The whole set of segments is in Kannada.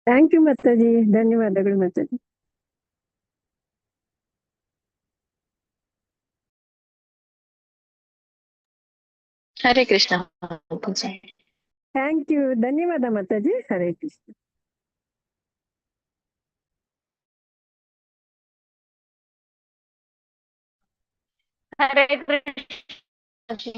ಥ್ಯಾಂಕ್ ಯು ಮಾತಾಜಿ, ಧನ್ಯವಾದಗಳು ಮಾತಾಜಿ. ಹರೇ ಕೃಷ್ಣ. ಥ್ಯಾಂಕ್ ಯು, ಧನ್ಯವಾದ ಮಾತಾಜಿ. ಹರೇ ಕೃಷ್ಣ. ಹರೇ ಕೃಷ್ಣ.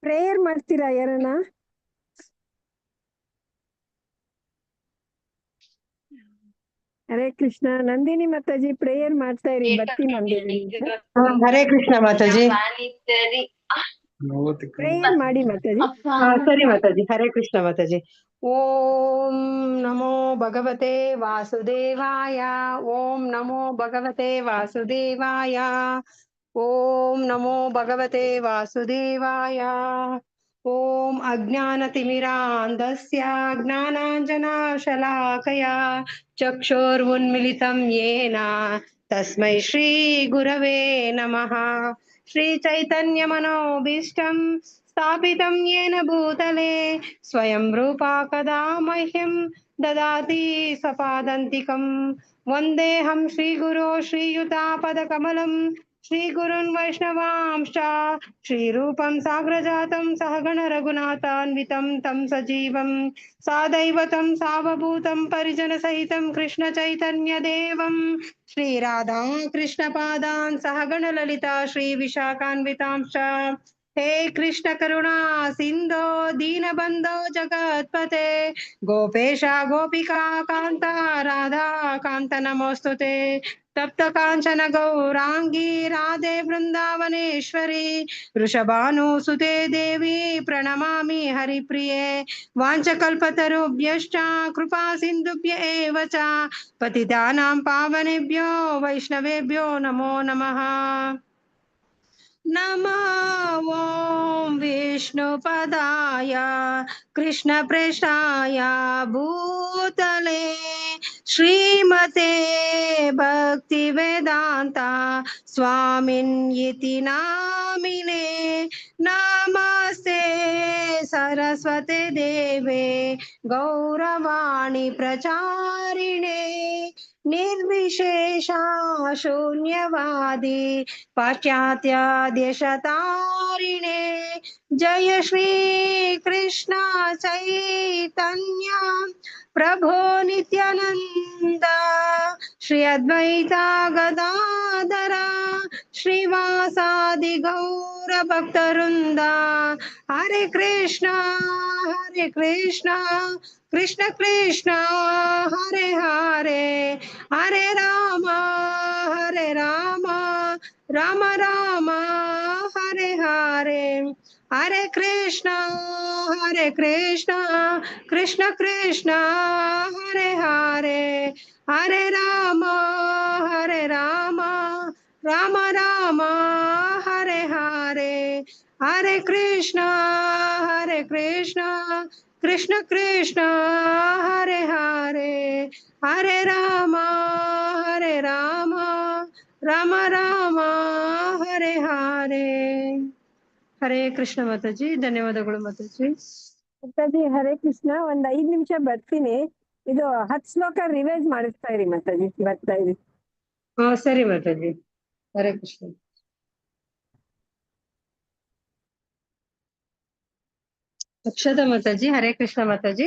ಪ್ರೇಯರ್ ಮಾಡ್ತೀರಾ ಯಾರನ್ನ? ಹರೇ ಕೃಷ್ಣ. ನಂದಿನಿ ಮಾತಾಜಿ ಪ್ರೇಯರ್ ಮಾಡ್ತಾ ಇರಿ, ಬರ್ತೀನಿ ಒಂದೇ ನಿಮಿಷ. ಹರೇ ಕೃಷ್ಣ ಮಾತಾಜಿ. ಪ್ರೇಯರ್ ಮಾಡಿ ಮಾತಾಜಿ. ಸರಿ ಮಾತಾಜಿ. ಹರೇ ಕೃಷ್ಣ ಮಾತಾಜಿ. ಓಂ ನಮೋ ಭಗವತೆ ವಾಸುದೇವಾಯ. ಓಂ ನಮೋ ಭಗವತೆ ವಾಸುದೇವಾಯ. ಓಂ ನಮೋ ಭಗವತೆ ವಾಸುದೇವಾಯ. ಓಂ ಅಜ್ಞಾನತಿಮಿರಾಂಧಸ್ಯ ಜ್ಞಾನಾಂಜನಶಲಾಕಯಾ ಚಕ್ಷುರುನ್ಮಿಲಿತಂ ಯೇನ ತಸ್ಮೈ ಶ್ರೀ ಗುರವೇ ನಮಃ. ಶ್ರೀ ಚೈತನ್ಯ ಮನೋಭೀಷ್ಟಂ ಸ್ಥಾಪಿತಂ ಯೇನ ಭೂತಲೆ ಸ್ವಯಂ ರೂಪಾ ಕದಾ ಮಹ್ಯಂ ದದಾತಿ ಸ್ವಪಾದಂತಿಕಂ. ವಂದೇಹಂ ಶ್ರೀಗುರೋ ಶ್ರೀಯುತಾಪದಕಮಲಂ ಶ್ರೀಗುರುನ್ ವೈಷ್ಣವಾಂಶ್ಚ ಶ್ರೀರೂಪಂ ಸಾಗ್ರಜಾತಂ ಸಹಗಣ ರಘುನಾಥಾನ್ವಿತಂ ತಂ ಸಜೀವಂ ಸಾದೈವತಂ ಸಾವಭೂತಂ ಪರಿಜನ ಸಹಿತಂ ಕೃಷ್ಣ ಚೈತನ್ಯ ದೇವಂ ಶ್ರೀರಾಧಾ ಕೃಷ್ಣ ಪಾದಾನ್ ಸಹಗಣ ಲಲಿತಾ ಶ್ರೀ ವಿಶಾಖಾನ್ವಿತಾಂಶ್ಚ. ಹೇ ಕೃಷ್ಣ ಕರುಣಾ ಸಿಂಧೋ ದೀನಬಂಧೋ ಜಗತ್ಪತೆ ಗೋಪೇಶ ಗೋಪಿಕಾ ಕಾಂತ ರಾಧಾ ಕಾಂತ ನಮೋಸ್ತುತೆ. ತಪ್ತ ಕಾಂಚನ ಗೌರಾಂಗಿ ರಾಧೆ ಬೃಂದಾವನೇಶ್ವರಿ ವೃಷಭಾನುಸುತೆ ದೇವಿ ಪ್ರಣಮಾಮಿ ಹರಿಪ್ರಿಯೆ. ವಾಂಚಕಲ್ಪತರುಭ್ಯಶ್ಚ ಕೃಪಾ ಸಿಂಧುಭ್ಯ ಏವ ಚ ಪತಿತಾನಾಂ ಪಾವನೇಭ್ಯೋ ವೈಷ್ಣವೇಭ್ಯೋ ನಮೋ ನಮಃ. ನಮೋ ಓಂ ವಿಷ್ಣುಪದಾಯ ಕೃಷ್ಣಪ್ರೇಷ್ಠಾಯ ಭೂತಲೆ ಶ್ರೀಮತೆ ಭಕ್ತಿವೇದಾಂತ ಸ್ವಾಮಿನ್ ಇತಿ ನಾಮಿನೇ. ನಮಸ್ತೆ ಸರಸ್ವತಿ ದೇವೆ ಗೌರವಾಣಿ ಪ್ರಚಾರಿಣೆ ನಿರ್ವಿಶೇಷ ಶೂನ್ಯವಾದಿ ಪಾಶ್ಚಾತ್ಯ ದೇಶತಾರಿಣೆ. ಜಯ ಶ್ರೀ ಕೃಷ್ಣ ಚೈತನ್ಯ ಪ್ರಭೋ ನಿತ್ಯಾನಂದ ಶ್ರೀ ಅದ್ವೈತ ಗದಾಧರ ಶ್ರೀವಾಸಾದಿ ಗೌರ ಭಕ್ತವೃಂದ. ಹರೇ ಕೃಷ್ಣ ಕೃಷ್ಣ ಕೃಷ್ಣ ಹರೇ ಹರೇ ಹರೇ ರಾಮ ರಾಮ ರಾಮ ಹರೇ ಹರೇ. ಹರೇ ಕೃಷ್ಣ ಕೃಷ್ಣ ಕೃಷ್ಣ ಹರೇ ಹರೇ ಹರೇ ರಾಮ ರಾಮ ರಾಮ ಹರೇ ಹರೇ. ಹರೇ ಕೃಷ್ಣ ಕೃಷ್ಣ ಕೃಷ್ಣ ಹರೇ ಹರೇ ಹರೇ ರಾಮ ರಾಮ ರಾಮ ಹರೇ ಹರೇ. ಹರೇ ಕೃಷ್ಣ ಮಾತಾಜಿ, ಧನ್ಯವಾದಗಳು ಮಾತಾಜಿ. ಮಾತಾಜಿ ಹರೇ ಕೃಷ್ಣ. ಒಂದ್ 5 ನಿಮಿಷ ಬರ್ತೀನಿ. ಇದು 10 ಶ್ಲೋಕ ರಿವೈಸ್ ಮಾಡಿಸ್ತಾ ಇರಿ ಮಾತಾಜಿ, ಬರ್ತಾ ಇರಿ. ಸರಿ ಮಾತಾಜಿ. ಹರೇ ಕೃಷ್ಣ. ಅಕ್ಷತಾ ಮಾತಾಜಿ. ಹರೇ ಕೃಷ್ಣ ಮಾತಾಜಿ.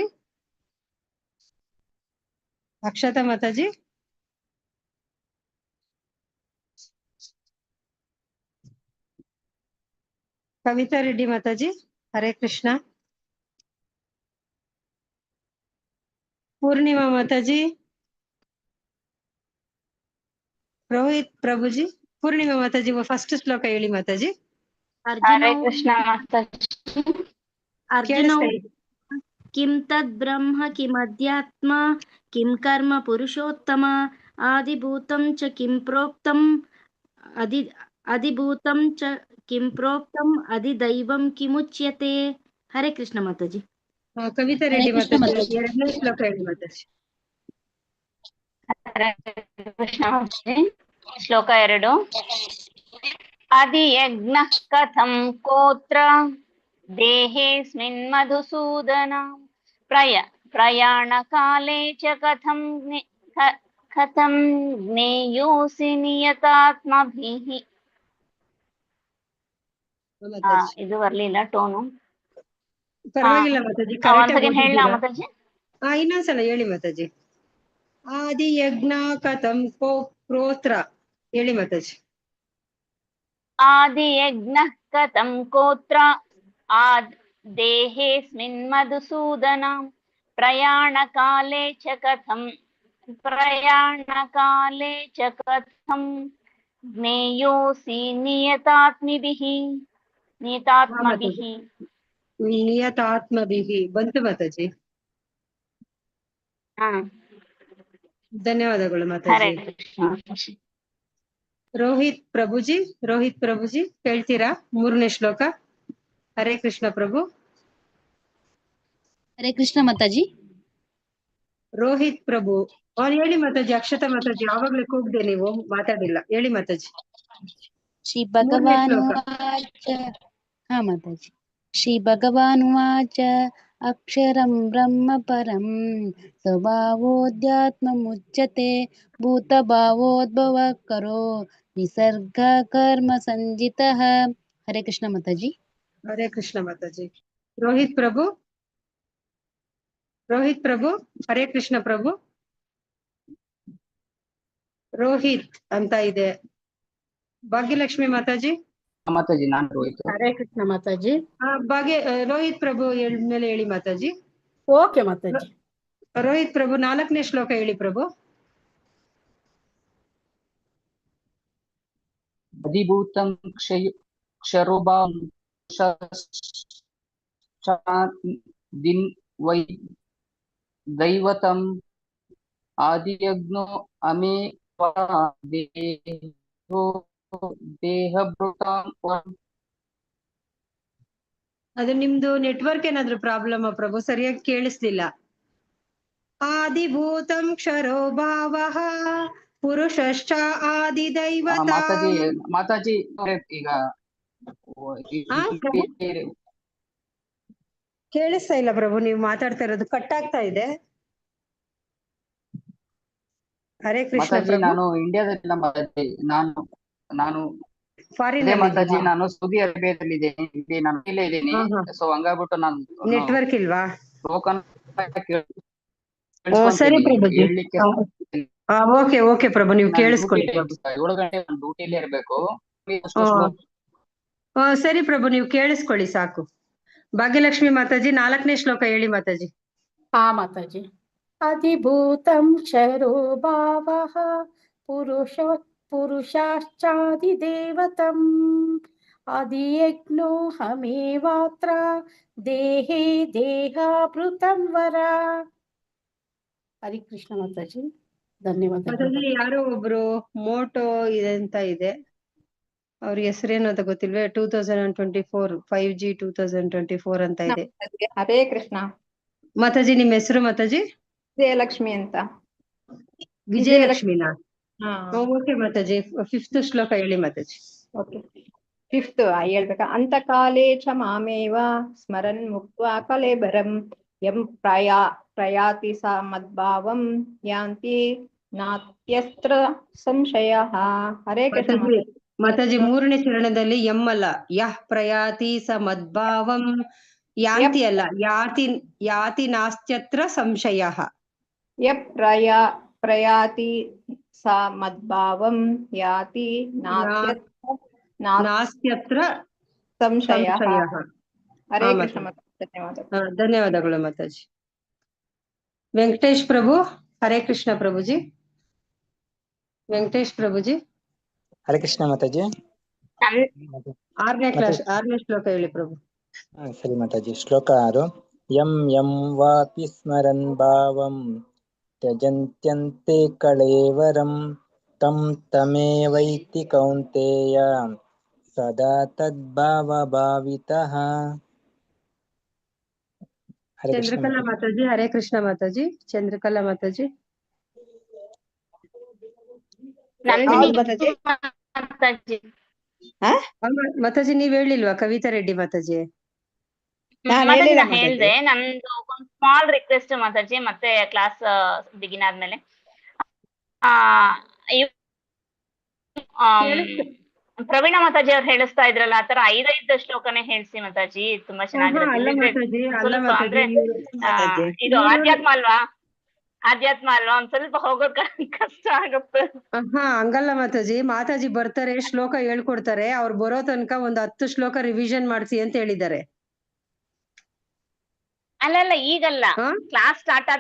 ಅಕ್ಷತಾ ಮಾತಾಜಿ. ಕವಿತಾ ರೆಡ್ಡಿ ಮಾತಾಜಿ. ಹರೇ ಕೃಷ್ಣ. ಪೂರ್ಣಿಮಾ ಮಾತಾಜಿ. ರೋಹಿತ್ ಪ್ರಭುಜಿ. ಪೂರ್ಣಿಮಾ ಮಾತಾಜಿ ಫಸ್ಟ್ ಶ್ಲೋಕ ಹೇಳಿ ಮಾತಾಜಿ. ಹರೇ ಕೃಷ್ಣ ಮಾತಾಜಿ. ಅರ್ಜುನ ಕಿಂ ತದ್ ಬ್ರಹ್ಮ ಕಿಮಧ್ಯಾತ್ಮ ಕಿಂ ಕರ್ಮ ಪುರುಷೋತ್ತಮ ಆದಿಭೂತಂ ಚ ಕಿಂ ಪ್ರೋಕ್ತಂ ಅಧಿಭೂತಂ ಚ ಕಿಂ ಪ್ರೋಕ್ತಂ ಅಧಿದೈವಂ ಕಿಮುಚ್ಯತೆ. ಹರೇ ಕೃಷ್ಣ ಮಾತಾಜಿ. ಕವಿತಾ ರೆಡ್ಡಿ ಮಾತಾಜಿ. 2ನೇ ಶ್ಲೋಕ ಹೇಳಿ ಮಾತಾಜಿ. ಹರೇ ಕೃಷ್ಣ ಮಾತಾಜಿ. ಶ್ಲೋಕ 2. अधियज्ञः कथं कोत्र देहेऽस्मिन् मधुसूदन प्रयाणकाले च कथं ज्ञेयोऽसि नियतात्मभिः. ಮಾತಾಜಿ ಇದು ಬರ್ಲಿಲ್ಲ ಟೋನು. ಪರವಾಗಿಲ್ಲ ಮಾತಾಜಿ, ಒಂದ್ ಕರೆಕ್ಟ್ ಆಗಿ ಸೆಕೆಂಡ್ ಹೇಳ ಓದಿದ್ದೀರಾ. ಮಾತಾಜಿ. ಇನ್ನೊಂದ್ಸಲ ಹೇಳಿ ಮಾತಾಜಿ. ಆದಿ ಯಜ್ಞ ಕಥಂ ಕ್ರೋತ್ರ ಹೇಳಿ ಮಾತಾಜಿ. आदियज्ञः कथं कोत्र देहेऽस्मिन् मधुसूदन प्रयाणकाले च कथं ज्ञेयोऽसि नियतात्मभिः. ನಿಯತಾತ್ಮಭಿಹಿ ಬಂತು ಮಾತಾಜಿ. ಧನ್ಯವಾದಗಳು ಹರೇ ಮಾತಾಜಿ. ಕೃಷ್ಣ. ರೋಹಿತ್ ಪ್ರಭುಜಿ ಹೇಳ್ತೀರಾ 3ನೇ ಶ್ಲೋಕ? ಹರೇ ಕೃಷ್ಣ ಪ್ರಭು. ಹರೇ ಕೃಷ್ಣ ಮಾತಾಜಿ. ರೋಹಿತ್ ಪ್ರಭು ಹೇಳಿ ಮಾತಾಜಿ. ಅಕ್ಷತಾ ಮಾತಾಜಿ ಯಾವಾಗ್ಲೂ ಕೂಗ್ದೆ, ನೀವು ಮಾತಾಡಿಲ್ಲ. ಹೇಳಿ ಮಾತಾಜಿ. ಶ್ರೀ ಭಗವಾನ್ ಶ್ಲೋಕ. ಉವಾಚ. ಹಾ ಮಾತಾಜಿ. ಶ್ರೀ ಭಗವಾನ್ ಉವಾಚ ಅಕ್ಷರಂ ಬ್ರಹ್ಮ ಪರಂ ಸ್ವಭಾವೋಧ್ಯಾತ್ಮಮುಚ್ಯತೆ ಭೂತಭಾವೋದ್ಭವ ಕರೋ ನಿಸರ್ಗ ಕರ್ಮ ಸಂಜಿತಃ. ಹರೇ ಕೃಷ್ಣ ಮಾತಾಜಿ. ಹರೇ ಕೃಷ್ಣ ಮಾತಾಜಿ. ರೋಹಿತ್ ಪ್ರಭು ಹರೇ ಕೃಷ್ಣ ಪ್ರಭು. ರೋಹಿತ್ ಅಂತ ಇದೆ. ಭಾಗ್ಯಲಕ್ಷ್ಮಿ ಮಾತಾಜಿ. ಮಾತಾಜಿ ನಾನು ರೋಹಿತ್. ಹರೇ ಕೃಷ್ಣ ಮಾತಾಜಿ. ರೋಹಿತ್ ಪ್ರಭು ಮೇಲೆ ಹೇಳಿ ಮಾತಾಜಿ. ಓಕೆ ಮಾತಾಜಿ. ರೋಹಿತ್ ಪ್ರಭು 4ನೇ ಶ್ಲೋಕ ಹೇಳಿ ಪ್ರಭು. ಅಧಿಭೂತಂ ಕ್ಷರೋಭಾಂ ದಿನ್ ವೈ ದೈವತಂ ಆದಿಯಜ್ಞೋ ಅಮೇ ದೇಹಭೃತಾಂ. ಅದು ನಿಮ್ದು ನೆಟ್ವರ್ಕ್ ಏನಾದ್ರು ಪ್ರಾಬ್ಲಮ್ ಪ್ರಭು, ಸರಿಯಾಗಿ ಕೇಳಿಸ್ಲಿಲ್ಲ. ಆದಿಭೂತಂ ಕ್ಷರೋ ಭಾವಃ ಪುರುಷಶ್ಚ ಆದಿದೈವತ. ಮಾತಾಜಿ ಈಗ ಕೇಳಿಸ್ತಾ ಇಲ್ಲ ಪ್ರಭು, ನೀವು ಮಾತಾಡ್ತಾ ಇರೋದು ಕಟ್ ಆಗ್ತಾ ಇದೆ. ಹರೇ ಕೃಷ್ಣ ಮಾತಾಜಿ. ಪ್ರಭು. ನಾನು ಇಂಡಿಯಾದಲ್ಲಿಲ್ಲ ಮಾತಾಜಿ. ನಾನು ಫಾರಿನ್ ಮಾತಾಜಿ ನಾನು ಸೌದಿ ಅರೇಬಿಯಾದಲ್ಲಿದ್ದೇನೆ. ನಾನು ಇಲ್ಲೇ ಇದ್ದೀನಿ. ಸೊ ಹಂಗಾಗ್ಬಿಟ್ಟು ನಾನು ನೆಟ್ವರ್ಕ್ ಇಲ್ವಾ? ಟೋಕನ್ ಸರಿ ಪ್ರಭುಜಿ. ಓಕೆ ಪ್ರಭು, ನೀವು ಕೇಳಿಸ್ಕೊಳ್ಳಿ. 7 ಗಂಟೆ ನಾನು ಡ್ಯೂಟಿಯಲ್ಲಿ ಇರ್ಬೇಕು. ಸರಿ ಪ್ರಭು, ನೀವು ಕೇಳಿಸ್ಕೊಳ್ಳಿ ಸಾಕು. ಭಾಗ್ಯಲಕ್ಷ್ಮಿ ಮಾತಾಜಿ 4ನೇ ಶ್ಲೋಕ ಹೇಳಿ ಮಾತಾಜಿ. ಹಾ ಮಾತಾಜಿ. ಅಧಿಭೂತಂ ಕ್ಷರೋ ಭಾವಃ ಪುರುಷಾಶ್ಚಾದಿದೇವತಂ ಆದಿಯಜ್ಞೋ ಹಮೇವಾತ್ರ ದೇಹೇ ದೇಹಾಭೃತಂ ವರ. ಹರಿ ಕೃಷ್ಣ ಮಾತಾಜಿ. ಧನ್ಯವಾದಗಳು ಮಾತಾಜಿ. ಯಾರೋ ಒಬ್ರು ಮೋಟೋ ಇದೆ ಅಂತ ಇದೆ, ಅವ್ರ ಹೆಸರೇನು ಅಂತ ಗೊತ್ತಿಲ್ವೇ? 2024 5G 2024 ಅಂತ ಇದೆ. ಹರೇ ಕೃಷ್ಣ ಮಾತಾಜಿ. ನಿಮ್ ಹೆಸರು ಮಾತಾಜಿ? ವಿಜಯಲಕ್ಷ್ಮಿ ಅಂತ. ವಿಜಯಲಕ್ಷ್ಮಿನಾ? ಓಕೆ ಮಾತಾಜಿ. 5th ಶ್ಲೋಕ ಹೇಳಿ ಮಾತಾಜಿ. ಓಕೆ. 5th ಹೇಳ್ಬೇಕಾ? ಅಂತಕಾಲೇ ಚ ಮಾಮೇವ ಸ್ಮರನ್ ಮುಕ್ತ್ವಾ ಕಲೇಬರಂ ಯಂ ಪ್ರಯಾತಿ ಸ ಮದ್ಭಾವಂ ಯಾಂತಿ ನಾತ್ಯಸ್ತ್ರ ಸಂಶಯಃ. ಹರೇ ಕೃಷ್ಣ ಮಾತಾಜಿ. 3ನೇ ಚರಣದಲ್ಲಿ ಎಂ ಅಲ್ಲ, ಯಃ ಪ್ರಯಾತಿ ಸ ಮದ್ಭಾವಂ ಯಾಂತಿ ಅಲ್ಲ, ಯಾತಿ ನಾಸ್ತ್ಯತ್ರ ಸಂಶಯಃ. ಯಃ ಪ್ರಯಾತಿ ಸ ಮದ್ಭಾವಂ ಯಾತಿ ನಾಸ್ತ್ಯತ್ರ ಸಂಶಯಃ. ಸಂಶಯಃ. ಹರೇ ಕೃಷ್ಣ ಧನ್ಯವಾದಗಳು. ಧನ್ಯವಾದಗಳು ಮಾತಾಜಿ. ವೆಂಕಟೇಶ್ ಪ್ರಭು. ಹರೇ ಕೃಷ್ಣ ಪ್ರಭುಜಿ. ವೆಂಕಟೇಶ್ ಪ್ರಭುಜಿ. ಹರೇ ಕೃಷ್ಣ ಮಾತಾಜಿ. 6ನೇ ಶ್ಲೋಕ ಹೇಳಿ ಪ್ರಭು. ಸರಿ ಮಾತಾಜಿ. ಶ್ಲೋಕ 6. ಯಂ ಯಂ ವಾಪಿ ಸ್ಮರನ್ ಭಾವಂ ತ್ಯಜಂತ್ಯಂತೆ ಕಳೇವರಂ ತಂ ತಮೇವೈತಿ ಕೌಂತೇಯ ಸದಾ ತದ್ಭಾವ ಭಾವಿತಃ. ಚಂದ್ರಕಲಾ ಮಾತಾಜಿ. ಹರೇ ಕೃಷ್ಣ ಮಾತಾಜಿ. ಚಂದ್ರಕಲಾ ಮಾತಾಜಿ. ಮಾತಾಜಿ ಮಾತಾಜಿ ನೀವ್ ಹೇಳಿಲ್ವಾ ಕವಿತಾ ರೆಡ್ಡಿ ಮಾತಾಜಿ? ನಾನ್ ಮಾತಾಜಿ ಹೇಳಿಲ್ಲ ನಾನು ಮಾತಾಜಿ. ಹೇಳ್ದೆ, ನಂದು ಒಂದು ಸ್ಮಾಲ್ ರಿಕ್ವೆಸ್ಟ್ ಮಾತಾಜಿ, ಮತ್ತೆ ಕ್ಲಾಸ್ ಬಿಗಿನ್ ಆದ್ಮೇಲೆ ಪ್ರವೀಣ ಮಾತಾಜಿ ಅವ್ರು ಹೇಳಿಸ್ತಾ ಇದ್ರಲ್ಲ, ಆತರ 5 ಶ್ಲೋಕನೇ ಹೇಳ್ಸಿ ಮಾತಾಜಿ, ತುಂಬಾ ಚೆನ್ನಾಗಿರುತ್ತೆ. ಅಲ್ಲ ಇಲ್ಲಿದ್ರೆ ಮಾತಾಜಿ, ಅಲ್ಲ ಸ್ವಲ್ಪ ಮಾತಾಜಿ, ಅಂದ್ರೆ ಇದು ಆಧ್ಯಾತ್ಮ ಅಲ್ವಾ, ಒಂದ್ ಸ್ವಲ್ಪ ಹೋಗೋದ್ ಕಷ್ಟ ಆಗುತ್ತೆ. ಹಂಗಲ್ಲ ಮಾತಾಜಿ, ಮಾತಾಜಿ ಬರ್ತಾರೆ, ಶ್ಲೋಕ ಹೇಳ್ಕೊಡ್ತಾರೆ, ಅವ್ರು ಬರೋ ತನಕ ಒಂದ್ 10 ಶ್ಲೋಕ ರಿವಿಷನ್ ಮಾಡ್ಸಿ ಅಂತ ಹೇಳಿದ್ದಾರೆ. ಅಲ್ಲ ಈಗಲ್ಲ, ಕ್ಲಾಸ್ ಸ್ಟಾರ್ಟ್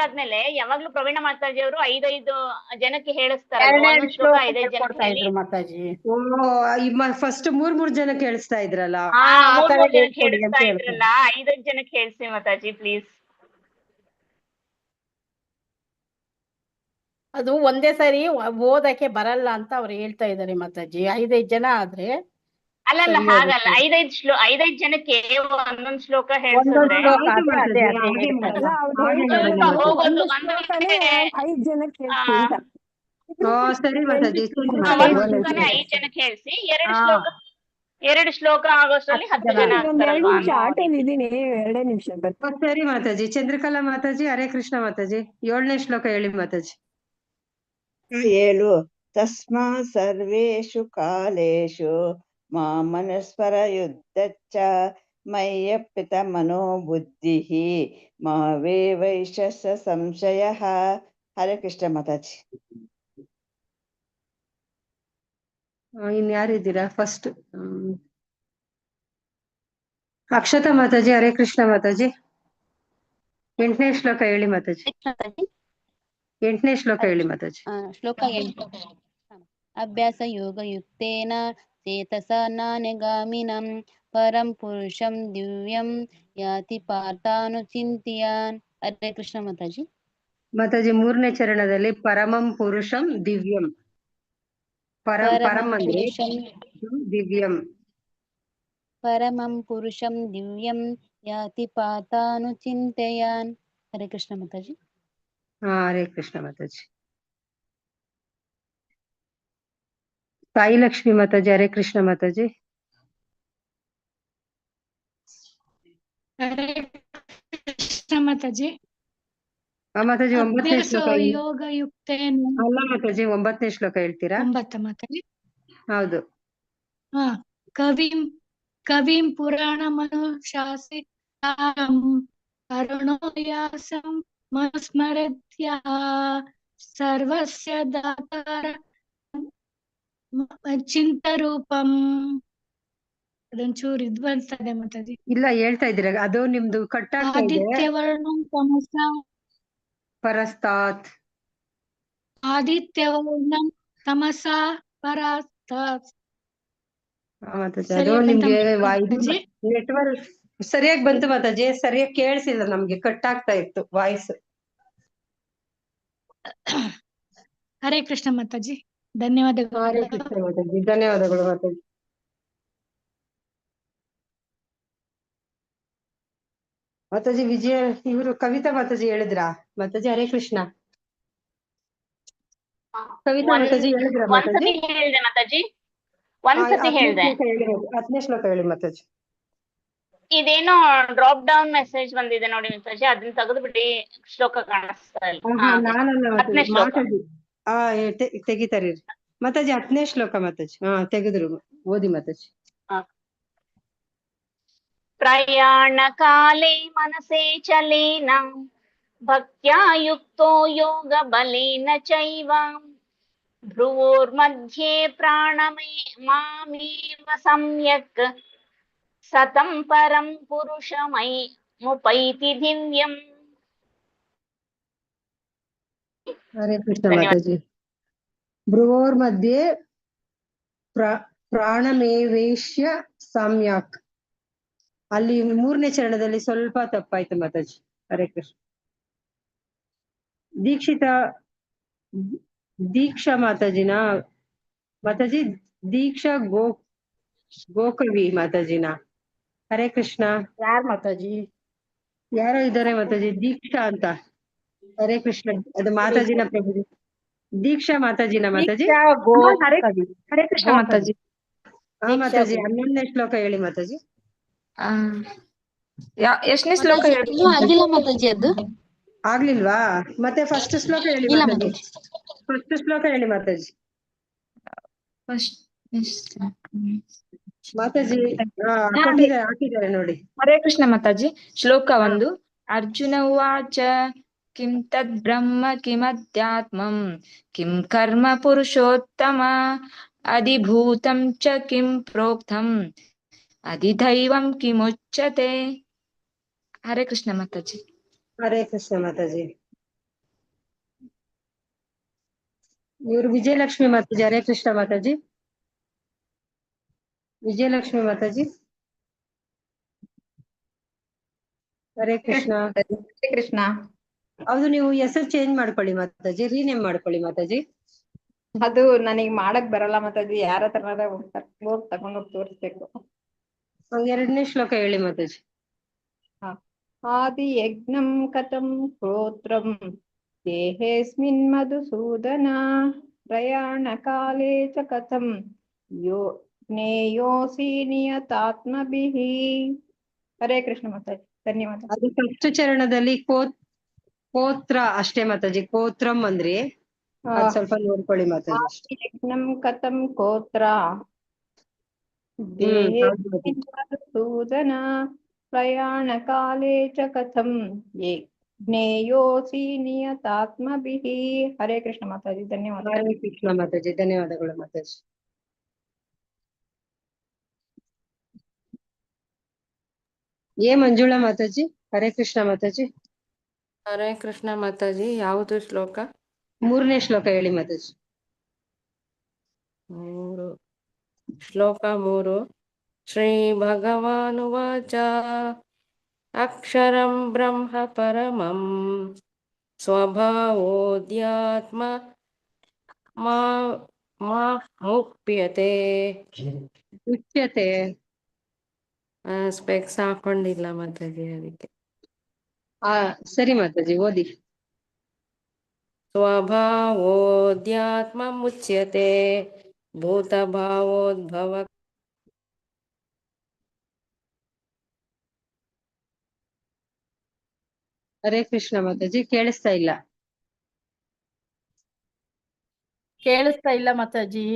ಆದ್ಮೇಲೆ ಯಾವಾಗ್ಲೂ ಪ್ರವೀಣ ಮಾತಾಜಿ ಅವರು 5 ಜನಕ್ಕೆ ಹೇಳಿಸ್ತಾರೆ, ಒಂದೊಂದ್ ಶ್ಲೋಕ 5 ಜನಕ್ಕೆ ಹೇಳಿ. ಮಾತಾಜಿ ಫಸ್ಟ್ 3 ಜನಕ್ಕೆ ಹೇಳಿಸ್ತಾ ಇದ್ರಲ್ಲ, 3 ಜನಕ್ಕೆ ಹೇಳಿಸ್ತಾ ಇದ್ರಲ್ಲ, 5 ಜನಕ್ಕೆ ಹೇಳಿಸಿ ಮಾತಾಜಿ ಪ್ಲೀಸ್. ಅದು ಒಂದೇ ಸರಿ ಓದಕ್ಕೆ ಬರಲ್ಲ ಅಂತ ಅವ್ರು ಹೇಳ್ತಾ ಇದ್ದಾರೆ ಮಾತಾಜಿ. 5 ಜನ ಆದ್ರೆ ಅಲ್ಲ ಹಾಗಲ್ಲ, 5 ಜನಕ್ಕೆ ಒಂದೊಂದ್ ಶ್ಲೋಕ ಹೇಳಿಸಿದ್ರೆ ಸ್ವಲ್ಪ ಹೋಗೋದು. ಅಂದ್ರೆ 5 ಜನಕ್ಕೆ ಹೇಳ್ಸಿ ಅಂತ. ಸರಿ ಮಾತಾಜಿ, 5 ಜನಕ್ಕೆ ಹೇಳಿಸಿ, 2 ಶ್ಲೋಕ ಆಗೋಷ್ಟರಲ್ಲಿ 10 ಜನ ಆಗ್ತಾರಲ್ವಾ. ಇದೀನಿ, 2 ನಿಮಿಷ ಬರ್ತೀನಿ. ಸರಿ ಮಾತಾಜಿ. ಚಂದ್ರಕಲಾ ಮಾತಾಜಿ, ಹರೇ ಕೃಷ್ಣ ಮಾತಾಜಿ, 7ನೇ ಶ್ಲೋಕ ಹೇಳಿ ಮಾತಾಜಿ. 7 ತಸ್ಮಾ ಸರ್ವೇಷು ಕಾಲೇಷು ಮನುಸ್ಮರ ಯುದ್ಧಚ್ಚ ಮಯ್ಯಪ್ಪಿತ ಮನೋ ಬುದ್ಧಿಃ ಮೇ ವೈಶಸ ಸಂಶಯಃ. ಹರೇ ಕೃಷ್ಣ ಮಾತಾಜಿ. ಇನ್ಯಾರಿದ್ದೀರಾ? ಫಸ್ಟ್ ಅಕ್ಷತಾ ಮಾತಾಜಿ, ಹರೇ ಕೃಷ್ಣ ಮಾತಾಜಿ, 8ನೇ ಶ್ಲೋಕ ಹೇಳಿ ಮಾತಾಜಿ. 8ನೇ ಶ್ಲೋಕ ಹೇಳಿ ಮಾತಾಜಿ. ಶ್ಲೋಕ 8. ಅಭ್ಯಾಸ ಯೋಗ ಯುಕ್ತೇನ ಚೇತಸ ನಾನ್ಯಗಾಮಿನಂ ಪರಂ ಪುರುಷಂ ದಿವ್ಯಂ ಯಾತಿ ಪಾರ್ಥಾನುಚಿಂತ್ಯಾನ್. ಹರೇ ಕೃಷ್ಣ ಮಾತಾಜಿ. ಮಾತಾಜಿ 3ನೇ ಚರಣದಲ್ಲಿ ಪರಮಂ ಪುರುಷಂ ದಿವ್ಯಂ, ಪರಂ ಅಂದ್ರೆ ದಿವ್ಯಂ, ಪರಮಂ ಪುರುಷಂ ದಿವ್ಯಂ ಯಾತಿ ಪಾರ್ಥಾನುಚಿಂತ್ಯಾನ್. ಹರೇ ಕೃಷ್ಣ ಮಾತಾಜಿ. ಹರೇ ಕೃಷ್ಣ ಮಾತಾಜಿ. ಸಾಯಿ ಲಕ್ಷ್ಮಿ ಮಾತಾಜಿ, ಹರೇ ಕೃಷ್ಣ ಮಾತಾಜಿ. ಹರೇ ಕೃಷ್ಣ ಮಾತಾಜಿ. ಮಾತಾಜಿ 9ನೇ ಶ್ಲೋಕ. ಯೋಗ ಯುಕ್ತೇನ. ಅಲ್ಲ ಮಾತಾಜಿ, 9ನೇ ಶ್ಲೋಕ ಹೇಳ್ತೀರಾ? 9 ಮಾತಾಜಿ. ಹೌದು. ಕವಿಂ ಪುರಾಣ ಮನುಶಾಸಿತಾರಂ ಕರುಣೋಯಾಸಂ ಮನುಸ್ಮರತ್ಯ ಸರ್ವಸ್ಯ ದಾತಾರ ಚಿಂತರೂಪಂ. ಅದೊಂಚೂರು ಇದು ಬರ್ತದೆ ಮಾತಾಜಿ. ಇಲ್ಲ ಹೇಳ್ತಾ ಇದ್ದೀರಾ, ಅದು ನಿಮ್ದು ಕಟ್ ಆಗ್ತಾ ಇದೆ. ಆದಿತ್ಯವರ್ಣಂ ತಮಸಾ ಪರಸ್ತಾತ್. ಆದಿತ್ಯವರ್ಣಂ ತಮಸಾ ಪರಸ್ತಾತ್. ಮಾತಾಜಿ ಅದು ನಿಮ್ಗೆ ನೆಟ್ವರ್ಕ್ ಸರಿಯಾಗಿ ಬಂತು ಮಾತಾಜಿ, ಸರಿಯಾಗಿ ಕೇಳಿಸಿಲ್ಲ ನಮ್ಗೆ, ಕಟ್ ಆಗ್ತಾ ಇತ್ತು ವಾಯ್ಸ್. ಹರೇ ಕೃಷ್ಣ ಮಾತಾಜಿ, ಧನ್ಯವಾದಗಳು. ಹರೇ ಕೃಷ್ಣ ಮಾತಾಜಿ, ಧನ್ಯವಾದಗಳು ಮಾತಾಜಿ. ಮಾತಾಜಿ ವಿಜಯ ಇವರು ಕವಿತಾ ಮಾತಾಜಿ ಹೇಳಿದ್ರಾ ಮಾತಾಜಿ? ಹರೇ ಕೃಷ್ಣ. ಕವಿತಾ ಮಾತಾಜಿ ಹೇಳಿದ್ರಾ ಮಾತಾಜಿ? ಹೇಳಿದೆ ಮಾತಾಜಿ, ಒಂದ್ಸತಿ ಹೇಳ್ದೆ. 10ನೇ ಶ್ಲೋಕ ಹೇಳಿ ಮಾತಾಜಿ. ಇದೇನೋ ಡ್ರಾಪ್ ಡೌನ್ ಮೆಸೇಜ್ ಬಂದಿದೆ ನೋಡಿ ಮಾತಾಜಿ, ಅದನ್ನ ತೆಗೆದ್ಬಿಟ್ಟು ಶ್ಲೋಕ ಕಾಣಿಸ್ತಾ ಇಲ್ಲ. ಮಾತಾಜಿ ತೆಗಿತಾರಿ ಮಾತಾಜಿ, 10ನೇ ಶ್ಲೋಕ ಮಾತಾಜಿ. ತೆಗೆದ್ರು, ಓದಿ ಮಾತಾಜಿ. ಪ್ರಯಾಣ ಕಾಲೇ ಮನಸೇ ಚಲೇನ ಭಕ್ತ್ಯಾ ಯುಕ್ತೋ ಯೋಗ ಬಲೇನ ಚೈವ ಭ್ರುವೋರ್ಮಧ್ಯೆ ಪ್ರಾಣಮೇವ ಸಮ್ಯಕ್ ಸತಂ ಪರಂ ಪುರುಷಮೈ ಮುಪೈತಿ ದಿವ್ಯಂ. ಹರೇ ಕೃಷ್ಣ ಮಾತಾಜಿ. ಭ್ರುವೋರ್ ಮಧ್ಯೆ ಪ್ರಾಣಮೇವೇಶ್ಯ ಸಾಮ್ಯಾಕ್. ಅಲ್ಲಿ 3ನೇ ಚರಣದಲ್ಲಿ ಸ್ವಲ್ಪ ತಪ್ಪಾಯ್ತು ಮಾತಾಜಿ. ಹರೇ ಕೃಷ್ಣ. ದೀಕ್ಷಾ ಮಾತಾಜಿನ ಮಾತಾಜಿ, ದೀಕ್ಷಾ ಗೋಕವಿ ಮಾತಾಜಿನ. ಹರೇ ಕೃಷ್ಣ. ಯಾರ್ ಮಾತಾಜಿ? ಯಾರೋ ಇದ್ದಾರೆ ಮಾತಾಜಿ, ದೀಕ್ಷಾ ಅಂತ. ಹರೇ ಕೃಷ್ಣ. ಅದು ಮಾತಾಜಿನ ಪ್ರಭು. ದೀಕ್ಷಾ ಮಾತಾಜಿನ ಮಾತಾಜಿ? ದೀಕ್ಷಾ ಹರೇ ಗೋಕವಿ. ಹರೇ ಕೃಷ್ಣ ಗೋಕವಿ. ಮಾತಾಜಿ. ಹಾ ಮಾತಾಜಿ, 11ನೇ ಶ್ಲೋಕ ಹೇಳಿ ಮಾತಾಜಿ. ಎಷ್ಟನೇ ಶ್ಲೋಕ ಮಾತಾಜಿ ಹೇಳಿ? ಇನ್ನೂ ಆಗಿಲ್ಲ ಮಾತಾಜಿ ಅದು. ಆಗ್ಲಿಲ್ವಾ? ಮತ್ತೆ ಫಸ್ಟ್ ಶ್ಲೋಕ ಹೇಳಿ ಇಲ್ಲ ಮಾತಾಜಿ. ಮಾತಾಜಿ. ಫಸ್ಟ್ ಶ್ಲೋಕ ಹೇಳಿ ಮಾತಾಜಿ. ಮಾತಾಜಿ ಹಾಕಿದ್ದಾರೆ ನೋಡಿ. ಹರೇ ಕೃಷ್ಣ ಮಾತಾಜಿ. ಶ್ಲೋಕ 1. ಅರ್ಜುನ ಉವಾಚ ಕಿಂ ತದ್ ಬ್ರಹ್ಮ ಕಿಮಧ್ಯಾತ್ಮಂ ಕಿಂ ಕರ್ಮ ಪುರುಷೋತ್ತಮ ಅಧಿಭೂತಂ ಚ ಕಿಂ ಪ್ರೋಕ್ತಂ ಅಧಿದೈವಂ ಕಿಮುಚ್ಯತೆ. ಹರೇ ಕೃಷ್ಣ ಮಾತಾಜಿ. ಹರೇ ಕೃಷ್ಣ ಮಾತಾಜಿ. ಇವ್ರು ವಿಜಯಲಕ್ಷ್ಮಿ ಮಾತಾಜಿ. ಹರೇ ಕೃಷ್ಣ ಮಾತಾಜಿ. ವಿಜಯಲಕ್ಷ್ಮಿ ಮಾತಾಜಿ. ಹರೇ ಕೃಷ್ಣ. ಹರೇ ಕೃಷ್ಣ. ಹೌದು, ನೀವು ಹೆಸರು ಚೇಂಜ್ ಮಾಡ್ಕೊಳ್ಳಿ ಮಾತಾಜಿ, ರೀನೇಮ್ ಮಾಡ್ಕೊಳ್ಳಿ ಮಾತಾಜಿ. ಅದು ನನಗ್ ಮಾಡಕ್ ಬರಲ್ಲ ಮಾತಾಜಿ, ಯಾರ ಹತ್ರನಾರ ಹೋಗ್ ತಗೊಂಡೋಗಿ ತೋರಿಸ್ಬೇಕು. 2ನೇ ಶ್ಲೋಕ ಹೇಳಿ ಮಾತಾಜಿ. ಆದಿ ಯಜ್ಞಂ ಕಥಂ ಶ್ರೋತ್ರಂ ದೇಹೇಸ್ಮಿನ್ ಮಧುಸೂದನ ಪ್ರಯಾಣ ಕಾಲೇ ಚ ಕಥಂ ಜ್ಞೇಯೋಸಿ ನಿಯತಾತ್ಮಭಿಃ. ಹರೇ ಕೃಷ್ಣ ಮಾತಾಜಿ. ಧನ್ಯವಾದ. ಅದು ಫಸ್ಟ್ ಚರಣದಲ್ಲಿ ಕೋತ್ರ ಅಷ್ಟೇ ಮಾತಾಜಿ. ಕೋತ್ರಂ ಅಂದ್ರಿ, ಅದ್ ಸ್ವಲ್ಪ ನೋಡ್ಕೊಳ್ಳಿ ಮಾತಾಜಿ ಅಷ್ಟೇ. ಆದಿ ಯಜ್ಞಂ ಕಥಂ ಕೋತ್ರ ಹೌದು. ಮಧುಸೂದನ ಪ್ರಯಾಣ ಕಾಲೇ ಚ ಕಥಂ ಜ್ಞೇಯೋಸಿ ನಿಯತಾತ್ಮಭಿಃ. ಹರೇ ಕೃಷ್ಣ ಮಾತಾಜಿ. ಧನ್ಯವಾದ. ಹರೇ ಕೃಷ್ಣ ಮಾತಾಜಿ. ಧನ್ಯವಾದಗಳು ಮಾತಾಜಿ. ಮಂಜುಳಾ ಮಾತಾಜಿ. ಹರೇ ಕೃಷ್ಣ ಮಾತಾಜಿ. ಹರೇ ಕೃಷ್ಣ ಮಾತಾಜಿ. ಯಾವುದು ಶ್ಲೋಕ? 3ನೇ ಶ್ಲೋಕ ಹೇಳಿ ಮಾತಾಜಿ. 3. ಶ್ಲೋಕ 3. ಶ್ರೀ ಭಗವಾನುವಾಚ ಅಕ್ಷರಂ ಬ್ರಹ್ಮ ಪರಮಂ ಸ್ವಭಾವೋದ್ಯಾತ್ಮ ಮುಪ್ಯತೆ. ಉಚ್ಯತೆ. ಸ್ಪೆಕ್ಸ್ ಹಾಕೊಂಡಿಲ್ಲ ಮಾತಾಜಿ, ಅದಕ್ಕೆ. ಸರಿ ಮಾತಾಜಿ, ಓದಿ. ಸ್ವಭಾವೋದ್ಯಾತ್ಮ ಮುಚ್ಯತೆ ಭೂತಭಾವೋದ್ಭವ. ಹರೇ ಕೃಷ್ಣ ಮಾತಾಜಿ. ಕೇಳಿಸ್ತಾ ಇಲ್ಲ. ಕೇಳಿಸ್ತಾ ಇಲ್ಲ ಮಾತಾಜಿ.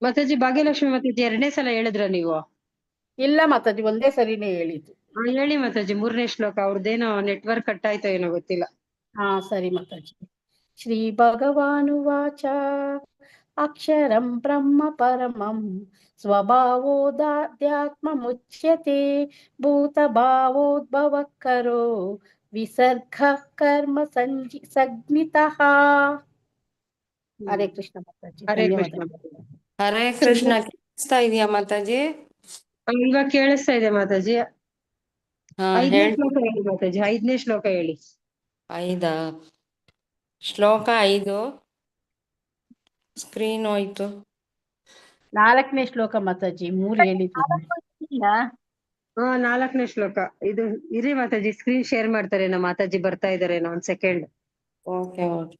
ಮಾತಾಜಿ ಭಾಗ್ಯಲಕ್ಷ್ಮಿ ಮಾತಾಜಿ 2ನೇ ಸಲ ಹೇಳಿದ್ರ ನೀವು? ಇಲ್ಲ ಮಾತಾಜಿ, ಒಂದೇ ಸರಿನೇ ಹೇಳಿದ್ದು. ಹೇಳಿ ಮಾತಾಜಿ 3ನೇ ಶ್ಲೋಕ. ಅವ್ರದ್ದೇನೋ ನೆಟ್ವರ್ಕ್ ಕಟ್ ಆಯ್ತೋ ಏನೋ ಗೊತ್ತಿಲ್ಲ. ಸರಿ ಮಾತಾಜಿ. ಶ್ರೀ ಭಗವಾನುವಾಚ ಅಕ್ಷರಂ ಬ್ರಹ್ಮ ಪರಮಂ ಸ್ವಭಾವೋದಾಧ್ಯಾತ್ಮ ಮುಚ್ಯತೆ ಭೂತಭಾವೋದ್ಭವ ಕರೋ ವಿಸರ್ಗ ಕರ್ಮ ಸಂಜ್ಞಿತಃ. ಹರೇ ಕೃಷ್ಣ ಮಾತಾಜಿ. ಹರೇ ಕೃಷ್ಣ. ಹರೇ ಕೃಷ್ಣ. ಕೇಳಿಸ್ತಾ ಇದೆಯಾ ಮಾತಾಜಿ? ಇವಾಗ ಕೇಳಿಸ್ತಾ ಇದೆ ಮಾತಾಜಿ. 5ನೇ ಶ್ಲೋಕ ಹೇಳಿ ಮಾತಾಜಿ. 5ನೇ ಶ್ಲೋಕ ಹೇಳಿ. 5. ಶ್ಲೋಕ 5. ಸ್ಕ್ರೀನ್ ಹೋಯ್ತು. 4ನೇ ಶ್ಲೋಕ ಮಾತಾಜಿ. 3 ಹೇಳಿದ್ದು. 4ನೇ ಶ್ಲೋಕ ಇದು. ಇರಿ ಮಾತಾಜಿ, ಸ್ಕ್ರೀನ್ ಶೇರ್ ಮಾಡ್ತಾರೆ. ನಮ್ಮ ಮಾತಾಜಿ ಬರ್ತಾ ಇದಾರೆ. 1 ಸೆಕೆಂಡ್. Okay okay.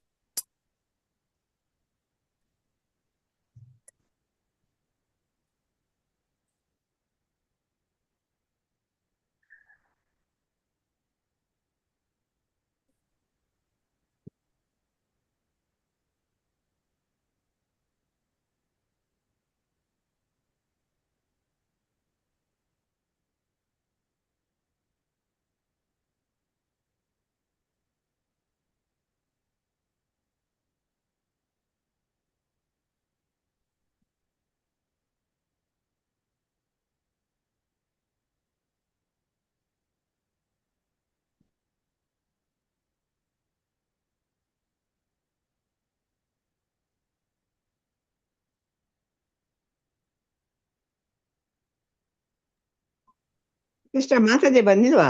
ಕೃಷ್ಣ ಮಾತಾಜಿ ಬಂದಿಲ್ವಾ?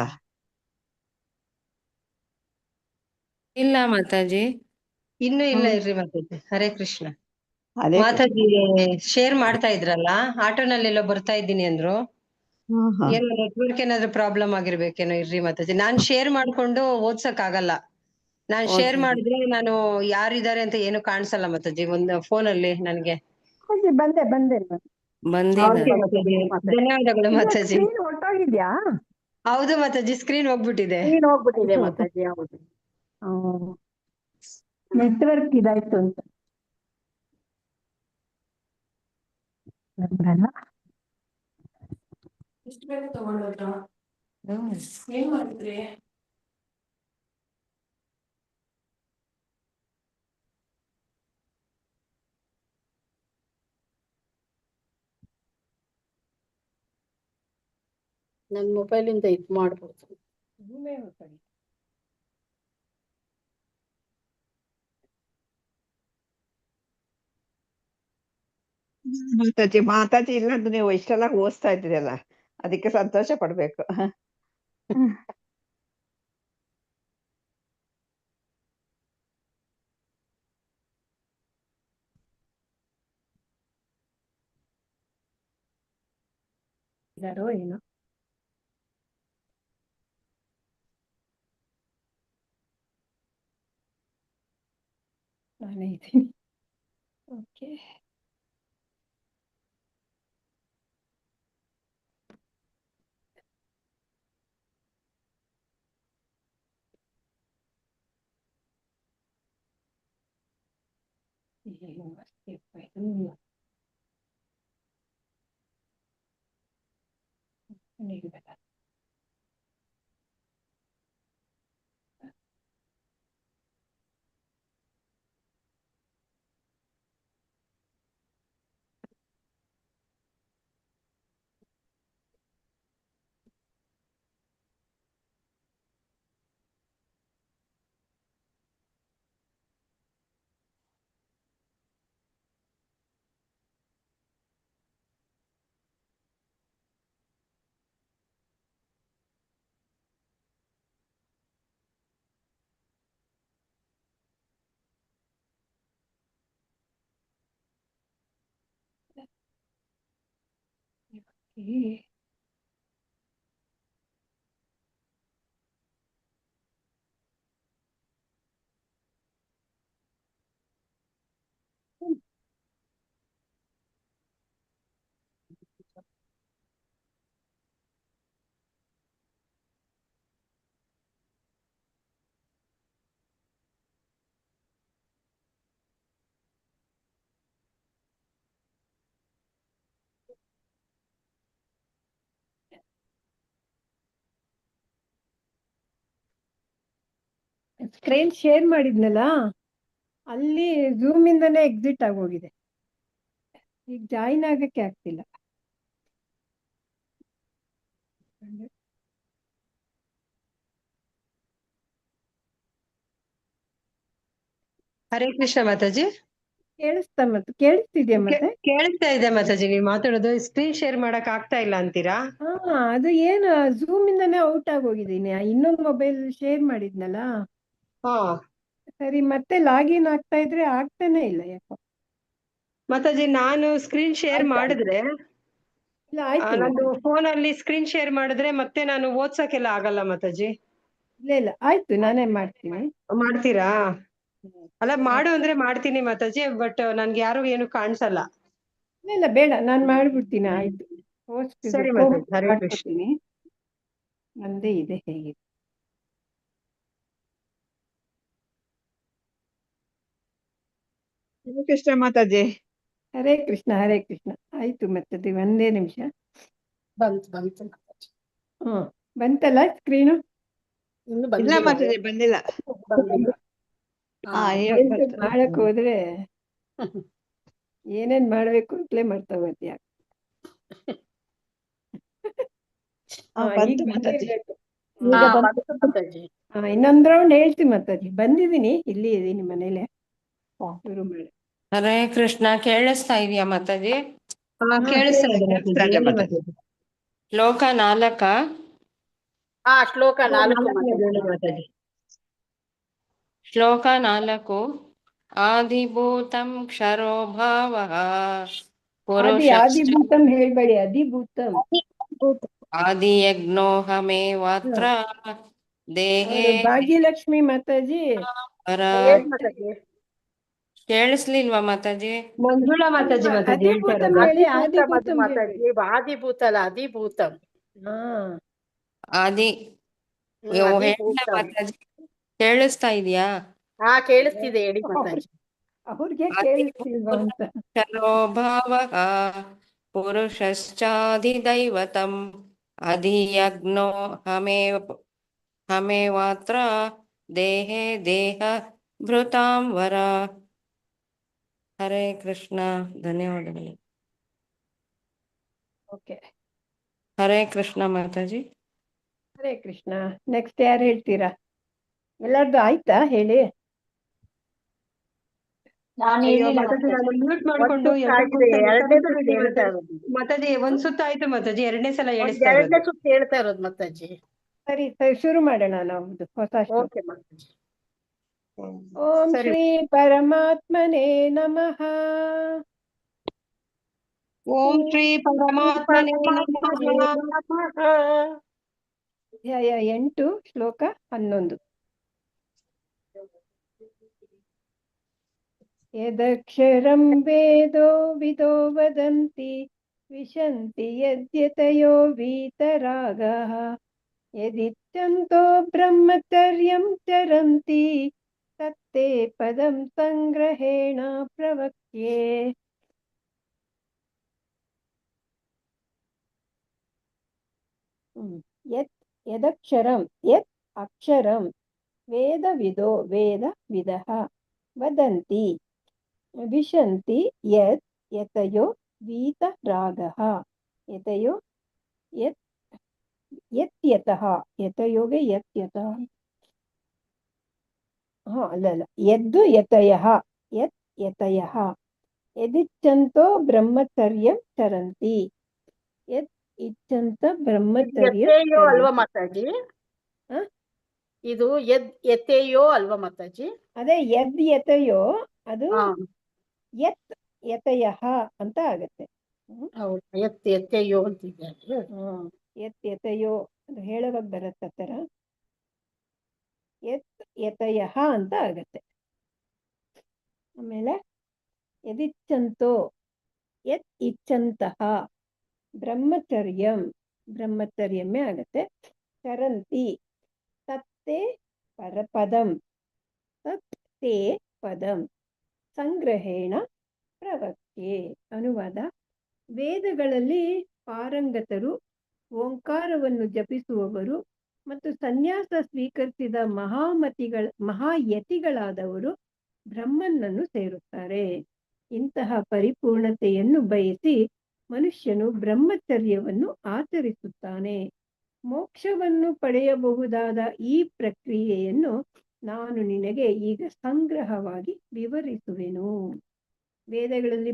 ಇಲ್ಲ ಮಾತಾಜಿ. ಇನ್ನೂ ಇಲ್ಲ ಇರ್ರಿ ಮಾತಾಜಿ. ಹರೇ ಕೃಷ್ಣ ಮಾತಾಜಿ. ಶೇರ್ ಮಾಡ್ತಾ ಇದ್ರಲ್ಲ, ಆಟೋನಲ್ಲೆಲ್ಲೋ ಬರ್ತಾ ಇದ್ದೀನಿ ಅಂದ್ರು. ಏನೋ ನೆಟ್ವರ್ಕ್ ಏನಾದ್ರು ಪ್ರಾಬ್ಲಮ್ ಆಗಿರ್ಬೇಕೇನೋ. ಇರ್ರಿ ಮಾತಾಜಿ, ನಾನ್ ಶೇರ್ ಮಾಡ್ಕೊಂಡು ಓದ್ಸಕ್ ಆಗಲ್ಲ. ನಾನ್ ಶೇರ್ ಮಾಡಿದ್ರೆ ನಾನು ಯಾರಿದ್ದಾರೆ ಅಂತ ಏನು ಕಾಣಿಸಲ್ಲ ಮಾತಾಜಿ ಒಂದು ಫೋನ್ ಅಲ್ಲಿ ನನ್ಗೆ. ಮಾತಾಜಿ ಬಂದೆ ಬಂದಿದೆ. Okay ಮಾತಾಜಿ, ಧನ್ಯವಾದಗಳು ಮಾತಾಜಿ. ಸ್ಕ್ರೀನ್ ಹೊರಟೋಗಿದ್ಯಾ? ಹೌದು ಮಾತಾಜಿ, ಸ್ಕ್ರೀನ್ ಹೋಗ್ಬಿಟ್ಟಿದೆ. ನೀನ್ ಹೋಗ್ಬಿಟ್ಟಿದೆ ಮಾತಾಜಿ. ಹೌದು. ನೆಟ್ವರ್ಕ್ ಇದಾಯ್ತು ಅಂತ. ಇಷ್ಟು ಬೇಗ ತಗೊಂಡೋದ್ರ? ಏನ್ ಮಾಡಿದ್ರಿ? ನನ್ ಮೊಬೈಲ್ ಇಂದ ಇದ್ ಮಾಡ್ಬೋದು. ಮಾತಾಜಿ ಇಲ್ಲ ಅಂದ್ರೆ ನೀವು ಇಷ್ಟೆಲ್ಲ ಓದಿಸ್ತಾ ಇದ್ದೀರಲ್ಲ, ಅದಕ್ಕೆ ಸಂತೋಷ ಪಡ್ಬೇಕು. ಇದಾರೋ ಏನೋ. ನಾನೇ ಇದ್ದೀನಿ. ಓಕೆ. ಸ್ಕ್ರೀನ್ ಶೇರ್ ಮಾಡಿದ್ನಲ್ಲ, ಅಲ್ಲಿ ಝೂಮ್ ಇಂದಾನೆ ಎಕ್ಸಿಟ್ ಆಗೋಗಿದೆ. ಈಗ ಜಾಯಿನ್ ಆಗಕ್ಕೆ ಆಗ್ತಿಲ್ಲ. ಹರೇ ಕೃಷ್ಣ ಮಾತಾಜಿ. ಕೇಳಿಸ್ತಿದ್ಯಾ ಮತ್ತೆ? ಕೇಳಿಸ್ತಾ ಇದೆ ಮಾತಾಜಿ, ನೀವು ಮಾತಾಡೋದು. ಸ್ಕ್ರೀನ್ ಶೇರ್ ಮಾಡಕ್ ಆಗ್ತಾ ಇಲ್ಲ ಅಂತೀರಾ? ಅದು ಏನು ಝೂಮ್ ಇಂದಾನೆ ಔಟ್ ಆಗೋಗಿದ್ದೀನಿ. ಇನ್ನೊಂದು ಮೊಬೈಲ್ ಶೇರ್ ಮಾಡಿದ್ನಲ್ಲ, ಸರಿ ಮತ್ತೆ ಲಾಗಿನ್ ಆಗ್ತಾ ಇದ್ರೆ ಆಗ್ತಾನೆ ಇಲ್ಲ ಯಾಕೋ. ಮಾತಾಜಿ ನಾನು ಸ್ಕ್ರೀನ್ ಶೇರ್ ಮಾಡಿದ್ರೆ, ಇಲ್ಲ ಆಯ್ತು ನಂದು ಫೋನ್ ಅಲ್ಲಿ ಸ್ಕ್ರೀನ್ ಶೇರ್ ಮಾಡಿದ್ರೆ ಮತ್ತೆ ನಾನು ಓದ್ಸಕ್ಕೆಲ್ಲ ಆಗಲ್ಲ ಮಾತಾಜಿ. ಇಲ್ಲ ಆಯ್ತು, ನಾನೇ ಮಾಡ್ತೀನಿ. ಮಾಡ್ತೀರಾ? ಅಲ್ಲ ಮಾಡು ಅಂದ್ರೆ ಮಾಡ್ತೀನಿ ಮಾತಾಜಿ, ಬಟ್ ನನ್ಗೆ ಯಾರು ಏನು ಕಾಣಿಸಲ್ಲ. ಇಲ್ಲ ಬೇಡ, ನಾನ್ ಮಾಡ್ಬಿಡ್ತೀನಿ. ಆಯ್ತು, ಸರಿ ಮಾತಾಜಿ, ಹರೇ ಕೃಷ್ಣ. ಮಾಡ್ಕೊತೀನಿ. ನಂದೇ ಇದೆ ಹೇಗಿದೆ. ಕೃಷ್ಣ ಮಾತಾಜಿ. ಹರೇ ಕೃಷ್ಣ ಹರೇ ಕೃಷ್ಣ. ಆಯ್ತು ಮತ್ತೆ ಒಂದೇ ನಿಮಿಷ. ಬಂತು. ಬಂತಲ್ಲ ಸ್ಕ್ರೀನು? ಇಲ್ಲ ಮಾತಾಜಿ, ಬಂದಿಲ್ಲ. ಮಾಡಕ್ ಹೋದ್ರೆ ಏನೇನ್ ಮಾಡ್ಬೇಕು ಅಂತಲೇ ಮಾಡ್ತಾ ಹೋಗ್ತೀಯ. ಇನ್ನೊಂದ್ ರೌಂಡ್ ಹೇಳ್ತೀನಿ ಮಾತಾಜಿ. ಬಂದಿದ್ದೀನಿ, ಇಲ್ಲಿ ಇದೀನಿ ಮನೇಲೆ. ಶುರು ಮಾಡಿ. ಹರೇ ಕೃಷ್ಣ, ಕೇಳಿಸ್ತಾ ಇದೆಯಾ ಮಾತಾಜಿ? ಕೇಳಿಸ್ತಾ ಇದೆ. ಶ್ಲೋಕ 4. ಶ್ಲೋಕ 4. ಆದಿಭೂತಂ ಕ್ಷರೋ ಭಾವಃ ಆದಿಭೂತಂ ಹೇಳ್ಬೇಡಿ, ಅಧಿಭೂತಂ. ಆದಿಯಜ್ಞೋಹಮೇವಾತ್ರ ದೇಹೇ ಅವರು ಭಾಗ್ಯಲಕ್ಷ್ಮಿ ಮಾತಾಜಿ ಪರ ಹೇಳಿ ಮಾತಾಜಿ. ಕೇಳಿಸ್ಲಿಲ್ವಾ ಮಾತಾಜಿ? ಮಂಜುಳಾ ಮಾತಾಜಿ ಮಾತಾಜಿ ಹೇಳ್ತಾ ಅಧಿಭೂತಂ ಇರೋದು. ಹೇಳಿ, ಅಧಿಭೂತಂ ಅದು ಆದಿಭೂತಂ ಹೇಳಿ. ಮಾತಾಜಿ, ಆದಿಭೂತ ಅಲ್ಲ ಅಧಿಭೂತಂ. ಹಾ ಆದಿ ಹೇಳಿಲ್ಲ ಅಧಿಭೂತಂ. ಮಾತಾಜಿ, ಕೇಳಿಸ್ತಾ ಇದೆಯಾ? ಹಾ ಕೇಳಿಸ್ತಿದೆ, ಹೇಳಿ ಮಾತಾಜಿ. ಅವ್ರಿಗೆ ಕೇಳಿಸ್ತಿಲ್ವಾ ಅಂತ. ಅಧಿಭೂತೋ ಭಾವಃ ಪುರುಷಶ್ಚಾಧಿದೈವತಂ ಅಧಿಯಜ್ಞೋ ಹಮೇವಾತ್ರ ದೇಹೇ ದೇಹ ಭೃತಾಂ ವರ. ಹರೇ ಕೃಷ್ಣ. ಧನ್ಯವಾದಗಳು. ಓಕೆ, ಹರೇ ಕೃಷ್ಣ ಮಾತಾಜಿ. ಹರೇ ಕೃಷ್ಣ. ನೆಕ್ಸ್ಟ್ ಯಾರು ಹೇಳ್ತೀರಾ? ಎಲ್ಲಾರ್ದು ಆಯ್ತಾ ಹೇಳಿ? ನಾನು ಮಾತಾಜಿ ನಾನು ಮ್ಯೂಟ್ ಮಾಡ್ಕೊಂಡು ಒಂದ್ ಸುತ್ತು ಎಲ್ರಿಗೂ ಆಗಿದೆ, ಎರಡನೇ ಕರೆಕ್ಟ್ ಸುತ್ತು ಹೇಳ್ತಾ ಇರೋದು. ಮಾತಾಜಿ ಒಂದ್ ಸುತ್ತ ಆಯ್ತು ಮಾತಾಜಿ, ಎರಡನೇ ಸಲ ಹೇಳಿಸ್ತಾ ಎರಡನೇ ಇರೋದು. ಸುತ್ತು ಹೇಳ್ತಾ ಇರೋದು ಮಾತಾಜಿ. ಸರಿ ಸರಿ, ಶುರು ಮಾಡೋಣ ನಾವು ಹೊಸ ಶ್ಲೋಕ. ಓಕೆ ಮಾತಾಜಿ. ಓಂ ಸರಿ. ಶ್ರೀ ಪರಮಾತ್ಮನೇ ನಮಃ. ಓಂ ಶ್ರೀ ಪರಮಾತ್ಮನೇ ನಮಃ. ಅಧ್ಯಾಯ 8 ಶ್ಲೋಕ 11. ಯದಕ್ಷರಂ ವೇದೋ ವಿದೋ ವದಂತಿ ವಿಶಂತಿ ಯದ್ಯತಯೋ ವೀತರಾಗಃ ಯದಿಚ್ಛಂತೋ ಬ್ರಹ್ಮಚರ್ಯಂ ಚರಂತಿ ತತ್ತೇ ಪದಂ ಸಂಗ್ರಹೇಣ ಪ್ರವಕ್ಷ್ಯೆ. ಯದಕ್ಷರಂ ಯತ್ ಅಕ್ಷರಂ ವೇದವಿದೋ ವೇದವಿದಃ ವದಂತಿ ವಿಶಂತಿ ಯತ್ ಯತಯೋ ವೀತರಾಗಃ ಯತಯೋ ಯತ್ ಯತ್ಯತಃ ಯತಯೋಗೆ ಯತ್ಯತಃ ಅಲ್ಲ ಯದ್ದು ಯತಯಃ ಯತ್ ಯತಯಃ ಯದಿಚ್ಛಂತೋ ಬ್ರಹ್ಮಚರ್ಯಂ ಚರಂತಿ ಯತ್ ಇಚ್ಛಂತ ಬ್ರಹ್ಮಚರ್ಯಂ ಎತ್ತೆಯೋ ಅಲ್ವಾ ಚರಂತಿ. ಮಾತಾಜಿ? ಇದು ಎತ್ತೆಯೋ ಅಲ್ವಾ ಮಾತಾಜಿ? ಅದೇ ಯದ್ ಯತಯೋ ಅದು ಹಾ ಯತ್ ಯತಯಃ ಅಂತ ಆಗತ್ತೆ. ಹೌದು, ಎತ್ತೆಯೋ ಅಂತಿದೆ. ಯತ್ ಯತಯೋ ಅದು ಹೇಳುವಾಗ ಬರತ್ತ ತರ ಯತ್ ಯತಯಃ ಅಂತ ಆಗತ್ತೆ. ಆಮೇಲೆ ಯದಿಚ್ಛಂತೋ ಯತ್ ಇಚ್ಛಂತಹ ಬ್ರಹ್ಮಚರ್ಯಮ್ಮೇ ಆಗತ್ತೆ. ಚರಂತಿ ತತ್ತೇ ಪರಪದಂ ತತ್ತೇ ಪದಂ ಸಂಗ್ರಹೇಣ ಪ್ರವಕ್ಷ್ಯೆ. ಅನುವಾದ: ವೇದಗಳಲ್ಲಿ ಪಾರಂಗತರು, ಓಂಕಾರವನ್ನು ಜಪಿಸುವವರು ಮತ್ತು ಸನ್ಯಾಸ ಸ್ವೀಕರಿಸಿದ ಮಹಾಯತಿಗಳಾದವರು ಬ್ರಹ್ಮನನ್ನು ಸೇರುತ್ತಾರೆ. ಇಂತಹ ಪರಿಪೂರ್ಣತೆಯನ್ನು ಬಯಸಿ ಮನುಷ್ಯನು ಬ್ರಹ್ಮಚರ್ಯವನ್ನು ಆಚರಿಸುತ್ತಾನೆ. ಮೋಕ್ಷವನ್ನು ಪಡೆಯಬಹುದಾದ ಈ ಪ್ರಕ್ರಿಯೆಯನ್ನು ನಾನು ನಿನಗೆ ಈಗ ಸಂಗ್ರಹವಾಗಿ ವಿವರಿಸುವೆನು. ವೇದಗಳಲ್ಲಿ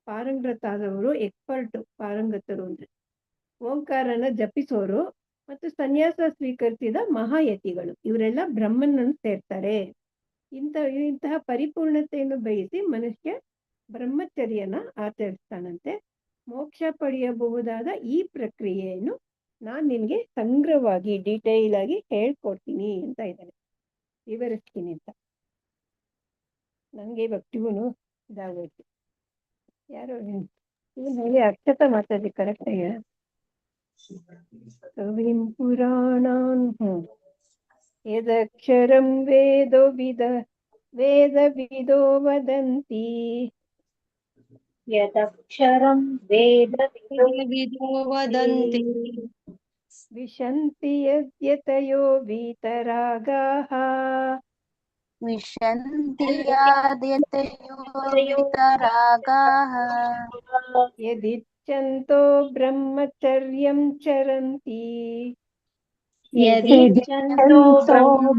ಪಾರಂಗತಾದವರು, ಪಾರಂಗತರು ಅಂದ್ರೆ ಓಂಕಾರನ ಜಪಿಸೋರು ಮತ್ತು ಸನ್ಯಾಸ ಸ್ವೀಕರಿಸಿದ ಮಹಾಯತಿಗಳು, ಇವರೆಲ್ಲ ಬ್ರಹ್ಮನನ್ನು ಸೇರ್ತಾರೆ. ಇಂತಹ ಪರಿಪೂರ್ಣತೆಯನ್ನು ಬಯಸಿ ಮನುಷ್ಯ ಬ್ರಹ್ಮಚರ್ಯನ ಆಚರಿಸ್ತಾನಂತೆ. ಮೋಕ್ಷ ಪಡೆಯಬಹುದಾದ ಈ ಪ್ರಕ್ರಿಯೆಯನ್ನು ನಾನು ನಿನ್ಗೆ ಸಂಗ್ರಹವಾಗಿ ಡೀಟೇಲ್ ಆಗಿ ಹೇಳ್ಕೊಡ್ತೀನಿ ಅಂತ ಇದ್ದಾನೆ, ವಿವರಿಸ್ತೀನಿ ಅಂತ. ನಂಗೆ ಇವಾಗ ಟ್ಯೂನು ಇದಾಗೋಯ್ತು. ಯಾರೋ ಇವನು ಹೇಳಿ ಅಕ್ಷತ ಮಾತಾಡಿ ಕರೆಕ್ಟಾಗಿ. ಕವಿಂ ಪುರಾಣಾನ್ ಯದಕ್ಷರಂ ವೇದವಿದೋ ವದಂತಿ ಯದಕ್ಷರಂ ವೇದವಿದೋ ವದಂತಿ ವಿಶಂತಿ ಯದ್ಯತಯೋ ವೀತರಾಗಾಃ ವಿಶಂತಿ ಯದ್ಯತಯೋ ವೀತರಾಗಾಃ ಯದಿಚ್ಛಂತೋ ಬ್ರಹ್ಮಚರ್ಯಂ ಚರಂತಿ ಯದಿಚ್ಛಂತೋ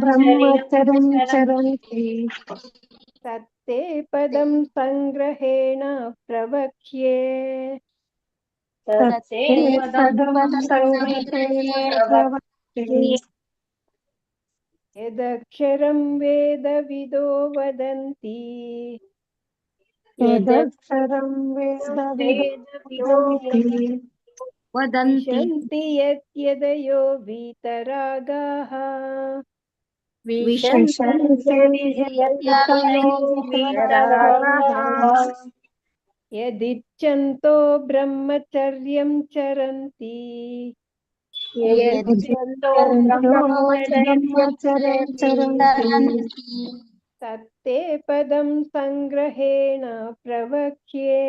ಬ್ರಹ್ಮಚರ್ಯಂ ಚರಂತಿ ತತ್ತೇ ಪದಂ ಸಂಗ್ರಹೇಣ ಪ್ರವಕ್ಷ್ಯೆ. ತತ್ತೇ ಪದಂ ಸಂಗ್ರಹೇಣ ಪ್ರವಕ್ಷ್ಯೆ. ಯದಕ್ಷರಂ ವೇದವಿದೋ ವದಂತಿ ಯದಕ್ಷರಂ ವೇದವಿದೋ वदन्ति विशन्ति यद्यदयो वीतरागाः यदिच्छन्तो ब्रह्मचर्यं चरन्ति तत्ते पदं संग्रहेण प्रवक्ष्ये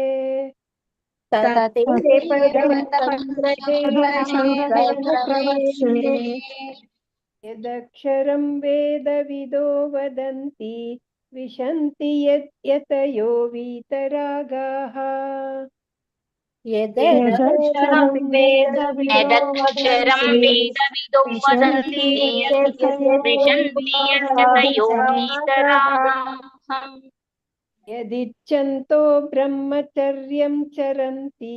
यदक्षरं वेदविदो वदन्ति विशन्ति यतयो वीतरागाः यदक्षरं वेदविदो वदन्ति विशन्ति यतयो वीतरागाः यदिच्छन्तो ब्रह्मचर्यं चरन्ति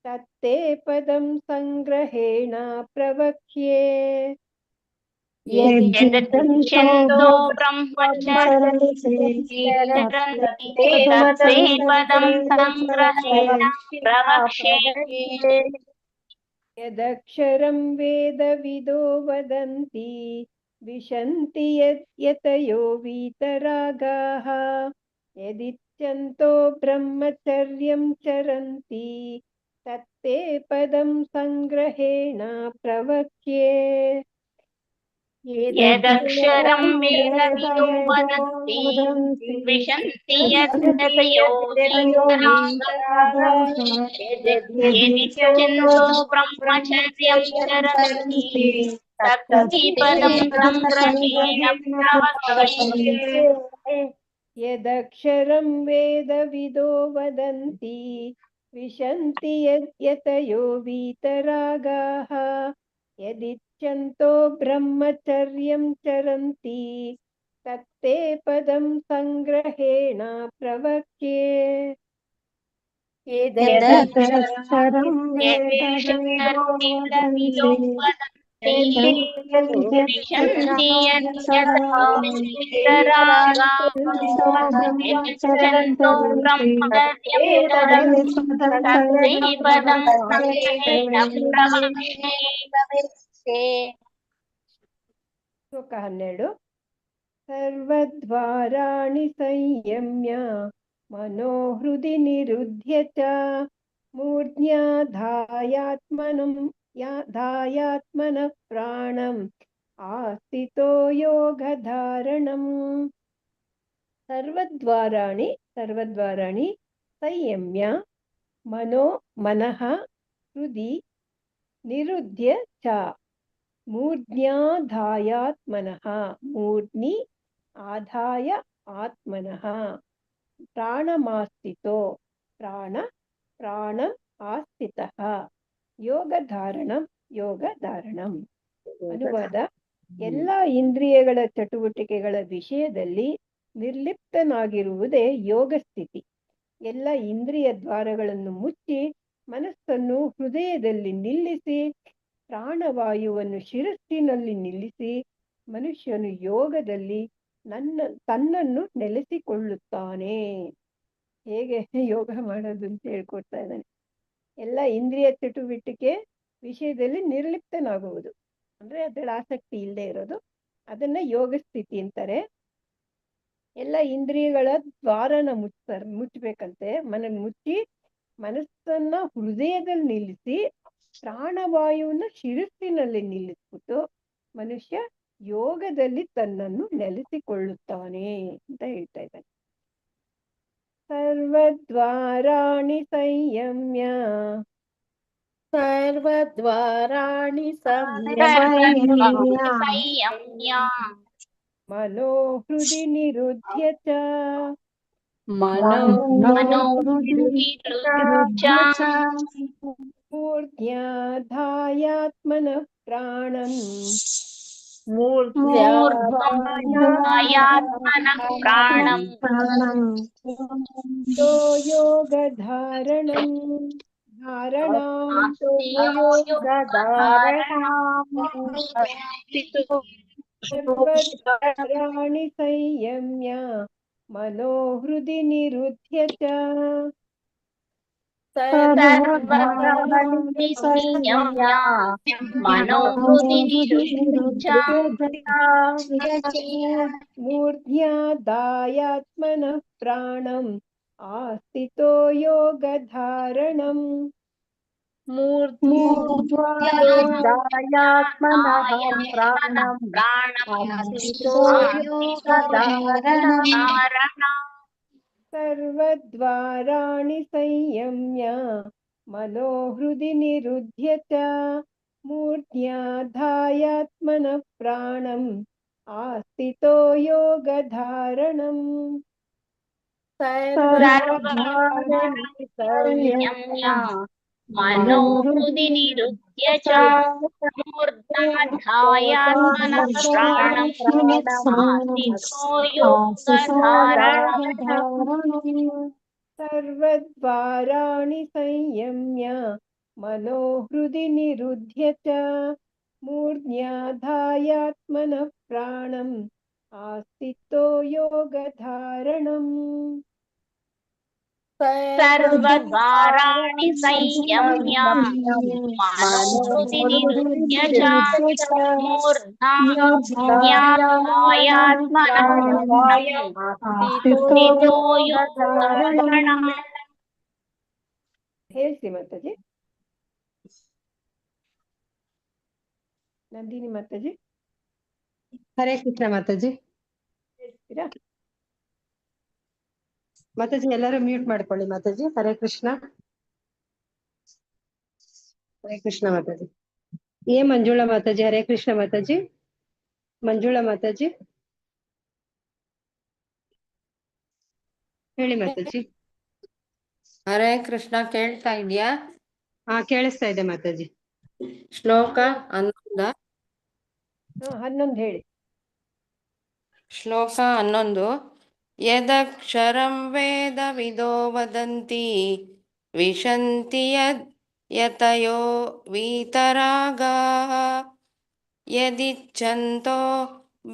तत्ते पदं संग्रहेण प्रवक्ष्ये यदिच्छन्तो ब्रह्मचर्यं चरन्ति तत्ते पदं संग्रहेण प्रवक्ष्ये यदक्षरं वेदविदो वदन्ति विशन्ति यतयो वीतरागाः यदिच्छन्तो ब्रह्मचर्यं चरन्ति तत्ते पदं संग्रहेण प्रवक्ष्ये यदक्षरं वेदविदो वदन्ति विशन्ति यतयो वीतरागाः यदिच्छन्तो ब्रह्मचर्यं चरन्ति तत्ते पदं संग्रहेण प्रवक्ष्ये यदक्षरं वेदविदो वदन्ति विशन्ति यतयो वीतरागाः यदिच्छन्तो ब्रह्मचर्यं चरन्ति तत्ते पदं संग्रहेण प्रवक्ष्ये यदक्षरं वेदविदो वदन्ति विशन्ति यतयो वीतरागाः यदिच्छन्तो ब्रह्मचर्यं चरन्ति तत्ते पदं संग्रहेण प्रवक्ष्ये ಶ್ಲೋಕ 12 ಸರ್ವದ್ವಾರಾಣಿ ಸಂಯಮ್ಯ ಮನೋಹೃದಿ ನಿರುಧ್ಯ ಚ ಮೂರ್ಧ್ಯಾಧಾಯಾತ್ಮನಃ ಪ್ರಾಣಂ ಆಸ್ಥಿತೋ ಯೋಗಧಾರಣಂ ಸರ್ವದ್ವಾರಾಣಿ ಸಂಯಮ್ಯ ಮನಃ ಹೃದಿ ನಿರುಧ್ಯ ಚ ಮೂರ್ಧ್ಯಾಧಾಯಾತ್ಮನಃ ಮೂರ್ಧ್ನಿ ಆಧಾಯ ಆತ್ಮನಃ ಪ್ರಾಣಮಾಸ್ಥಿತೋ ಪ್ರಾಣಂ ಆಸ್ಥಿತಃ ಯೋಗಧಾರಣಂ ಅನುವಾದ ಎಲ್ಲ ಇಂದ್ರಿಯಗಳ ಚಟುವಟಿಕೆಗಳ ವಿಷಯದಲ್ಲಿ ನಿರ್ಲಿಪ್ತನಾಗಿರುವುದೇ ಯೋಗ ಸ್ಥಿತಿ. ಎಲ್ಲ ಇಂದ್ರಿಯ ದ್ವಾರಗಳನ್ನು ಮುಚ್ಚಿ ಮನಸ್ಸನ್ನು ಹೃದಯದಲ್ಲಿ ನಿಲ್ಲಿಸಿ ಪ್ರಾಣವಾಯುವನ್ನು ಶಿರಸ್ಸಿನಲ್ಲಿ ನಿಲ್ಲಿಸಿ ಮನುಷ್ಯನು ಯೋಗದಲ್ಲಿ ತನ್ನನ್ನು ನೆಲೆಸಿಕೊಳ್ಳುತ್ತಾನೆ. ಹೇಗೆ ಯೋಗ ಮಾಡೋದು ಅಂತ ಹೇಳ್ಕೊಡ್ತಾ ಇದ್ದಾನೆ. ಎಲ್ಲ ಇಂದ್ರಿಯ ಚಟುವಟಿಕೆ ವಿಷಯದಲ್ಲಿ ನಿರ್ಲಿಪ್ತನಾಗುವುದು ಅಂದ್ರೆ ಅದರ ಆಸಕ್ತಿ ಇಲ್ಲದೆ ಇರೋದು, ಅದನ್ನ ಯೋಗ ಸ್ಥಿತಿ ಅಂತಾರೆ. ಎಲ್ಲ ಇಂದ್ರಿಯಗಳ ದ್ವಾರನ ಮುಚ್ಚಬೇಕಂತೆ, ಮುಚ್ಚಿ ಮನಸ್ಸನ್ನ ಹೃದಯದಲ್ಲಿ ನಿಲ್ಲಿಸಿ ಪ್ರಾಣವಾಯುವನ್ನ ಶಿರಸ್ಸಿನಲ್ಲಿ ನಿಲ್ಲಿಸ್ಬಿಟ್ಟು ಮನುಷ್ಯ ಯೋಗದಲ್ಲಿ ತನ್ನನ್ನು ನೆಲೆಸಿಕೊಳ್ಳುತ್ತಾನೆ ಅಂತ ಹೇಳ್ತಾ ಇದ್ದಾನೆ. ಸರ್ವದ್ವಾರಾಣಿ ಸಂಯಮ್ಯ ಮನೋಹೃದಿ ನಿರುಧ್ಯ ಚ ಮೂರ್ಧ್ಯಾಧಾಯಾತ್ಮನಃ ಪ್ರಾಣಂ ಯೋಗಧಾರಣಂ ಸರ್ವದ್ವಾರಾಣಿ ಸಂಯಮ್ಯ ಮನೋಹೃದಿ ನಿರುಧ್ಯ ಚ ಸರ್ವಭಾರಾಣಿ ಸಂಯಮ್ಯ ಮನೋಹೃದಿ ನಿರುದ್ಯ ಮೂರ್ಧ್ಯಾದಾಯಾತ್ಮನಃ ಪ್ರಾಣಂ ಆಸ್ಥಿತೋ ಯೋಗಧಾರಣಂ. ಮೂರ್ಧ್ಯಾತ್ಮನಃ ಪ್ರಾಣಂ ಆಸ್ಥಿತೋ ಸರ್ವದ್ವಾರಾಣಿ ಸಂಯಮ್ಯ ಮನೋಹೃದಿ ನಿರುಧ್ಯ ಚ ಮೂರ್ಧ್ಯಾಧಾಯಾತ್ಮನಃ ಪ್ರಾಣಂ ಆಸ್ಥಿತೋ ಯೋಗಧಾರಣಂ. ಸರ್ವಭಾರಾಣಿ ಸಂಯಮ್ಯ ಮನೋಹೃದಿ ನಿರುದ್ಯ ಚ ಮೂರ್ಧಾಧಾಯಾತ್ಮನಃ ಪ್ರಾಣಂ ಆಸ್ಥಿತೋ ಯೋಗಧಾರಣಂ. ಸರ್ವದ್ವಾರಾಣಿ ಸಂಯಮ್ಯ ಮನೋಹೃದಿ ನಿರುಧ್ಯ ಚ ಮೂರ್ಧ್ಯಾಧಾಯಾತ್ಮನಃ ಪ್ರಾಣಂ ಆಸ್ಥಿತೋ ಯೋಗಧಾರಣಂ. ಸರ್ವದ್ವಾರಾಣಿ ಸಂಯಮ್ಯ ಮನೋಹೃದಿ ನಿರುದ್ಯ ಚ ಮೂರ್ಧಾಧಾಯಾತ್ಮನಃ ಪ್ರಾಣಂ ಆಸ್ಥಿತೋ ಯೋಗಧಾರಣಂ. ಹೇಳ್ಸಿ ಮಾತಾಜಿ. ನಂದಿನಿ ಮಾತಾಜಿ ಹರೇ ಕೃಷ್ಣ ಮಾತಾಜಿ. ಹೇಳ್ತೀರಾ? ಮಾತಾಜಿ ಎಲ್ಲರೂ ಮ್ಯೂಟ್ ಮಾಡ್ಕೊಳ್ಳಿ ಮಾತಾಜಿ. ಹರೇ ಕೃಷ್ಣ. ಹರೇ ಕೃಷ್ಣ ಮಾತಾಜಿ. ಮಂಜುಳಾ ಮಾತಾಜಿ. ಹರೇ ಕೃಷ್ಣ ಮಾತಾಜಿ. ಮಂಜುಳಾ ಮಾತಾಜಿ ಹೇಳಿ ಮಾತಾಜಿ. ಹರೇ ಕೃಷ್ಣ ಕೇಳ್ತಾ ಇದ್ಯಾ? ಹಾ ಕೇಳಿಸ್ತಾ ಇದೆ ಮಾತಾಜಿ. ಶ್ಲೋಕ 11. 11 ಹೇಳಿ. ಶ್ಲೋಕ 11. ಯದಕ್ಷರಂ ವೇದವಿದೋ ವದಂತಿ ವಿಶಂತಿ ಯತಯೋ ವೀತರಾಗಾಃ ಯದಿಚ್ಛಂತೋ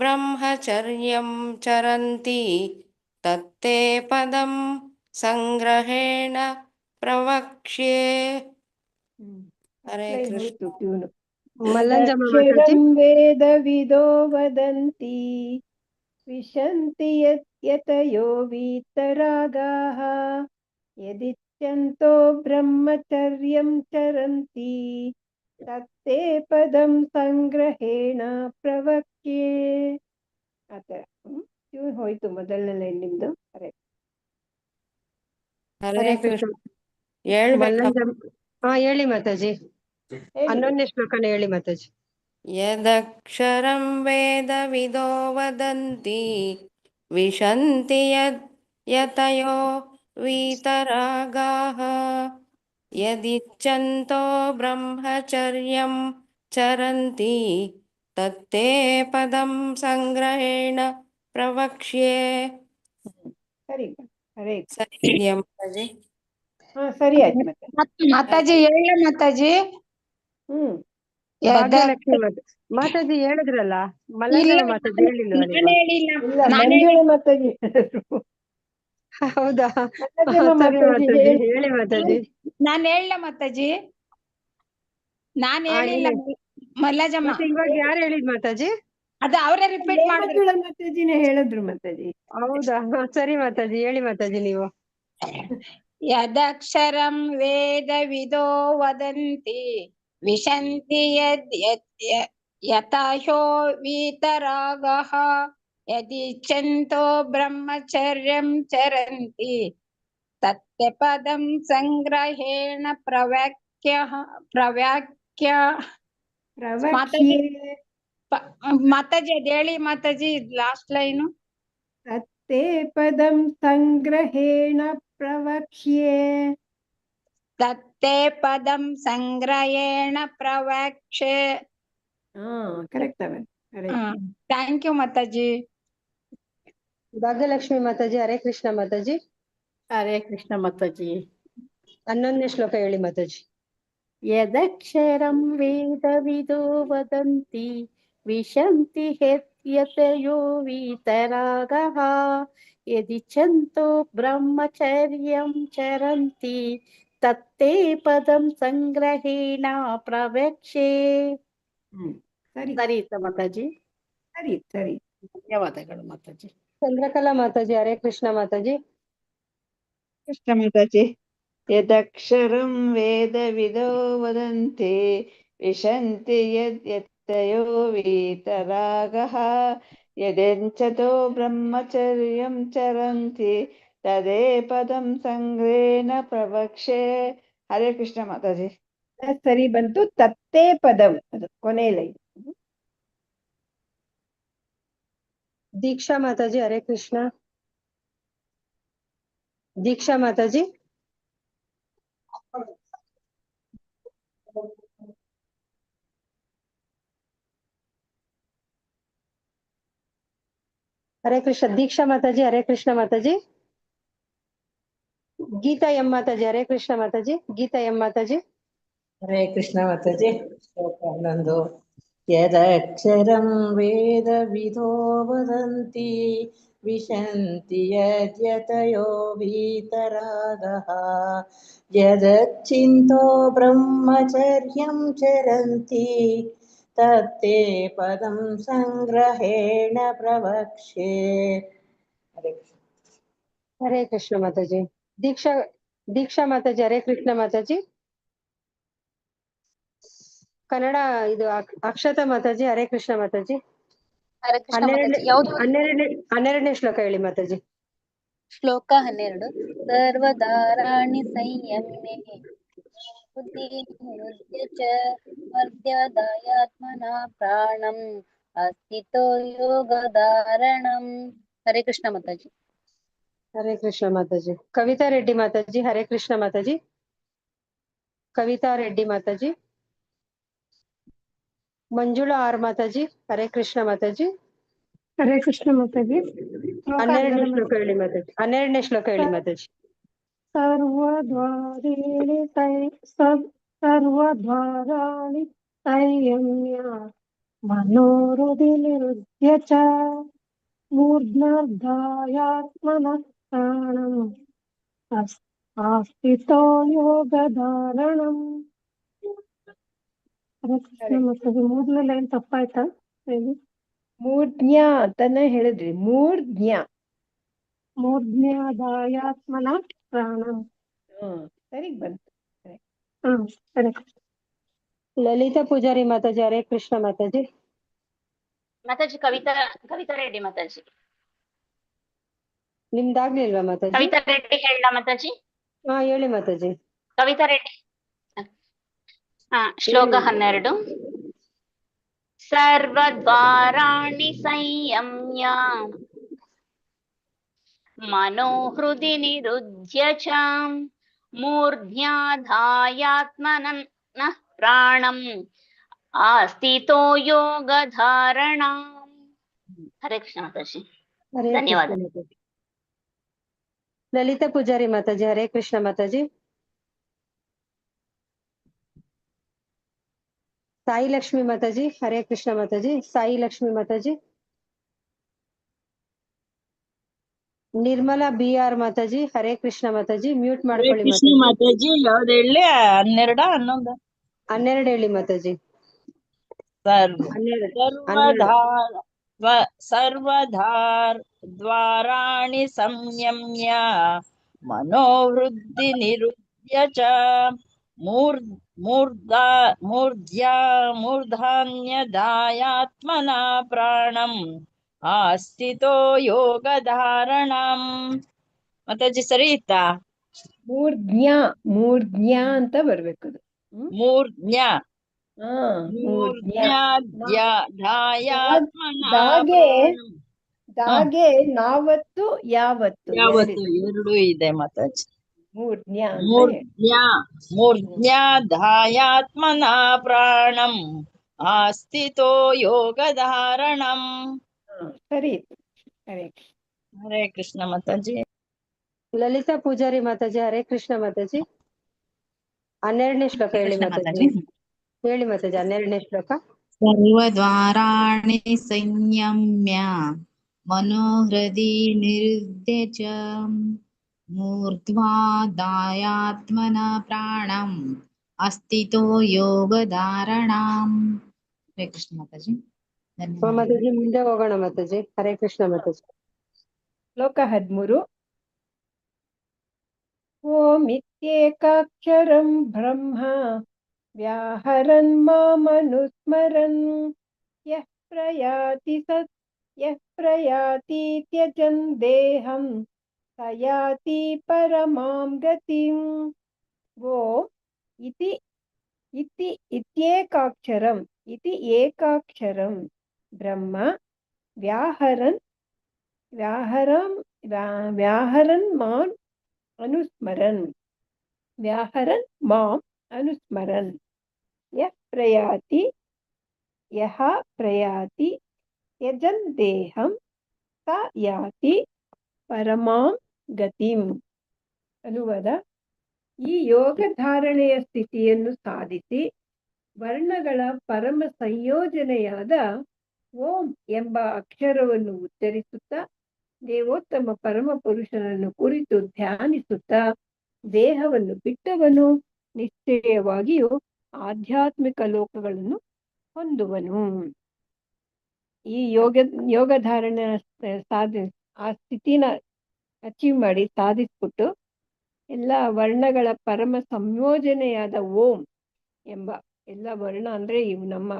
ಬ್ರಹ್ಮಚರ್ಯಂ ಚರಂತಿ ತತ್ತೇ ಪದಂ ಸಂಗ್ರಹೇಣ ಪ್ರವಕ್ಷ್ಯೆ. ಹರೇ ಕೃಷ್ಣ. ಯದಕ್ಷರಂ ವೇದವಿದೋ ವದಂತಿ ವಿಶಂತಿ ಯತಯೋ ವೀತರಾಗಾಃ ಯದಿಚ್ಛಂತೋ ಬ್ರಹ್ಮಚರ್ಯಂ ಚರಂತಿ ತತ್ತೇ ಪದಂ ಸಂಗ್ರಹೇಣ ಪ್ರವಕ್ಷ್ಯೆ. ಆತರ ಟ್ಯೂನ್ ಹೋಯ್ತು ಮೊದಲನೇ ಲೈನ್ ನಿಮ್ದು. ಹರೇ ಕೃಷ್ಣ. ಹೇಳಿ ಮಾತಾಜಿ. 11ನೇ ಶ್ಲೋಕನ ಹೇಳಿ ಮಾತಾಜಿ. ಯದಕ್ಷರಂ ವೇದವಿದೋ ವದಂತಿ ವಿಶಂತಿ ಯತಯೋ ವೀತರಾಗಾಃ ಯದಿಚ್ಛಂತೋ ಬ್ರಹ್ಮಚರ್ಯಂ ಚರಂತಿ ತತ್ತೇ ಪದಂ ಸಂಗ್ರಹೇಣ ಪ್ರವಕ್ಷ್ಯೆ. ಸರಿ ಹರೇ ಸರಿ ಇದೆಯಾ ಮಾತಾಜಿ? ಸರಿ ಆಯ್ತು. ಮಾತಾಜಿ ಹೇಳ ಮಾತಾಜಿ. ಭಾಗ್ಯಲಕ್ಷ್ಮಿ ಮಾತಾಜಿ ಹೇಳಿದ್ರಲ್ಲ. ಮಲ್ಲಂಗಮ್ಮ ಮಾತಾಜಿ ಹೇಳಿಲ್ವಾ ನೀವು? ಮಂಜುಳಾ ಮಾತಾಜಿ. ಹೌದಾ? ಹೇಳಿ ಮಾತಾಜಿ. ನಾನ್ ಹೇಳ ಮಾತಾಜಿ. ನಾನ್ ಹೇಳಿಲ್ಲ ಮಲ್ಲಜಮ್ಮ. ಇವಾಗ ಯಾರು ಹೇಳಿದ್ ಮಾತಾಜಿ? ಅದು ಅವರೇ ರಿಪೀಟ್ ಮಾಡಿದ್ರು. ಮಾತಾಜಿನೇ ಹೇಳಿದ್ರು ಮಾತಾಜಿ. ಹೌದಾ? ಸರಿ ಮಾತಾಜಿ ಹೇಳಿ ಮಾತಾಜಿ ನೀವು. ಯದಕ್ಷರಂ ವೇದವಿದೋ ವದಂತಿ ವಿಶಂತಿ ಯತಯೋ ವೀತರಾಗಃ ಯದಿಚ್ಛಂತೋ ಬ್ರಹ್ಮಚರ್ಯಂ ಚರಂತಿ ತತ್ತೇ ಪದಂ ಸಂಗ್ರಹೇಣ ಪ್ರವ್ಯಾಖ್ಯ. ಮಾತಾಜಿ ಅದ್ ಹೇಳಿ ಮಾತಾಜಿ. Last line. ತತ್ತೇ ಪದಂ ಸಂಗ್ರಹೇಣ ಪ್ರವಕ್ಷ್ಯೆ. ತತ್ತೇ ಪದಂ ಸಂಗ್ರಹೇಣ ಪ್ರವಕ್ಷ್ಯೆ. ಕರೆಕ್ಟ್. ಥ್ಯಾಂಕ್ ಯು ಮಾತಾಜಿ. ಭಾಗ್ಯಲಕ್ಷ್ಮಿ ಮಾತಾಜಿ. ಹರೇ ಕೃಷ್ಣ ಮಾತಾಜಿ. ಹರೇ ಕೃಷ್ಣ ಮಾತಾಜಿ. 11ನೇ ಶ್ಲೋಕ ಹೇಳಿ ಮಾತಾಜಿ. ಯದಕ್ಷರಂ ವೇದವಿದೋ ವದಂತಿ ವಿಶಂತಿ ಯತಯೋ ವೀತರಾಗಃ ಯದಿಚ್ಛಂತೋ ಬ್ರಹ್ಮಚರ್ಯಂ ಚರಂತಿ ತತ್ತೇ ಪದಂ ಸಂಗ್ರಹೇಣ ಪ್ರವಕ್ಷೆ. ಸರಿ ಸರಿ ಇತ್ತ ಮಾತಾಜಿ? ಸರಿ ಸರಿ. ಧನ್ಯವಾದಗಳು ಮಾತಾಜಿ. ಚಂದ್ರಕಲಾ ಮಾತಾಜಿ, ಹರೇ ಕೃಷ್ಣ ಮಾತಾಜಿ. ಕೃಷ್ಣ ಮಾತಾಜಿ. ಯದಕ್ಷರಂ ವೇದವಿದೋ ವದಂತಿ ವಿಶಂತಿ ಯದ್ಯತ್ತಯೋ ವೀತರಾಗಃ ಯದೆಂಚತೋ ಬ್ರಹ್ಮಚರ್ಯಂ ಚರಂತಿ ತದೇ ಪದಂ ಸಂಗ್ರೇಣ ಪ್ರವಕ್ಷೆ. ಹರೇ ಕೃಷ್ಣ ಮಾತಾಜಿ. ಸರಿ ಬಂತು. ತತ್ತೇ ಪದಂ, ಅದು ಕೊನೆ ಲೈನ್. ದೀಕ್ಷಾ ಮಾತಾಜಿ, ಹರೇ ಕೃಷ್ಣ. ದೀಕ್ಷಾ ಮಾತಾಜಿ. ಹರೇ ಕೃಷ್ಣ. ದೀಕ್ಷಾ ಮಾತಾಜಿ, ಹರೇ ಕೃಷ್ಣ ಮಾತಾಜಿ. ಗೀತಾ ಎಂ ಮಾತಾಜಿ, ಹರೇ ಕೃಷ್ಣ ಮಾತಾಜಿ. ಗೀತಾ ಎಂ ಮಾತಾಜಿ. ಹರೇ ಕೃಷ್ಣ ಮಾತಾಜಿ. ಶ್ಲೋಕ 11. ಯದಕ್ಷರಂ ವೇದವಿದೋ ವದಂತಿ ವಿಶಂತಿ ಯದ್ಯತಯೋ ವೀತರಾಗಃ ಯದಚ್ಚಿಂತೋ ಬ್ರಹ್ಮಚರ್ಯಂ ಚರಂತಿ ತತ್ತೇ ಪದಂ ಸಂಗ್ರಹೇಣ ಪ್ರವಕ್ಷೆ. ಹರೇ ಕೃಷ್ಣ. ಹರೇ ಕೃಷ್ಣ ಮಾತಾಜಿ. ದೀಕ್ಷಾ ಮಾತಾಜಿ, ಹರೇ ಕೃಷ್ಣ ಮಾತಾಜಿ. ಕನ್ನಡ ಇದು ಅಕ್ಷತಾ ಮಾತಾಜಿ, ಹರೇ ಕೃಷ್ಣ ಮಾತಾಜಿ. ಹರೇ ಕೃಷ್ಣ ಮಾತಾಜಿ. ಯಾವ್ದು? 12ನೇ ಶ್ಲೋಕ ಹೇಳಿ ಮಾತಾಜಿ. ಶ್ಲೋಕ 12. ಸರ್ವದಾರಾಣಿ ಸಂಯಮ್ಯೆ ಬುದ್ಧಿ ನಿರುದ್ಯ ಚ ಮರ್ತ್ಯದಾಯಾತ್ಮನ ಪ್ರಾಣಂ ಅಸ್ಥಿತೋ ಯೋಗಧಾರಣಂ. ಹರೇ ಕೃಷ್ಣ ಮಾತಾಜಿ. ಹರೇ ಕೃಷ್ಣ ಮಾತಾಜಿ. ಕವಿತಾ ರೆಡ್ಡಿ ಮಾತಾಜಿ, ಹರೇ ಕೃಷ್ಣ ಮಾತಾಜಿ. ಕವಿತಾ ರೆಡ್ಡಿ ಮಾತಾಜಿ. ಮಂಜುಳಾ ಆರ್ ಮಾತಾಜಿ, ಹರೇ ಕೃಷ್ಣ ಮಾತಾಜಿ. ಹರೇ ಕೃಷ್ಣ ಮಾತಾಜಿ. 12ನೇ ಶ್ಲೋಕ ಹೇಳಿ ಮಾತಾಜಿ. 12ನೇ ಶ್ಲೋಕ ಹೇಳಿ ಮಾತಾಜಿ. ಸರ್ವದ್ವಾರಾಣಿ ಸಂಯಮ್ಯ ಮನೋಹೃದಿ ನಿರುದ್ಯ ಚ ಮೂರ್ಧ್ನಧಾಯಾತ್ಮನಃ ಪ್ರಾಣಂ ಆಸ್ಥಿತೋ ಯೋಗಧಾರಣಂ. ಹರೇ ಕೃಷ್ಣ ಮಾತಾಜಿ. 3ನೇ ಲೈನ್ ತಪ್ಪಾಯ್ತಾ? ಹೇಳಿ. ಮೂರ್ಧ್ಯ ಅಂತಾನೆ ಹೇಳಿದ್ರಿ. ಮೂರ್ಧ್ನ್ಯಾಧಾಯಾತ್ಮನ ಪ್ರಾಣಂ. ಸರಿ ಬಂತು. ಹರೇ ಕೃಷ್ಣ. ಲಲಿತಾ ಪೂಜಾರಿ ಮಾತಾಜಿ, ಹರೇ ಕೃಷ್ಣ ಮಾತಾಜಿ. ಮಾತಾಜಿ ಕವಿತಾ ರೆಡ್ಡಿ ಮಾತಾಜಿ. ನಿಮ್ದಾಗ್ಲಿಲ್ವಾ ಮಾತಾಜಿ? ಕವಿತಾ ರೆಡ್ಡಿ ಹೇಳ ಮಾತಾಜಿ. ಹಾ ಹೇಳಿ ಮಾತಾಜಿ. ಕವಿತಾ ರೆಡ್ಡಿ. ಶ್ಲೋಕ 12. ಸರ್ವದ್ವಾರಾಣಿ ಸಂಯಮ್ಯ ಮನೋಹೃದಿ ನಿರುದ್ಯ ಚ ಮೂರ್ಧ್ಯಾಧಾಯಾತ್ಮನಃ ಪ್ರಾಣಂ ಆಸ್ಥಿತೋ ಯೋಗಧಾರಣಂ. ಹರೇ ಕೃಷ್ಣ ಮಾತಾಜಿ. ಧನ್ಯವಾದ. Lalitha Poojary Mataji, Hare Krishna Mataji. Sai Lakshmi Mataji, Hare Krishna Mataji. Sai Lakshmi Mataji. Nirmala B R Mataji, Hare Krishna Mataji. Mute ಮಾಡ್ಕೊಳ್ಳಿ ಮಾತಾಜಿ. ಯಾವ್ದು ಹೇಳಿ? 12 11 12 ಹೇಳಿ ಮಾತಾಜಿ. ಸರ್ವದ್ವಾರಾಣಿ ಸಂಯಮ್ಯ ಮನೋವೃದ್ಧಿ ನಿರುದ್ಯ ಚ ಮೂರ್ಧಾನ್ಯದಾಯಾತ್ಮನ ಪ್ರಾಣಂ ಆಸ್ಥಿತೋ ಯೋಗಧಾರಣಂ. ಮಾತಾಜಿ ಸರಿ ಇತ್ತಾ? ಮೂರ್ಧ್ಯ ಅಂತ ಬರ್ಬೇಕು ಅದು. ದಾಗೆ ನಾವತ್ತು ಯಾವತ್ತು ಎರಡು ಇದೆ ಮಾತಾಜಿ. ಮೂರ್ಧ್ಯ ಮೂರ್ಧ್ಯಾಧಾಯಾತ್ಮನ ಪ್ರಾಣಂ ಆಸ್ಥಿತೋ ಯೋಗಧಾರಣಂ. ಸರಿ. ಹರೇ ಕೃಷ್ಣ ಮಾತಾಜಿ. ಲಲಿತಾ ಪೂಜಾರಿ ಮಾತಾಜಿ, ಹರೇ ಕೃಷ್ಣ ಮಾತಾಜಿ. 12ನೇ ಶ್ಲೋಕ ಹೇಳಿ ಮಾತಾಜಿ. ಹೇಳಿ ಮಾತಾಜಿ 12ನೇ ಶ್ಲೋಕ. ಸರ್ವದ್ವಾರಾಣಿ ಸಂಯಮ್ಯ ಮನೋಹೃದಿ ನಿರುದ್ಯ ಚ मूर्ध्वादायात्मना प्राणम् अस्तितो योगधारणाम्. हरे कृष्ण माताजी, ಧನ್ಯವಾದ. ಮಾತಾಜಿ ಮುಂದೆ ಹೋಗೋಣ ಮಾತಾಜಿ. ಹರೇ ಕೃಷ್ಣ ಮಾತಾಜಿ. ಶ್ಲೋಕ 13. ಓಮಿತ್ಯೇಕಾಕ್ಷರಂ ಬ್ರಹ್ಮ ವ್ಯಾಹರನ್ ಮಾಮನುಸ್ಮರನ್ ಯಃ ಪ್ರಯಾತಿ ತ್ಯಜನ್ ದೇಹಂ ಸ ಯಾತಿ ಪರಮಾಂ ಗತಿಂ. ಓಂ ಇತ್ಯೇಕಾಕ್ಷರಂ ಬ್ರಹ್ಮ ವ್ಯಾಹರನ್ ಮಾಂ ಅನುಸ್ಮರನ್ ಯಃ ಪ್ರಯಾತಿ ತ್ಯಜನ್ ದೇಹಂ ಸ ಯಾತಿ ಪರಮಾಂ ಗತಿಂ. ಅನುವಾದ: ಈ ಯೋಗ ಧಾರಣೆಯ ಸ್ಥಿತಿಯನ್ನು ಸಾಧಿಸಿ ವರ್ಣಗಳ ಪರಮ ಸಂಯೋಜನೆಯಾದ ಓಂ ಎಂಬ ಅಕ್ಷರವನ್ನು ಉಚ್ಚರಿಸುತ್ತಾ ದೇವೋತ್ತಮ ಪರಮ ಪುರುಷನನ್ನು ಕುರಿತು ಧ್ಯಾನಿಸುತ್ತಾ ದೇಹವನ್ನು ಬಿಟ್ಟವನು ನಿಶ್ಚಯವಾಗಿಯೂ ಆಧ್ಯಾತ್ಮಿಕ ಲೋಕಗಳನ್ನು ಹೊಂದುವನು. ಈ ಯೋಗ ಧಾರಣೆ ಆ ಸ್ಥಿತಿನ ಅಚೀವ್ ಮಾಡಿ ಸಾಧಿಸ್ಬಿಟ್ಟು ಎಲ್ಲ ವರ್ಣಗಳ ಪರಮ ಸಂಯೋಜನೆಯಾದ ಓಂ ಎಂಬ ಎಲ್ಲ ವರ್ಣ ಅಂದ್ರೆ ಇವು ನಮ್ಮ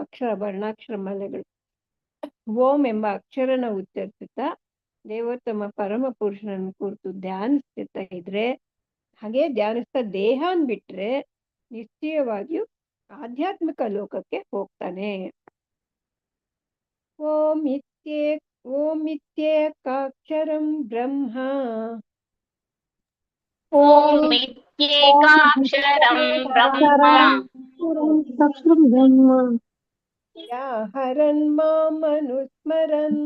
ವರ್ಣಾಕ್ಷರ ಮಾಲೆಗಳು. ಓಂ ಎಂಬ ಅಕ್ಷರನ ಉಚ್ಚರಿಸುತ್ತಾ ದೇವೋತ್ತಮ ಪರಮ ಪುರುಷನನ್ನು ಕುರಿತು ಧ್ಯಾನಿಸ್ತಾ ಇದ್ರೆ, ಹಾಗೆ ಧ್ಯಾನಿಸ್ತಾ ದೇಹನ್ ಬಿಟ್ರೆ ನಿಶ್ಚಯವಾಗಿಯೂ ಆಧ್ಯಾತ್ಮಿಕ ಲೋಕಕ್ಕೆ ಹೋಗ್ತಾನೆ. ಓಮಿತ್ಯೇಕಾಕ್ಷರಂ ಬ್ರಹ್ಮ ವ್ಯಾಹರನ್ ಮಾಮನುಸ್ಮರನ್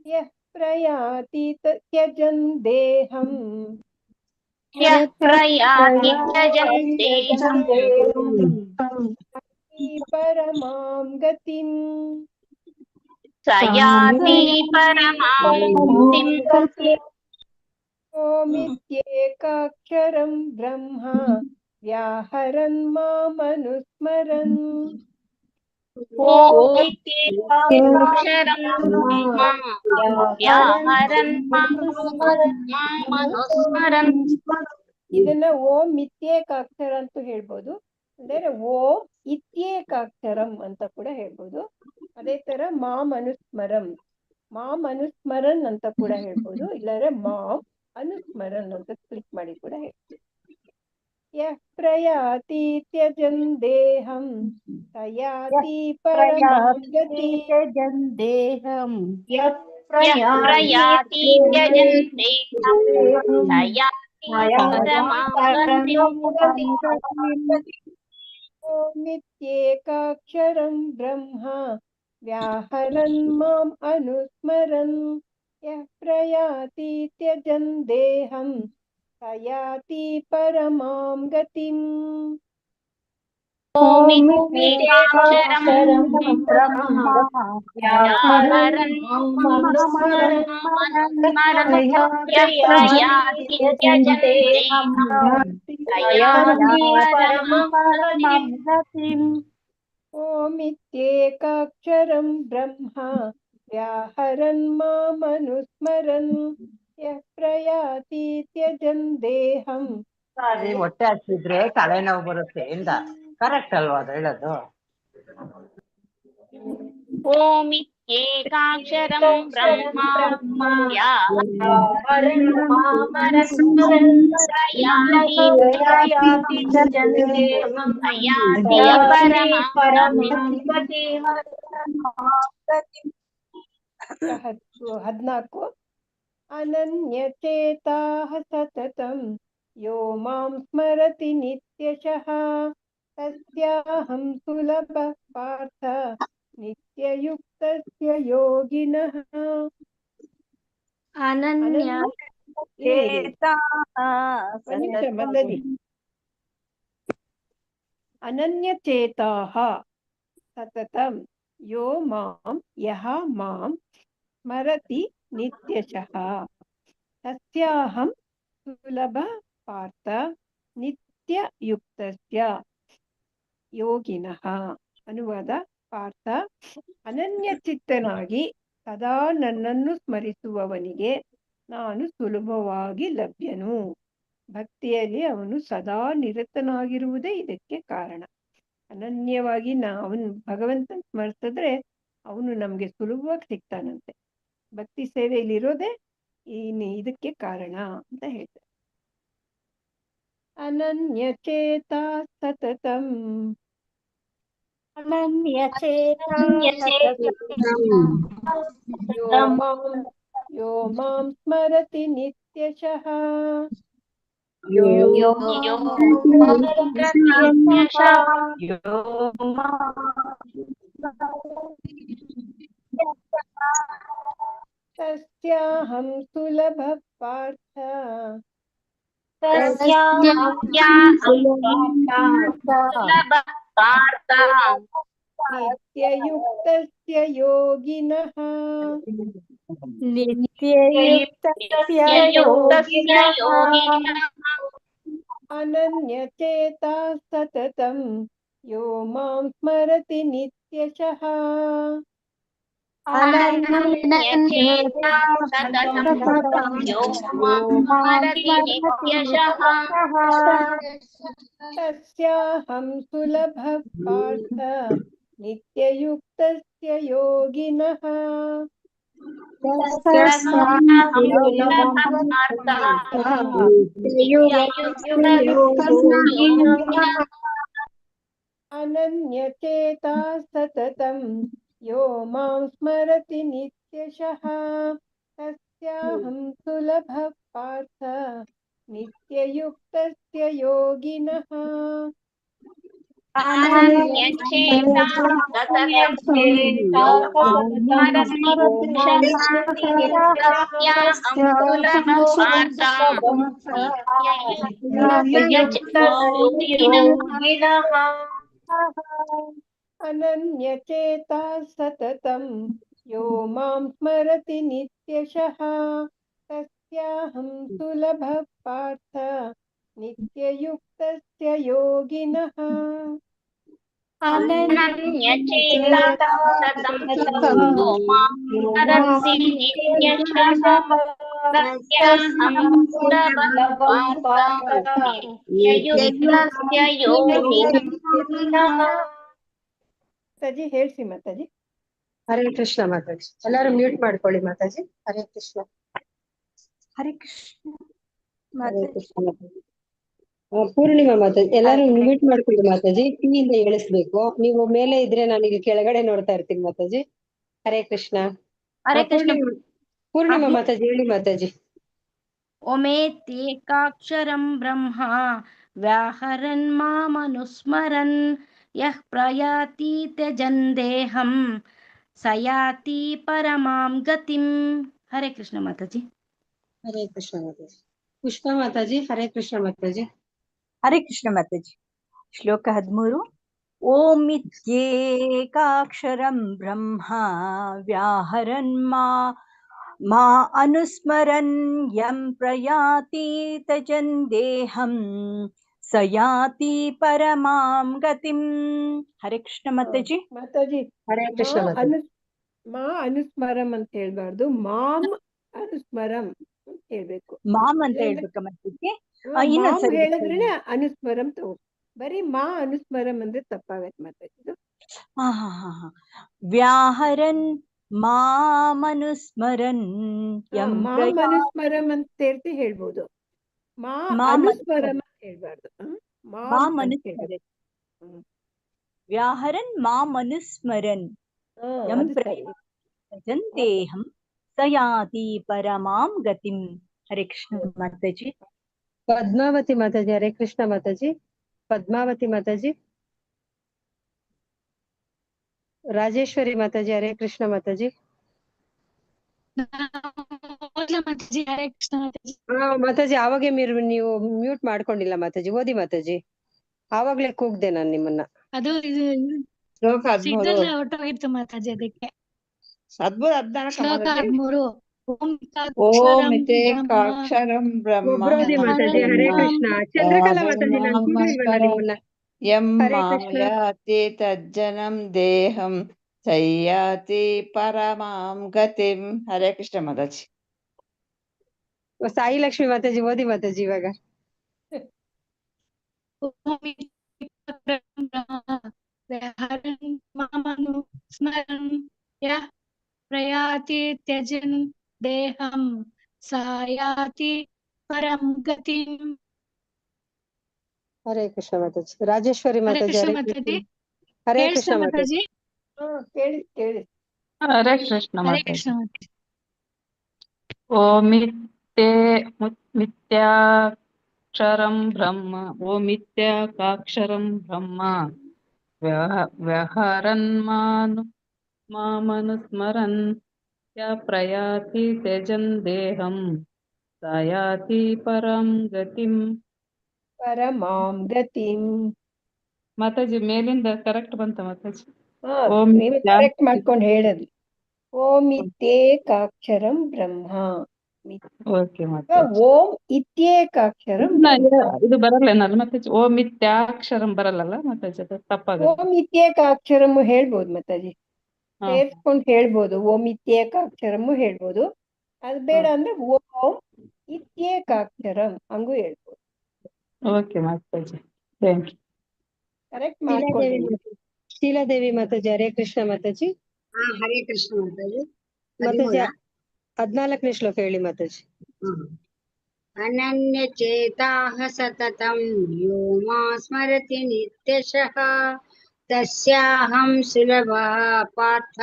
ಯಃ ಪ್ರಯಾತಿ ತ್ಯಜನ್ ದೇಹಂ ಪರಮಾಂ ಗತಿಂ. ಓಮಿತ್ಯೇಕಾಕ್ಷರಂ ಬ್ರಹ್ಮ ವ್ಯಾಹರನ್ ಮಾಮನುಸ್ಮರನ್ ಇದನ್ನ ಓಂ ಮಿತ್ಯೇಕಾಕ್ಷರ ಅಂತ ಹೇಳ್ಬೋದು, ಅಂದ್ರೆ ಓಂ ಇತ್ಯೇಕಾಕ್ಷರಂ ಅಂತ ಕೂಡ ಹೇಳ್ಬೋದು. ಅದೇ ತರ ಮಾಂ ಅನುಸ್ಮರನ್ ಅಂತ ಕೂಡ ಹೇಳ್ಬೋದು, ಇಲ್ಲಾಂದ್ರೆ ಮಾಂ ಅನುಸ್ಮರನ್ ಅಂತ ಕ್ಲಿಕ್ ಮಾಡಿ ಕೂಡ ಹೇಳ್ಬೋದು. ಯಃ ಪ್ರಯಾತಿ ತ್ಯಜನ್ ದೇಹಂ ಸ ಯಾತಿ ಪರಮಾಂ ಗತಿಂ. ಓಮಿತ್ಯೇಕಾಕ್ಷರಂ ಬ್ರಹ್ಮ ವ್ಯಾಹರನ್ ಮಾಂ ಅನುಸ್ಮರನ್ ಯಃ ಪ್ರಯಾತಿ ತ್ಯಜನ್ ದೇಹಂ ಸ ಯಾತಿ ಪರಮಾಂ ಗತಿಂ. ಓಮಿತ್ಯೇಕಾಕ್ಷರಂ ಬ್ರಹ್ಮ ವ್ಯಾಹರನ್ ಮಾಮನುಸ್ಮರನ್ ಯಃ ಪ್ರಯಾತಿ ತ್ಯಜನ್ ದೇಹಂ. ಹೊಟ್ಟೆ ಹಚ್ಚಿದ್ರೆ ತಲೆನೋವು ಬರುತ್ತೆ ಇಂದ ಕರೆಕ್ಟ್ ಅಲ್ವಾ ಅದು ಹೇಳೋದು? ಓಮಿತ್ಯೇಕಾಕ್ಷರಂ ಬ್ರಹ್ಮ ಹದ್ನಾಲ್ಕು. ಅನನ್ಯಚೇತಾಃ ಸತತಂ ಯೋ ಮಾಂ ಸ್ಮರತಿ ನಿತ್ಯಶಃ ತಸ್ಯಾಹಂ ಸುಲಭಃ ಪಾರ್ಥ ನಿತ್ಯಯುಕ್ತಸ್ಯ ಯೋಗಿನಃ. ಅನನ್ಯಚೇತಾಃ ಸತತಂ ಯೋ ಮಾಂ ಯಹ ಮಾಂ ಸ್ಮರತಿ ನಿತ್ಯಶಃ ತಸ್ಯಾಹಂ ಸುಲಭ ಪಾರ್ಥ ನಿತ್ಯಯುಕ್ತಸ್ಯ ಯೋಗಿನಃ. ಅನುವಾದ: ಪಾರ್ಥ, ಅನನ್ಯಚಿತ್ತನಾಗಿ ಸದಾ ನನ್ನನ್ನು ಸ್ಮರಿಸುವವನಿಗೆ ನಾನು ಸುಲಭವಾಗಿ ಲಭ್ಯನು. ಭಕ್ತಿಯಲ್ಲಿ ಅವನು ಸದಾ ನಿರತನಾಗಿರುವುದೇ ಇದಕ್ಕೆ ಕಾರಣ. ಅನನ್ಯವಾಗಿ ಅವನು ಭಗವಂತನ ಸ್ಮರಿಸಿದ್ರೆ ಅವನು ನಮ್ಗೆ ಸುಲಭವಾಗಿ ಸಿಗ್ತಾನಂತೆ. ಭಕ್ತಿ ಸೇವೆಯಲ್ಲಿರೋದೇ ಇದಕ್ಕೆ ಕಾರಣ ಅಂತ ಹೇಳ್ತಾರೆ. ಅನನ್ಯಚೇತ ಸತತಂ ಯೋ ಮಾಂ ಸ್ಮರತಿ ನಿತ್ಯಶಃ ತಸ್ಯಾಹಂ ಸುಲಭ ಪಾರ್ಥ ನಿತ್ಯಯುಕ್ತಸ್ಯ ಯೋಗಿನಃ. ಅನನ್ಯಚೇತ ಸತತಂ ಯೋ ಮಾಂ ಸ್ಮರತಿ ನಿತ್ಯಶಃ ತಸ್ಯಾಹಂ ಸುಲಭ ಪಾರ್ಥ ನಿತ್ಯಯುಕ್ತಸ್ಯ ಯೋಗಿನಃ. ಅನನ್ಯಚೇತ ಸತತಂ ಯೋ ಮಾಂ ಸ್ಮರತಿ ನಿತ್ಯಶಃ ತಸ್ಯಾಹಂ ಸುಲಭ ಪಾರ್ಥ ನಿತ್ಯಯುಕ್ತಸ್ಯ ಯೋಗಿನಃ. ಅನನ್ಯಚೇತ ಸತತಂ ಯೋ ಮಾಂ ಸ್ಮರತಿ ನಿತ್ಯಶಃ ತಸ್ಯಾಹಂ ಸುಲಭ ಪಾರ್ಥ ನಿತ್ಯಯುಕ್ತಸ್ಯ ಯೋಗಿನಃ. ಮಾತಾಜಿ ಹೇಳ್ಸಿ ಮಾತಾಜಿ. ಹರೇ ಕೃಷ್ಣ ಮಾತಾಜಿ. ಎಲ್ಲರೂ ಮ್ಯೂಟ್ ಮಾಡ್ಕೊಳ್ಳಿ ಮಾತಾಜಿ. ಹರೇ ಕೃಷ್ಣ. ಹರೇ ಕೃಷ್ಣ. ಹರೇ ಕೃಷ್ಣ ಮಾತಾಜಿ. ಪೂರ್ಣಿಮಾ ಮಾತಾಜಿ, ಎಲ್ಲರೂ ಮ್ಯೂಟ್ ಮಾಡ್ಕೊಳ್ಳಿ ಮಾತಾಜಿ. ಕಿವಿಯಿಂದ ಹೇಳಿಸ್ಬೇಕು. ನೀವು ಮೇಲೆ ಇದ್ರೆ ನಾನು ಇಲ್ಲಿ ಕೆಳಗಡೆ ನೋಡ್ತಾ ಇರ್ತೀನಿ ಮಾತಾಜಿ. ಹರೇ ಕೃಷ್ಣ. ಪೂರ್ಣಿಮಾ ಮಾತಾಜಿ ಹೇಳಿ ಮಾತಾಜಿ. ಓಮೇತ್ಯೇಕಾಕ್ಷರಂ ಬ್ರಹ್ಮ ವ್ಯಾಹರನ್ ಮಾಮನುಸ್ಮರನ್ ಯಃ ಪ್ರಯಾತಿ ತ್ಯಜನ್ ದೇಹಂ ಸಯಾತಿ ಪರಮಾಂ ಗತಿಂ. ಹರೇ ಕೃಷ್ಣ ಮಾತಾಜಿ. ಹರೇ ಕೃಷ್ಣ ಮಾತಾಜಿ. ಪುಷ್ಪ ಮಾತಾಜಿ. ಹರೇ ಕೃಷ್ಣ ಮಾತಾಜಿ. ಹರೇ ಕೃಷ್ಣ ಮಾತಾಜಿ. ಶ್ಲೋಕ 13. ಓಮಿತ್ಯೇಕಾಕ್ಷರಂ ಬ್ರಹ್ಮ ವ್ಯಾಹರನ್ ಮಾ ಅನುಸ್ಮರನ್ ಯಂ ಪ್ರಯಾತಿ ತಜನ್ ದೇಹಂ ಸಯಾತಿ ಪರಮಾಂ ಗತಿಂ. ಹರೇ ಕೃಷ್ಣ ಮಾತಾಜಿ. ಮಾತಾಜಿ, ಹರೇ ಕೃಷ್ಣ ಮಾತಾಜಿ. ಮಾ ಅನುಸ್ಮರಂ ಅಂತ ಹೇಳ್ಬಾರ್ದು, ಮಾಂ ಅನುಸ್ಮರಂ ಅಂತ ಹೇಳ್ಬೇಕು. ಮಾಮ್ ಅಂತ ಹೇಳ್ಬೇಕ ಮಾತಾಜಿ. ಹೇಳಿದ್ರೆ ಅನುಸ್ಮರಂ ತಗೋ. ಬರೀ ಮಾ ಅನುಸ್ಮರಂ ಅಂದ್ರೆ ತಪ್ಪಾಗತ್ತೆ ಮಾತಾಜಿ. ವ್ಯಾಹರನ್ ಮಾಮನುಸ್ಮರನ್ ಮಾಮನುಸ್ಮರಂ ಅಂತ ಸೇರ್ತಿ ಹೇಳ್ಬೋದು. ಮಾ ಅನುಸ್ಮರಂ ಅಂತ ಹೇಳ್ಬಾರ್ದು. ವ್ಯಾಹರನ್ ಮಾಮನುಸ್ಮರನ್ ಯಂ ಪ್ರಯಾತಿ ದೇಹಂ ಸಯಾತಿ ಪರಮಾಂ ಗತಿಂ. ಹರೇ ಕೃಷ್ಣ ಮಾತಾಜಿ. ಪದ್ಮಾವತಿ ಮಾತಾಜಿ. ಹರೇ ಕೃಷ್ಣ ಮಾತಾಜಿ. ಪದ್ಮಾವತಿ ಮಾತಾಜಿ. ರಾಜೇಶ್ವರಿ ಮಾತಾಜಿ. ಹರೇ ಕೃಷ್ಣ ಮಾತಾಜಿ. ಮಾತಾಜಿ ಆವಾಗೆ ನೀವು ಮ್ಯೂಟ್ ಮಾಡ್ಕೊಂಡಿಲ್ಲ ಮಾತಾಜಿ. ಓದಿ ಮಾತಾಜಿ. ಆವಾಗ್ಲೇ ಕೂಗ್ದೆ ನಾನ್ ನಿಮ್ಮನ್ನ. ಅದು ಶ್ಲೋಕ 13 ಸಿಗ್ನಲ್ ಹೊರಟೋಗಿತ್ತು ಮಾತಾಜಿ ಅದಕ್ಕೆ. 14 ಶ್ಲೋಕ ಮಾತಾಜಿ. 13 ಓಂ ಇತೇಕಾಕ್ಷರಂ ಬ್ರಹ್ಮ ಒಬ್ರೋದಿ ಮಾತಾಜಿ. ಹರೇ ಕೃಷ್ಣ. ಚಂದ್ರಕಲಾ ಮಾತಾಜಿ ನಾನು ಕೂಗ್ಲಿಲ್ವಲ್ಲ ನಿಮ್ಮನ್ನ? ಯಂ ಹರೇ ಕೃಷ್ಣ. ಮಾಯಾತಿ ತಜ್ಜನಂ ದೇಹಂ ಸಯ್ಯಾತಿ ಪರಮಾಂ ಗತಿಂ. ಹರೇ ಕೃಷ್ಣ ಮಾತಾಜಿ. ಸಾಯಿ ಲಕ್ಷ್ಮಿ ಮಾತಾಜಿ ಓದಿ ಮಾತಾಜಿ ಇವಾಗ. ಮಾಮನು ಸ್ಮರನ್ ಯಃ ಪ್ರಯಾತಿ ತ್ಯಜನ್ ದೇಹಂ ಸಾಯಾತಿ ಪರಂ ಗತಿಂ. ಹರೇ ಕೃಷ್ಣ ಮಾತಾಜಿ. ರಾಜೇಶ್ವರಿ ಹರೇ ಮಾತಾಜಿ. ಕೃಷ್ಣ ಹರೇ ಮಾತಾಜಿ. ಕೃಷ್ಣ. ಹರೇ ಕೃಷ್ಣ ಕೇಳಿಸ್ತಾ ಮಾತಾಜಿ. ಮಾತಾಜಿ? ಕೇಳಿ ಕೇಳಿ. ಹರೇ ಕೃಷ್ಣ ಹರೇ ಮಾತಾಜಿ. ಕೃಷ್ಣ ಮಾತಾಜಿ. ಓಮಿತ್ಯಕ್ಷರಂ ಬ್ರಹ್ಮ ಓಮಿತ್ಯಕಾಕ್ಷರಂ ಬ್ರಹ್ಮ ವ್ಯಹರನ್ ಮಾಮನುಸ್ಮರನ್ ಯ ಪ್ರಯಾತಿ ತ್ಯಜನ್ ದೇಹಂ ಸಾಯಾತಿ ಪರಂ ಗತಿಂ. ಪರಮಾಂ ಗತಿಂ. ಮಾತಾಜಿ ಮೇಲಿಂದ ಕರೆಕ್ಟ್ ಬಂತ ಮಾತಾಜಿ. ಹಾ ನೀವು ಕರೆಕ್ಟ್ ಮಾಡ್ಕೊಂಡು ಹೇಳದ್ರಿ. ಓಂ ಇತ್ಯೇಕಾಕ್ಷರಂ ಬ್ರಹ್ಮ. ಓಕೆ ಮಾತಾಜಿ. ಓಂ ಇತ್ಯೇಕಾಕ್ಷರಂ ಇದು ಬರಲ್ಲ ಏನಲ್ಲ ಮಾತಾಜಿ? ಓಮಿತ್ಯಾಕ್ಷರಂ ಬರಲ್ಲಲ್ಲ ಮಾತಾಜಿ? ಅದು ತಪ್ಪಾಗಲ್ಲ. ಓಂ ಇತ್ಯೇಕಾಕ್ಷರಂ ಹೇಳ್ಬೋದು ಮಾತಾಜಿ. ಸೇರ್ಸ್ಕೊಂಡು ಹೇಳ್ಬೋದು. ಓಂ ಇತ್ಯೇಕಾಕ್ಷರಂ ಹೇಳ್ಬೋದು. ಅದು ಬೇಡ ಅಂದ್ರೆ ಓಂ ಇತ್ಯೇಕಾಕ್ಷರಂ ಹಂಗೂ ಹೇಳ್ಬೋದು. ಓಕೆ ಮಾತಾಜಿ, ಥ್ಯಾಂಕ್ ಯು. ಕರೆಕ್ಟ್ ಮಾಡ್ಕೊಳ್ಳಿ. ಶೀಲಾದೇವಿ ಮಾತಾಜಿ. ಹರೇ ಕೃಷ್ಣ ಮಾತಾಜಿ. ಹರೇ ಕೃಷ್ಣ ಮಾತಾಜಿ. ಮಾತಾಜಿ 14ನೇ ಶ್ಲೋಕ ಹೇಳಿ ಮಾತಾಜಿ. ಅನನ್ಯ ಚೇತಾಃ ಸತತಂ ಯೋ ಮಾ ಸ್ಮರತಿ ನಿತ್ಯಶಃ ತಸ್ಯಾಹಂ ಸುಲಭಃ ಪಾರ್ಥ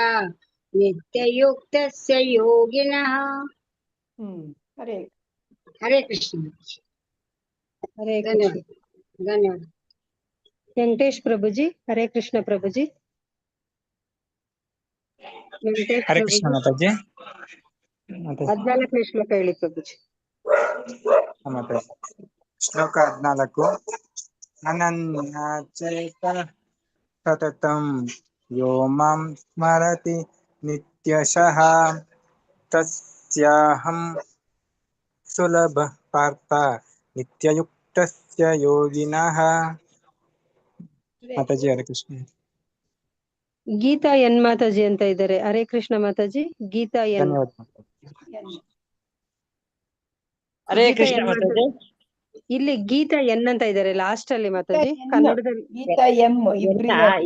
ನಿತ್ಯಯುಕ್ತಸ್ಯ ಯೋಗಿನಃ. ಹರೇ ಹರೇ ಕೃಷ್ಣ. ಹರೇ ಕೃಷ್ಣ. ಧನ್ಯವಾದ. ವೆಂಕಟೇಶ್ ಪ್ರಭುಜಿ. ಹರೇ ಕೃಷ್ಣ ಪ್ರಭುಜಿ. ವೆಂಕಟೇಶ್ ಹರೇ ಕೃಷ್ಣ ಪ್ರಭುಜಿ. ಮಾತಾಜಿ. 14ನೇ ಶ್ಲೋಕ ಹೇಳಿ ಪ್ರಭುಜಿ. ಮಾತಾಜಿ. ಶ್ಲೋಕ 14. ಅನನ್ಯಚೇತ ಸತತಂ ಯೋ ಮಾಂ ಸ್ಮರತಿ ನಿತ್ಯಶಃ ತಸ್ಯಾಹಂ ಸುಲಭ ಪಾರ್ಥ ನಿತ್ಯಯುಕ್ತಸ್ಯ ಯೋಗಿನಃ. ಮಾತಾಜಿ ಹರೇ ಕೃಷ್ಣ. ಗೀತಾ ಎನ್ ಮಾತಾಜಿ ಅಂತ ಇದ್ದಾರೆ. ಹರೇ ಕೃಷ್ಣ ಮಾತಾಜಿ. ಗೀತಾ ಎನ್. ಧನ್ಯವಾದ. ಹರೇ ಕೃಷ್ಣ ಮಾತಾಜಿ. ಇಲ್ಲಿ ಗೀತಾ ಎನ್ ಅಂತ ಇದ್ದಾರೆ ಲಾಸ್ಟ್ ಅಲ್ಲಿ ಮಾತಾಜಿ. ಕನ್ನಡದಲ್ಲಿ ಗೀತಾ ಎಂ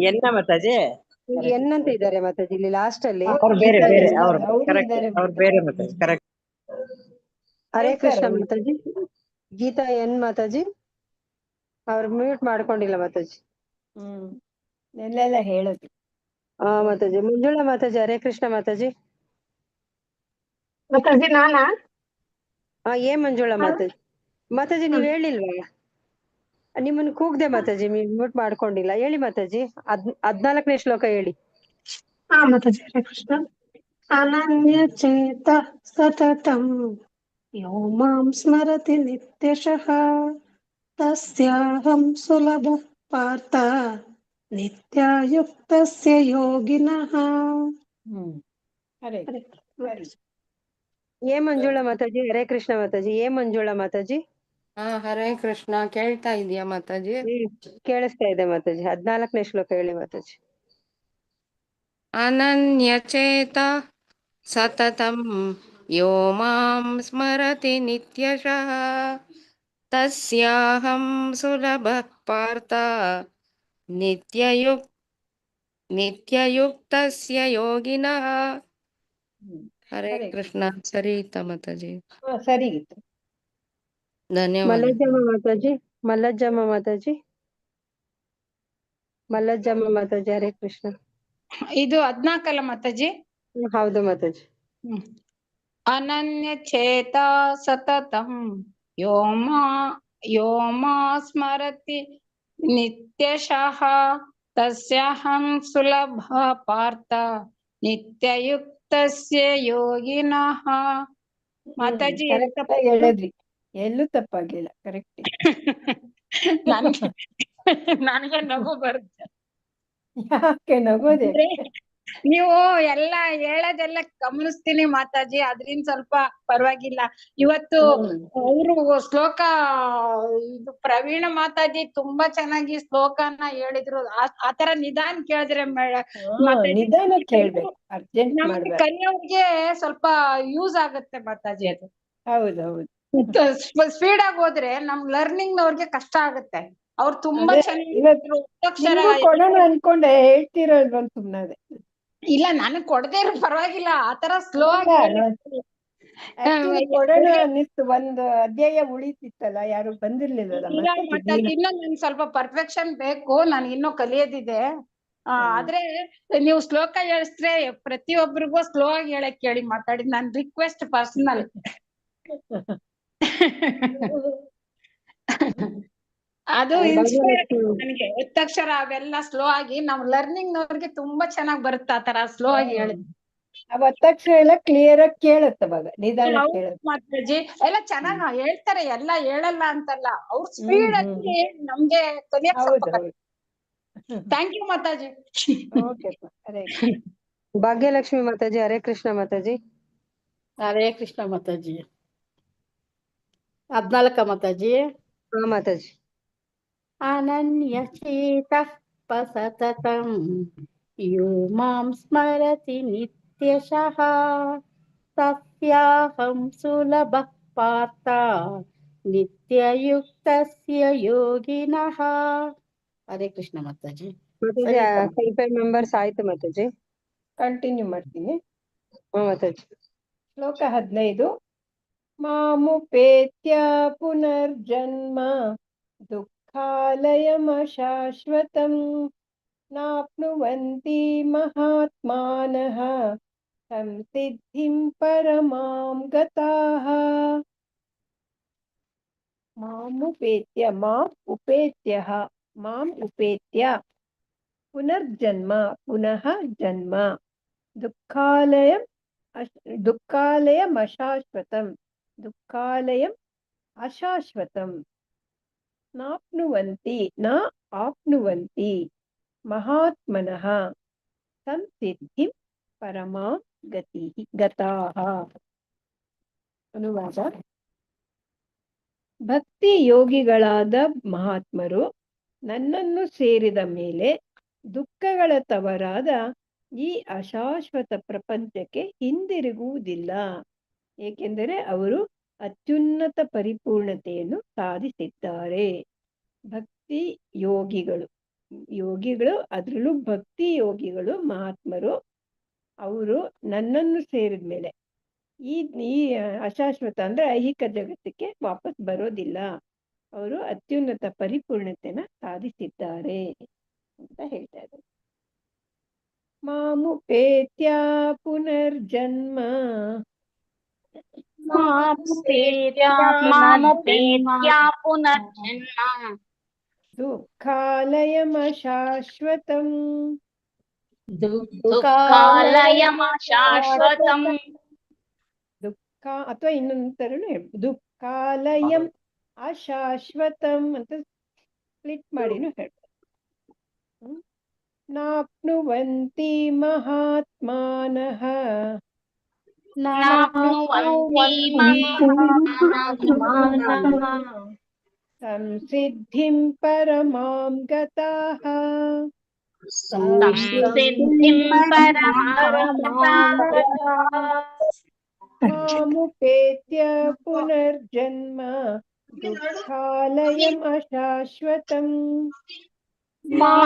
ಎನ್ನ ಮಾತಾಜಿ. ಎನ್ ಅಂತ ಇದ್ದಾರೆ ಮಾತಾಜಿ ಇಲ್ಲಿ ಲಾಸ್ಟ್ ಅಲ್ಲಿ. ಅವ್ರು ಬೇರೆ ಬೇರೆ ಅವ್ರು ಕರೆಕ್ಟ್. ಅವ್ರು ಬೇರೆ ಮಾತಾಜಿ. ಕರೆಕ್ಟ್. ಹರೇ ಕೃಷ್ಣ ಮಾತಾಜಿ. ಗೀತಾ ಎನ್ ಮಾತಾಜಿ. ಅವ್ರು ಮ್ಯೂಟ್ ಮಾಡ್ಕೊಂಡಿಲ್ಲ ಮಾತಾಜಿ. ಎಲ್ಲೆಲ್ಲ ಹೇಳೋದು. ಮಾತಾಜಿ. ಮಂಜುಳಾ ಮಾತಾಜಿ. ಹರೇ ಕೃಷ್ಣ ಮಾತಾಜಿ. ಮಾತಾಜಿ ನಾನಾ? ಏನ್ ಮಂಜುಳಾ ಮಾತಾಜಿ. ಮಾತಾಜಿ ನೀವ್ ಹೇಳಿಲ್ವಾ? ನಿಮ್ಮನ್ನ ಕೂಗ್ದೆ ಮಾತಾಜಿ. ಮ್ಯೂಟ್ ಮಾಡ್ಕೊಂಡಿಲ್ಲ. ಹೇಳಿ ಮಾತಾಜಿ. 14ನೇ ಶ್ಲೋಕ ಹೇಳಿ. ಮಾತಾಜಿ. ಹರೇ ಕೃಷ್ಣ. ಅನನ್ಯ ಚೇತ ಸತತಂ ಯೋ ಮಾಂ ಸ್ಮರತಿ ನಿತ್ಯಶಃ ತಸ್ಯಾಹಂ ಸುಲಭ ಪಾರ್ಥ ನಿತ್ಯಯುಕ್ತಸ್ಯ ಯೋಗಿನಃ. ಹರೇ ಏ ಮಂಜುಳಾ ಮಾತಾಜಿ. ಹರೇ ಕೃಷ್ಣ ಮಾತಾಜಿ. ಏ ಮಂಜುಳಾ ಮಾತಾಜಿ. ಹರೇ ಕೃಷ್ಣ. ಕೇಳ್ತಾ ಇದೀಯಾ ಮಾತಾಜಿ? ಕೇಳಿಸ್ತಾ ಇದೆ ಮಾತಾಜಿ. 14ನೇ ಶ್ಲೋಕ ಹೇಳಿ ಮಾತಾಜಿ. ಅನನ್ಯಚೇತ ಸತತಂ ಯೋ ಮಾಂ ಸ್ಮರತಿ ನಿತ್ಯಶಃ ತಸ್ಯಾಹಂ ಸುಲಭ ಪಾರ್ಥ ನಿತ್ಯಯುಕ್ತಸ್ಯ ಯೋಗಿನಃ. ಹರೇ ಕೃಷ್ಣ. ಸರಿ ಇತ್ತ ಮಾತಾಜಿ? ಸರಿ ಇತ್ತು. ಧನ್ಯವಾದ. ಮಲ್ಲಜ್ಜಮ್ಮ ಮಾತಾಜಿ. ಮಲ್ಲಜ್ಜಮ್ಮ ಮಾತಾಜಿ. ಮಲ್ಲಜ್ಜಮ್ಮ ಮಾತಾಜಿ. ಹರೇ ಕೃಷ್ಣ. ಇದು 14 ಮಾತಾಜಿ. ಹೌದು ಮಾತಾಜಿ. ಅನನ್ಯ ಚೇತ ಸತತಂ ಯೋ ಮಾ ಸ್ಮರತಿ ನಿತ್ಯಶಃ ತಸ್ಯಾಹಂ ಸುಲಭ ಪಾರ್ಥ ನಿತ್ಯಯುಕ್ತಸ್ಯ ಯೋಗಿನಃ. ಮಾತಾಜಿ ಹೇಳಿದ್ರಿ. ಎಲ್ಲೂ ತಪ್ಪಾಗಿಲ್ಲ. ಕರೆಕ್ಟ್. ನನಗೆ ನಗು ಬರುತ್ತೆ. ಯಾಕೆ ನಗೋದೆ? ಅಂದ್ರೆ ನೀವು ಎಲ್ಲ ಹೇಳೋದೆಲ್ಲ ಗಮನಿಸ್ತೀನಿ ಮಾತಾಜಿ, ಅದ್ರಿಂದ ಸ್ವಲ್ಪ ಪರವಾಗಿಲ್ಲ. ಇವತ್ತು ಅವರು ಶ್ಲೋಕ ಇದು ಪ್ರವೀಣ ಮಾತಾಜಿ ತುಂಬಾ ಚೆನ್ನಾಗಿ ಶ್ಲೋಕನ ಹೇಳಿದ್ರು. ಆತರ ನಿಧಾನ ಕೇಳಿದ್ರೆ ನಿಧಾನ ಕೇಳ್ಬೇಕು, ಅರ್ಜೆಂಟ್ ನಮ್ಗೆ ಮಾಡ್ಬೇಕು. ಕಲಿಯೋರ್ಗೆ ಸ್ವಲ್ಪ ಯೂಸ್ ಆಗುತ್ತೆ ಮಾತಾಜಿ ಅದು. ಹೌದೌದು. ಸ್ಪೀಡ್ ಆಗಿ ಹೋದ್ರೆ ನಮ್ ಲರ್ನಿಂಗ್ ನವ್ರಿಗೆ ಕಷ್ಟ ಆಗುತ್ತೆ. ಅವ್ರು ತುಂಬಾ ಅದೇ ಚೆನ್ನಾಗಿ ಇವತ್ತು ಒತ್ತಕ್ಷರ ನಿಮ್ಗೂ ಕೊಡೋಣ ಅನ್ಕೊಂಡೆ, ಹೇಳ್ತಿರೋದು ಸುಮ್ಮನೆ. ಇಲ್ಲ ನನಗ್ ಕೊಡದೇ ಇರೋ ಪರವಾಗಿಲ್ಲ, ಆತರ ಸ್ಲೋ ಆಗಿ ಆಕ್ಚುಲಿ ಕೊಡೋಣ ಅನ್ನಿಸ್ತು. ಒಂದು ಅಧ್ಯಾಯ ಉಳಿತಿತ್ತಲ್ಲ, ಯಾರು ಬಂದಿರ್ಲಿಲ್ಲಲ್ಲ ಮತ್ತೆ ಇನ್ನೂ ನನ್ಗೆ ಸ್ವಲ್ಪ ಪರ್ಫೆಕ್ಷನ್ ಬೇಕು, ನನ್ಗೆ ಇನ್ನೂ ಕಲಿಯೋದಿದೆ. ಆದ್ರೆ ನೀವು ಶ್ಲೋಕ ಹೇಳಿಸ್ರೆ ಪ್ರತಿಯೊಬ್ಬರಿಗೂ ಸ್ಲೋ ಆಗಿ ಹೇಳಕ್ ಕೇಳಿ ಮಾತಾಡಿ, ನನ್ ರಿಕ್ವೆಸ್ಟ್ ಪರ್ಸನಲ್. ಅದು ನನಗೆ ಒತ್ತಕ್ಷರ ಅವೆಲ್ಲ ಸ್ಲೋ ಆಗಿ ನಾವು ಲರ್ನಿಂಗ್ ನವ್ರಿಗೆ ತುಂಬಾ ಚೆನ್ನಾಗಿ ಬರುತ್ತೆ ಆತರ ಸ್ಲೋ ಆಗಿ ಹೇಳಿದ್ರೆ. ಆ ಒತ್ತಕ್ಷರ ಎಲ್ಲ ಕ್ಲಿಯರ್ ಆಗಿ ಕೇಳುತ್ತೆ ಅವಾಗ, ನಿಧಾನ ಕೇಳುತ್ತೆ. ಮಾತಾಜಿ ಎಲ್ಲ ಚೆನ್ನಾಗ್ ಹೇಳ್ತಾರೆ, ಎಲ್ಲ ಹೇಳಲ್ಲ ಅಂತಲ್ಲ, ಅವ್ರ ಸ್ಪೀಡ್ ಆಗಿ ನಮ್ಗೆ ಕಲಿಯಕ್ ಸ್ವಲ್ಪ. ಥ್ಯಾಂಕ್ ಯು ಮಾತಾಜಿ. ಭಾಗ್ಯಲಕ್ಷ್ಮಿ ಮಾತಾಜಿ. ಹರೇ ಕೃಷ್ಣ ಮಾತಾಜಿ. ಹರೇ ಕೃಷ್ಣ ಮಾತಾಜಿ. 14 ಮಾತಾಜಿ. ಮಾತಾಜಿ. ಅನನ್ಯ ಚೇತಃ ಸತತಂ ಯೋ ಮಾಂ ಸ್ಮರತಿ ನಿತ್ಯಶಃ ತಸ್ಯಾಹಂ ಸುಲಭಃ ಪಾರ್ಥ ನಿತ್ಯಯುಕ್ತಸ್ಯ ಯೋಗಿನಃ. ಹರೇ ಕೃಷ್ಣ ಮಾತಾಜಿ. ಸ್ವಲ್ಪ ಮೆಂಬರ್ಸ್ ಆಯ್ತು ಮಾತಾಜಿ. ಕಂಟಿನ್ಯೂ ಮಾಡ್ತೀನಿ. ಮಾತಾಜಿ. ಶ್ಲೋಕ 15. ಮಾಮುಪೇತ್ಯ ಪುನರ್ಜನ್ಮ ದುಃಖಾಲಯಮಶಾಶ್ವತಂ ನಾಪ್ನುವಂತಿ ಮಹಾತ್ಮಾನಃ ಸಂಸಿದ್ಧಿಂ ಪರಮಾಂ ಗತಾಃ. ಮಾಮುಪೇತ್ಯ, ಮಾಂ ಉಪೇತ್ಯಃ, ಮಾಂ ಉಪೇತ್ಯ ಪುನರ್ಜನ್ಮ, ಪುನಃ ಜನ್ಮ, ದುಃಖಾಲಯಂ ದುಃಖಾಲಯಮಶಾಶ್ವತಂ, ದುಃಖಾಲಯಂ ಅಶಾಶ್ವತಂ, ನಾಪ್ನುವಂತಿ ನ ಆಪ್ನುವಂತಿ ಮಹಾತ್ಮನಃ ಸಂಸಿದ್ಧಿಂ ಪರಮಾಂ ಗತಾಃ. ಅನುವಾದ. ಭಕ್ತಿ ಯೋಗಿಗಳಾದ ಮಹಾತ್ಮರು ನನ್ನನ್ನು ಸೇರಿದ ಮೇಲೆ ದುಃಖಗಳ ತವರಾದ ಈ ಅಶಾಶ್ವತ ಪ್ರಪಂಚಕ್ಕೆ ಹಿಂದಿರುಗುವುದಿಲ್ಲ, ಏಕೆಂದರೆ ಅವರು ಅತ್ಯುನ್ನತ ಪರಿಪೂರ್ಣತೆಯನ್ನು ಸಾಧಿಸಿದ್ದಾರೆ. ಭಕ್ತಿ ಯೋಗಿಗಳು, ಅದರಲ್ಲೂ ಭಕ್ತಿ ಯೋಗಿಗಳು ಮಹಾತ್ಮರು, ಅವರು ನನ್ನನ್ನು ಸೇರಿದ ಮೇಲೆ ಈ ಅಶಾಶ್ವತ ಅಂದ್ರೆ ಐಹಿಕ ಜಗತ್ತಕ್ಕೆ ವಾಪಸ್ ಬರೋದಿಲ್ಲ, ಅವರು ಅತ್ಯುನ್ನತ ಪರಿಪೂರ್ಣತೆನ ಸಾಧಿಸಿದ್ದಾರೆ ಅಂತ ಹೇಳ್ತಾ ಇದ್ದಾರೆ. ಮಾಮುಪೇತ್ಯ ಪುನರ್ಜನ್ಮ ಪುನರ್ಜನ್ಮ ದುಃಖಾಲಯಮಶಾಶ್ವತಂ ದುಃಖಾಲಯಮಶಾಶ್ವತಂ. ದುಃಖ ಅಥವಾ ಇನ್ನೊಂದು ದುಃಖಾಲಯಂ ಅಶಾಶ್ವತಂ ಅಂತ ಸ್ಪ್ಲಿಟ್ ಮಾಡಿನೂ ಹೇಳ್ತಾರೆ. ನಾಪ್ನುವಂತಿ ಮಹಾತ್ಮಾನಃ ಸಂಸಿದ್ಧಿಂ ಪರಮಾಂ ಗತಾಃ. ಮಾಮುಪೇತ್ಯ ಪುನರ್ಜನ್ಮ ದುಃಖಾಲಯಂ ಅಶಾಶ್ವತಂ ನಾಪ್ನುವಂತಿ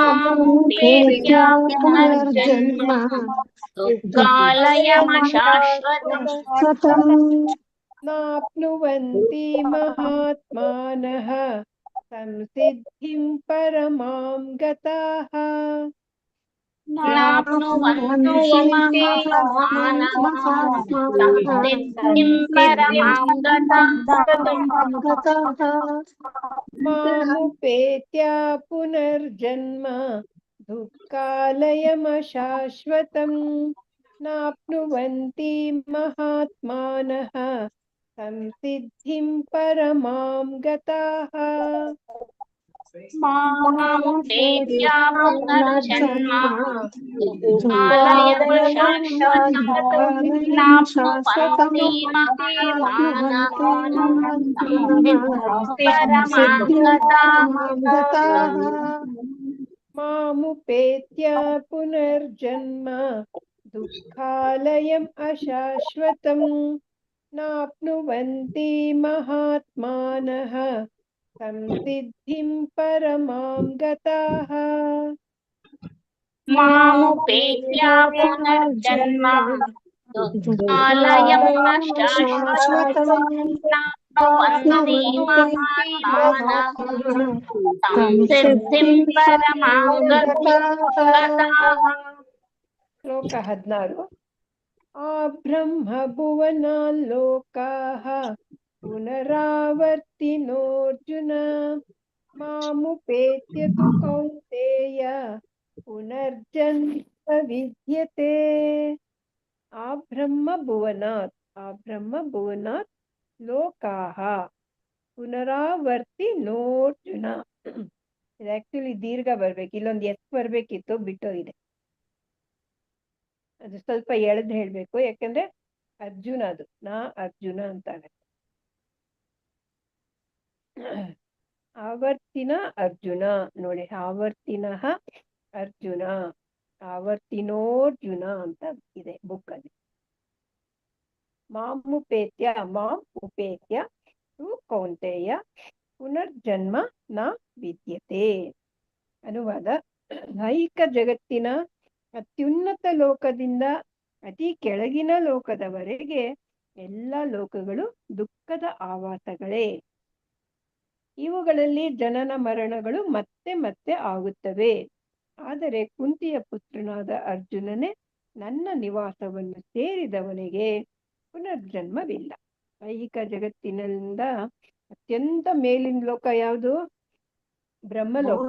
ಮಹಾತ್ಮಾನಃ ಸಂಸಿದ್ಧಿಂ ಪರಮಾಂ ಗತಾಃ. ಮಾಮುಪೇತ್ಯ ಪುನರ್ಜನ್ಮ ದುಃಖಾಲಯಮಶಾಶ್ವತಂ ನಾಪ್ನುವಂತಿ ಮಹಾತ್ಮಾನಃ ಸಂಸಿದ್ಧಿಂ ಪರಮಾಂ ಗತಾಃ. मामुपेत्य पुनर्जन्म दुःखालयं शाश्वतं नाप्नुवन्ति महात्मानः सिद्धिं परमां गताः। मामुपेत्य पुनर्जन्म दुःखालयम् अशाश्वतं नाप्नुवन्ति महात्मानः संसिद्धिं परमां गताः। मामुपेत्य पुनर्जन्म दुःखालयं अशाश्वतं नाप्नुवन्ति महात्मानः संसिद्धिं परमां गताः। ಶ್ಲೋಕ 16 ಬ್ರಹ್ಮಭುವನಾಲ್ಲೋಕಾಃ ಪುನರಾವರ್ತಿನೋऽರ್ಜುನ ಮಾಮುಪೇತ್ಯ ತು ಕೌಂತೆಯ ಪುನರ್ಜನ್ಮ ವಿದ್ಯತೆ. ಆ ಬ್ರಹ್ಮಭುವನಾತ್ ಲೋಕಾಃ ಪುನರಾವರ್ತಿನೋರ್ಜುನ. ಇದು ಆಕ್ಚುಲಿ ದೀರ್ಘ ಬರ್ಬೇಕು, ಇಲ್ಲೊಂದು ಎಸ್ ಬರ್ಬೇಕಿತ್ತು, ಬಿಟ್ಟೋಗಿದೆ. ಅದು ಸ್ವಲ್ಪ ಎಳೆದು ಹೇಳ್ಬೇಕು, ಯಾಕಂದ್ರೆ ಅರ್ಜುನ ಅದು ಅರ್ಜುನ ಅಂತ ಆಗುತ್ತೆ. ಆವರ್ತಿನ ಅರ್ಜುನ ನೋಡಿ, ಆವರ್ತಿನಃ ಅರ್ಜುನ, ಆವರ್ತಿನೋರ್ಜುನ ಅಂತ ಇದೆ ಬುಕ್ ಅಲ್ಲಿ. ಮಾಂ ಉಪೇತ್ಯ ತು ಕೌಂತೆಯ ಪುನರ್ಜನ್ಮ ನ ವಿದ್ಯತೆ. ಅನುವಾದ: ಐಹಿಕ ಜಗತ್ತಿನ ಅತ್ಯುನ್ನತ ಲೋಕದಿಂದ ಅತಿ ಕೆಳಗಿನ ಲೋಕದವರೆಗೆ ಎಲ್ಲ ಲೋಕಗಳು ದುಃಖದ ಆವಾಸಗಳೇ. ಇವುಗಳಲ್ಲಿ ಜನನ ಮರಣಗಳು ಮತ್ತೆ ಮತ್ತೆ ಆಗುತ್ತವೆ. ಆದರೆ ಕುಂತಿಯ ಪುತ್ರನಾದ ಅರ್ಜುನನೇ ನನ್ನ ನಿವಾಸವನ್ನು ಸೇರಿದವನಿಗೆ ಪುನರ್ಜನ್ಮವಿಲ್ಲ. ಐಹಿಕ ಜಗತ್ತಿನಿಂದ ಅತ್ಯಂತ ಮೇಲಿನ ಲೋಕ ಯಾವುದು? ಬ್ರಹ್ಮಲೋಕ.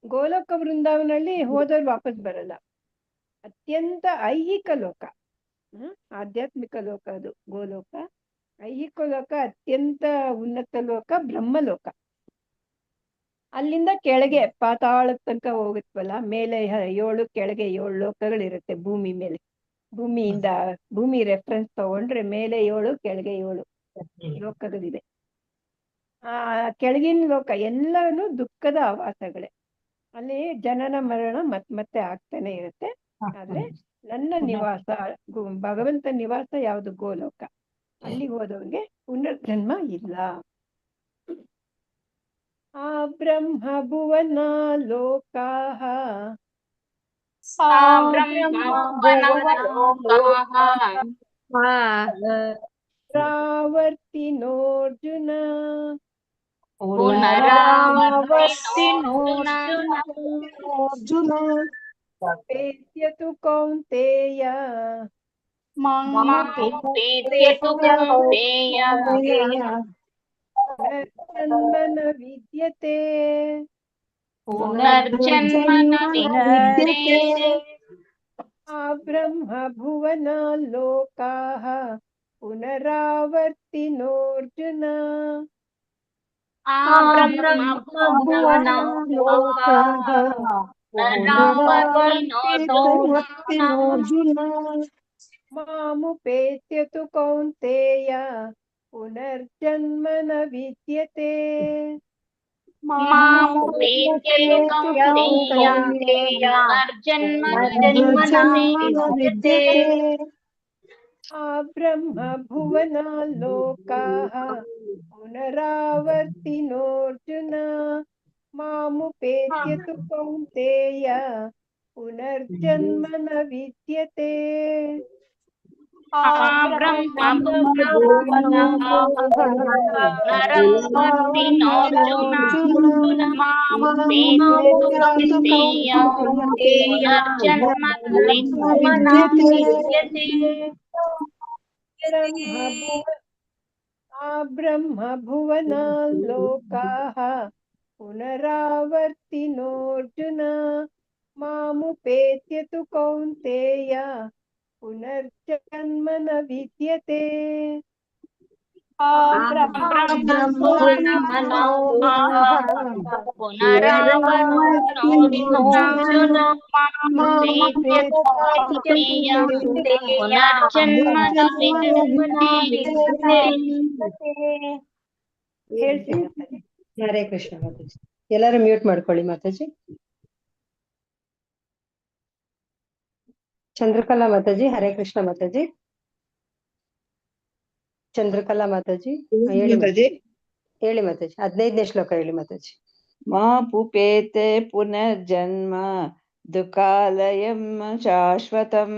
ಗೋಲೋಕ ವೃಂದಾವನಲ್ಲಿ ಹೋದವ್ರು ವಾಪಸ್ ಬರಲ್ಲ. ಅತ್ಯಂತ ಐಹಿಕ ಲೋಕ, ಆಧ್ಯಾತ್ಮಿಕ ಲೋಕ ಅದು ಗೋಲೋಕ. ಐಹಿಕ ಲೋಕ ಅತ್ಯಂತ ಉನ್ನತ ಲೋಕ ಬ್ರಹ್ಮಲೋಕ. ಅಲ್ಲಿಂದ ಕೆಳಗೆ ಪಾತಾಳದ ತನಕ ಹೋಗುತ್ತವಲ್ಲ, ಮೇಲೆ 7 ಕೆಳಗೆ 7 ಲೋಕಗಳಿರುತ್ತೆ ಭೂಮಿ ಮೇಲೆ. ಭೂಮಿ ರೆಫರೆನ್ಸ್ ತಗೊಂಡ್ರೆ ಮೇಲೆ 7 ಕೆಳಗೆ 7 ಲೋಕಗಳಿದೆ. ಆ ಕೆಳಗಿನ ಲೋಕ ಎಲ್ಲಾನು ದುಃಖದ ಆವಾಸಗಳೇ. ಅಲ್ಲಿ ಜನನ ಮರಣ ಮತ್ತೆ ಆಗ್ತಾನೆ ಇರುತ್ತೆ. ಆದ್ರೆ ನನ್ನ ನಿವಾಸ ಭಗವಂತ ನಿವಾಸ ಯಾವುದು? ಗೋಲೋಕ. ಅಲ್ಲಿಗೆ ಹೋದವ್ರಿಗೆ ಪುನರ್ಜನ್ಮ ಇಲ್ಲ. ಆ ಬ್ರಹ್ಮಭುವನ ಲೋಕಾಃ ಪುನರಾವರ್ತಿನೋರ್ಜುನ ಉಪೇತ್ಯ ತು ಕೌಂತೆಯ ಪುನರ್ಜನ್ಮನ ವಿದ್ಯತೆ. ಆ ಬ್ರಹ್ಮಭುವನ ಲೋಕಾಃ ಪುನರಾವರ್ತಿನೋರ್ಜುನ ಮಾಮುಪೇತ್ಯ ತು ಕೌಂತೆಯ ಪುನರ್ಜನ್ಮನ ವಿದ್ಯತೆ. ಆ ಬ್ರಹ್ಮಭುವನ ಲೋಕಾಃ ಪುನರಾವರ್ತಿನೋರ್ಜುನ ಮಾಮುಪೇತ್ಯ ತು ಕೌಂತೆಯ ಪುನರ್ಜನ್ಮನ ವಿದ್ಯತೆ. ಬ್ರಹ್ಮಭುವನ ಲೋಕಾಃ ಪುನರಾವರ್ತಿನೋರ್ಜುನ ಮಾಮುಪೇತ್ಯ ತು ಕೌಂತೆಯ ಪುನರ್ಜನ್ಮನ ವಿದ್ಯತೆ. पुनरावर्तिनोऽर्जुन मां प्रीत्य पुनर्जन्म न विद्यते. ಹೇಳ್ಸಿ ಮಾತಾಜಿ. ಹರೇ ಕೃಷ್ಣ ಮಾತಾಜಿ. ಎಲ್ಲರೂ ಮ್ಯೂಟ್ ಮಾಡ್ಕೊಳ್ಳಿ ಮಾತಾಜಿ. ಚಂದ್ರಕಲಾ ಮಾತಾಜಿ. ಹರೇ ಕೃಷ್ಣ ಮಾತಾಜಿ. ಚಂದ್ರಕಲಾ ಮಾತಾಜಿ ಹೇಳಿ ಮಾತಾಜಿ. ಹೇಳಿ ಮಾತಾಜಿ. 15ನೇ ಶ್ಲೋಕ ಹೇಳಿ ಮಾತಾಜಿ. ಮಾ ಪುಪೇತೆ ಪುನರ್ಜನ್ಮ ದುಃಖಾಲಯಂ ಶಾಶ್ವತಂ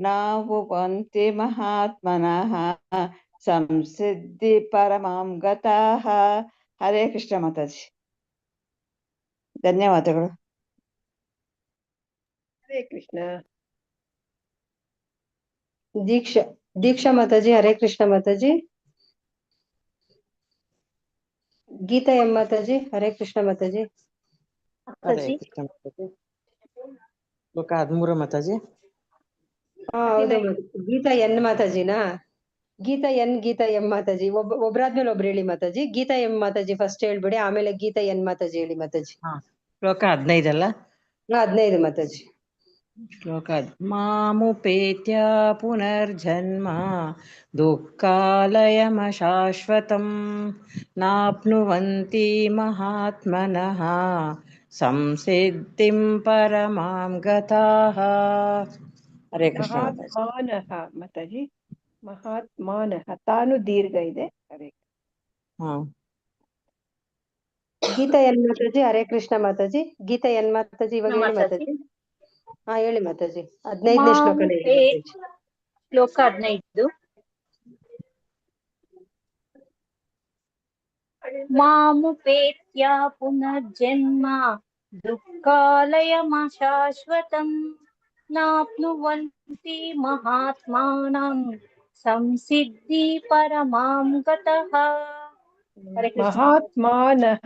ನಾವುಪಂತಿ ಮಹಾತ್ಮನಃ ಸಂಸಿದ್ಧಿ ಪರಮಾಂ ಗತಾಃ. ಹರೇ ಕೃಷ್ಣ ಮಾತಾಜಿ. ಧನ್ಯವಾದಗಳು. ಹರೇ ಕೃಷ್ಣ. ದೀಕ್ಷಾ ಮಾತಾಜಿ. ಹರೇ ಕೃಷ್ಣ ಮಾತಾಜಿ. ಗೀತಾ ಎಂ ಮಾತಾಜಿ. ಹರೇ ಕೃಷ್ಣ ಮಾತಾಜಿ. ಹರೇ ಕೃಷ್ಣ ಮಾತಾಜಿ. ಶ್ಲೋಕ 13 ಮಾತಾಜಿ. ಹೌದು. ಗೀತಾ ಎನ್ ಮಾತಾಜಿನಾ? ಗೀತಾ ಎನ್, ಗೀತಾ ಎಂ ಮಾತಾಜಿ. ಒಬ್ರಾದ್ಮೇಲೆ ಒಬ್ರು ಹೇಳಿ ಮಾತಾಜಿ. ಗೀತಾ ಎಂ ಮಾತಾಜಿ ಫಸ್ಟ್ ಹೇಳ್ಬಿಡಿ, ಆಮೇಲೆ ಗೀತಾ ಎನ್ ಮಾತಾಜಿ ಹೇಳಿ ಮಾತಾಜಿ. ಶ್ಲೋಕ 15 ಅಲ್ಲ? 15 ಮಾತಾಜಿ. ಶ್ಲೋಕ ಮಾಮುಪೇತ್ಯ ಪುನರ್ಜನ್ಮ ದುಃಖಾಲಯಮಶಾಶ್ವತಂ ನಾಪ್ನುವಂತಿ ಮಹಾತ್ಮನಃ ಸಂಸಿದ್ಧಿಂ ಪರಮಾಂ ಗತಾಃ. ಹರೇ ಕೃಷ್ಣ ಮಾತಾಜಿ. ಮಹಾತ್ಮಾನಃ ಮಾತಾಜಿ. ಮಹಾತ್ಮಾನಃ ತಾನು ದೀರ್ಘ ಇದೆ. ಹರೇ ಗೀತಾ ಎನ್ ಮಾತಾಜಿ. ಹರೇ ಕೃಷ್ಣ ಮಾತಾಜಿ. ಗೀತಾ ಎನ್ ಮಾತಾಜಿ ಇವಾಗ ಹೇಳಿ ಮಾತಾಜಿ. ಹೇಳಿ ಮಾತಾಜಿ. 15ನೇ ಶ್ಲೋಕ ಹೇಳಿ ಮಾತಾಜಿ. ಶ್ಲೋಕ 15. ಮಾಮುಪೇತ್ಯ ಪುನರ್ಜನ್ಮ ದುಃಖಾಲಯಮಶಾಶ್ವತಂ ನಾಪ್ನುವಂತಿ ಮಹಾತ್ಮಾನಂ ಸಂಸಿದ್ಧಿ ಪರಮಾಂ ಗತಃ. ಮಹಾತ್ಮಾನಃ.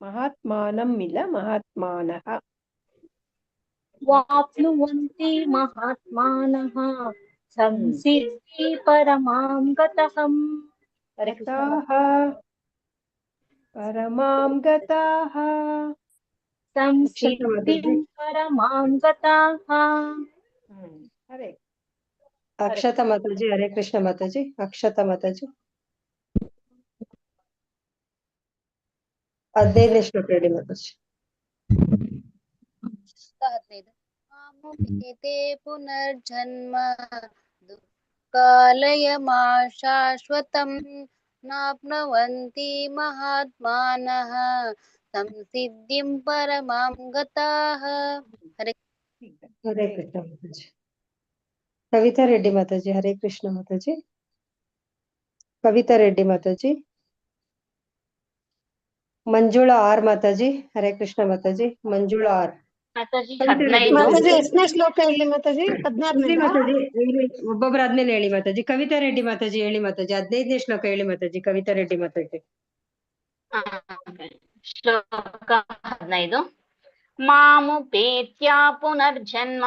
ಮಹಾತ್ಮಾನಂ ಇಲ್ಲ, ಮಹಾತ್ಮಾನಃ. ವಾಪ್ನುವಂತಿ ಮಹಾತ್ಮಾನಃ ಸಂಸಿದ್ಧಿ ಪರಮಾಂ ಗತಃ. ಪರಮಾಂ ಗತಾಃ. ಸಂಸಿದ್ಧಿಂ ಪರಮಾಂ ಗತಾಃ. ಹರೇ ಅಕ್ಷತಾ ಮಾತಾಜಿ. ಹರೇ ಕೃಷ್ಣ ಮಾತಾಜಿ. ಅಕ್ಷತಾ ಮಾತಾಜಿ. 15ನೇ ಶ್ಲೋಕ ಹೇಳಿ ಮಾತಾಜಿ. 15. ಮಾಮುಪೇತೆ ಪುನರ್ಜನ್ಮ ದುಃಖಾಲಯಮಶಾಶ್ವತಂ ನಾಪ್ನುವಂತಿ ಮಹಾತ್ಮಾನಃ ಸಂಸಿದ್ಧಿಂ ಪರಮಾಂ ಗತಾಃ. ಹರೇ ಕೃಷ್ಣ ಮಾತಾಜಿ. ಕವಿತಾ ರೆಡ್ಡಿ ಮಾತಾಜಿ. ಹರೇ ಕೃಷ್ಣ ಮಾತಾಜಿ. ಕವಿತಾ ರೆಡ್ಡಿ ಮಾತಾಜಿ. ಮಂಜುಳಾ ಆರ್ ಮಾತಾಜಿ. ಹರೇ ಕೃಷ್ಣ ಮಾತಾಜಿ. ಮಂಜುಳಾ ಆರ್ ಮಾತಾಜಿ. ಎಷ್ಟನೇ ಶ್ಲೋಕ ಹೇಳಿ ಮಾತಾಜಿ? 16ನೇ ಮಾತಾಜಿ. ಒಬ್ಬೊಬ್ಬರಾದ್ಮೇಲೆ ಹೇಳಿ ಮಾತಾಜಿ. ಕವಿತಾ ರೆಡ್ಡಿ ಮಾತಾಜಿ ಹೇಳಿ ಮಾತಾಜಿ. 15ನೇ ಶ್ಲೋಕ ಹೇಳಿ ಮಾತಾಜಿ. ಕವಿತಾ ರೆಡ್ಡಿ ಮಾತಾಜಿ. ಶ್ಲೋಕ 15. ಮಾಮುಪೇತ್ಯ ಪುನರ್ಜನ್ಮ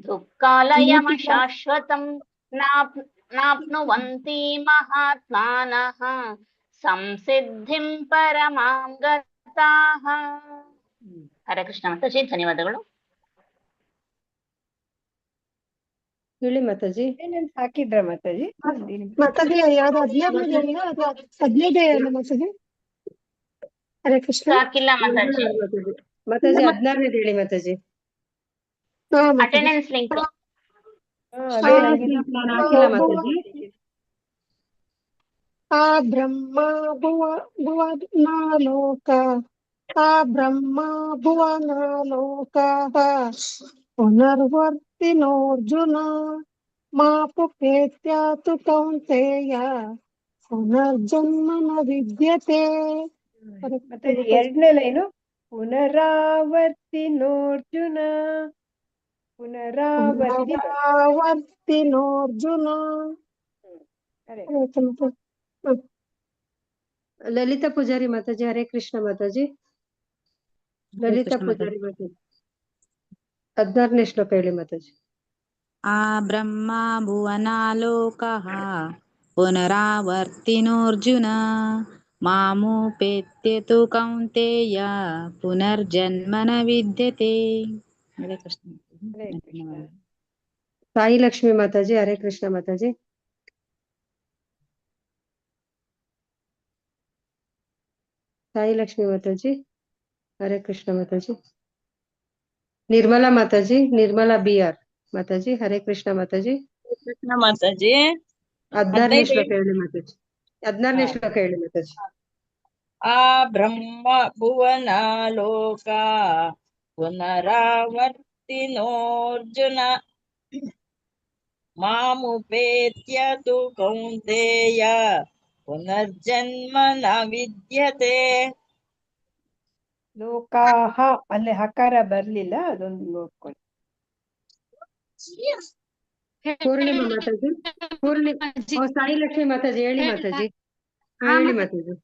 ದುಃಖಾಲಯಮಶಾಶ್ವತಂ ನಾಪ್ನುವಂತಿ ಮಹಾತ್ಮಾನಃ ಸಂಸಿದ್ಧಿಂ ಪರಮಾಂ ಗತಾಃ. ಹರೇ ಕೃಷ್ಣ ಮಾತಾಜಿ. ಧನ್ಯವಾದಗಳು. ಹೇಳಿ ಮಾತಾಜಿ. ಹಾಕಿದ್ರ ಮಾತಾಜಿ? ಮಾತಾಜಿ ಯಾವ್ದು 16ನೇ ಹೇಳಿಲ್ಲ ಅಥವಾ 15ನೇ ಹೇಳಿಲ್ಲ ಮಾತಾಜಿ? ಹರೇ ಕೃಷ್ಣ. ಸಾಕಿಲ್ಲ ಮಾತಾಜಿ. ಮಾತಾಜಿ 16ನೇ ಹೇಳಿ ಮಾತಾಜಿ. ಅಟೆಂಡೆನ್ಸ್ ಲಿಂಕ್ ಹಾಕಿಲ್ಲ ಮಾತಾಜಿ. ಆ ಬ್ರಹ್ಮ ಭುವನಾಲೋಕ ಆ ಬ್ರಹ್ಮ ಭುವನಾಲೋಕ ಪುನರ್ವರ್ತಿನೋರ್ಜುನ ಮಾಪುಪೇತ್ಯ ತು ಕೌಂತೆಯ ಪುನರ್ಜನ್ಮ ನ ವಿದ್ಯತೆ. ಮಾತಾಜಿ 2ನೇ ಲೈನು ಪುನರಾವರ್ತಿನೋರ್ಜುನ. ಪುನರಾವರ್ತಿನೋರ್ಜುನ. ಲಲಿತಾ ಪೂಜಾರಿ ಮಾತಾಜಿ. ಹರೇ ಕೃಷ್ಣ ಮಾತಾಜಿ. ಲಲಿತಾ ಪೂಜಾರಿ ಮಾತಾಜಿ. 16ನೇ ಶ್ಲೋಕ ಹೇಳಿ ಮಾತಾಜಿ. ಆ ಬ್ರಹ್ಮ ಭುವನಾಲೋಕಃ ಪುನರಾವರ್ತಿನೋರ್ಜುನ ಮಾಮುಪೇತ್ಯ ತು ಕೌಂತೆಯ ಪುನರ್ಜನ್ಮನ ವಿದ್ಯತೆ. ಹರೇ ಕೃಷ್ಣ. ಹರೇ ಕೃಷ್ಣ. ಸಾಯಿ ಲಕ್ಷ್ಮಿ ಮಾತಾಜಿ. ಹರೇ ಕೃಷ್ಣ ಮಾತಾಜಿ. ಸಾಯಿ ಲಕ್ಷ್ಮಿ ಮಾತಾಜಿ. ಹರೇ ಕೃಷ್ಣ ಮಾತಾಜಿ. ನಿರ್ಮಲಾ ಮಾತಾಜಿ. ನಿರ್ಮಲಾ BR ಮಾತಾಜಿ. ಹರೇ ಕೃಷ್ಣ ಮಾತಾಜಿ. ಕೃಷ್ಣ ಮಾತಾಜಿ. 16ನೇ 15 ಶ್ಲೋಕ ಹೇಳಿ ಮಾತಾಜಿ. 16ನೇ ಶ್ಲೋಕ ಹೇಳಿ ಮಾತಾಜಿ. ಆ ಬ್ರಹ್ಮ ಭುವನ ಲೋಕ ಪುನರಾವರ್ತಿನೋರ್ಜುನ ಮಾಮುಪೇತ್ಯ ತು ಕೌಂತೆಯ ಪುನರ್ಜನ್ಮ ನ ವಿದ್ಯತೆ. ಲೋಕಾಹ ಅಲ್ಲಿ ಹಕಾರ ಬರ್ಲಿಲ್ಲ, ಅದೊಂದು ನೋಡ್ಕೊಳ್ಳಿ. ಪೂರ್ಣಿಮಾ ಮಾತಾಜಿ. ಸಾಯಿ ಲಕ್ಷ್ಮಿ ಮಾತಾಜಿ ಹೇಳಿ ಮಾತಾಜಿ. ಹೇಳಿ ಮಾತಾಜಿ.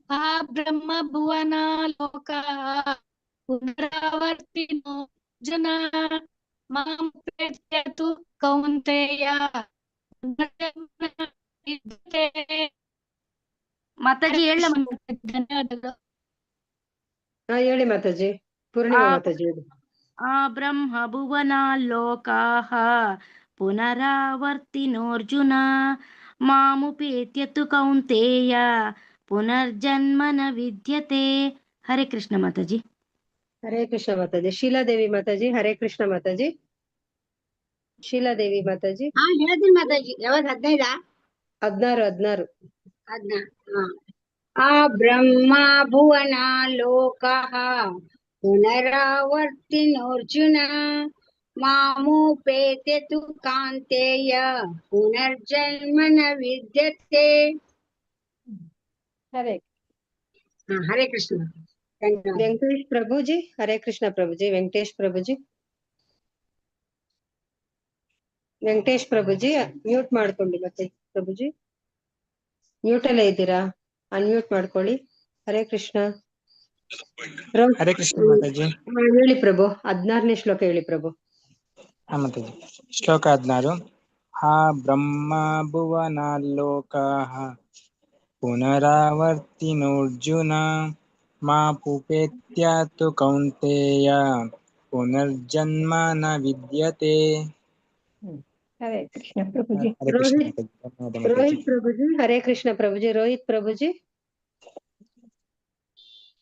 ಆ ಬ್ರಹ್ಮ ಭುವನ ಲೋಕ ಪುನರಾವರ್ತಿನೋ ಜನ ಮಾಂ ಪ್ರೇತ್ಯತು ಕೌಂತೆಯ ಮಾತಾಜಿ ಹೇಳ. ಧನ್ಯವಾದಗಳು. ಹೇಳಿ ಮಾತಾಜಿ. ಪೂರ್ಣಿಮಾ ಮಾತಾಜಿ ಹೇಳಿ. ಆ ಬ್ರಹ್ಮ ಭುವನ ಲೋಕಾಃ ಪುನರಾವರ್ತಿನೋರ್ಜುನ ಮಾಮುಪೇತ್ಯ ತು ಕೌಂತೆಯ ಪುನರ್ಜನ್ಮನ ವಿದ್ಯತೆ. ಹರೇ ಕೃಷ್ಣ ಮಾತಾಜಿ. ಹರೇ ಕೃಷ್ಣ ಮಾತಾಜಿ. ಶೀಲಾದೇವಿ ಮಾತಾಜಿ. ಹರೇ ಕೃಷ್ಣ ಮಾತಾಜಿ. ಶೀಲಾದೇವಿ ಮಾತಾಜಿ. ಹೇಳ್ತೀನಿ ಮಾತಾಜಿ. ಯಾವಾಗ 15? 16. ಆ ಬ್ರಹ್ಮ ಭುವನ ಲೋಕಃ ಪುನರಾವರ್ತಿನೋರ್ಜುನ ಮಾಮುಪೇತ್ಯ ತು ಕಾಂತೆಯ ಪುನರ್ಜನ್ಮನ ವಿದ್ಯತೆ. ಹರೇ ಹರೇ ಕೃಷ್ಣ. ವೆಂಕಟೇಶ್ ಪ್ರಭುಜಿ. ಹರೇ ಕೃಷ್ಣ ಪ್ರಭುಜಿ. ವೆಂಕಟೇಶ್ ಪ್ರಭುಜಿ. ವೆಂಕಟೇಶ್ ಪ್ರಭುಜಿ ಮ್ಯೂಟ್ ಮಾಡ್ಕೊಳ್ಳಿ. ಮತ್ತೆ ಪ್ರಭುಜಿ ಮ್ಯೂಟ್ ಅಲ್ಲೇ ಇದ್ದೀರಾ? ಅನ್ಮ್ಯೂಟ್ ಮಾಡ್ಕೊಳ್ಳಿ. ಹರೇ ಕೃಷ್ಣ. ಹರೇ ಕೃಷ್ಣ ಮಾತಾಜಿ. ಹೇಳಿ ಪ್ರಭು. 16ನೇ ಶ್ಲೋಕ ಹೇಳಿ ಪ್ರಭು. ಮಾತಾಜಿ. ಶ್ಲೋಕ 16. ಹಾ ಬ್ರಹ್ಮ ಭುವನ ಲೋಕಾಃ ಪುನರಾವರ್ತಿನೋರ್ಜುನ ಮಾಪುಪೇತ್ಯ ತು ಕೌಂತೆಯ ಪುನರ್ಜನ್ಮ ನ ವಿದ್ಯತೆ. ಹರೇ ಕೃಷ್ಣ ಪ್ರಭುಜಿ. ಹರೇ ಕೃಷ್ಣ ಮಾತಾಜಿ. ಧನ್ಯವಾದ ಮಾತಾಜಿ. ರೋಹಿತ್ ಪ್ರಭುಜಿ. ಹರೇ ಕೃಷ್ಣ ಪ್ರಭುಜಿ. ರೋಹಿತ್ ಪ್ರಭುಜಿ.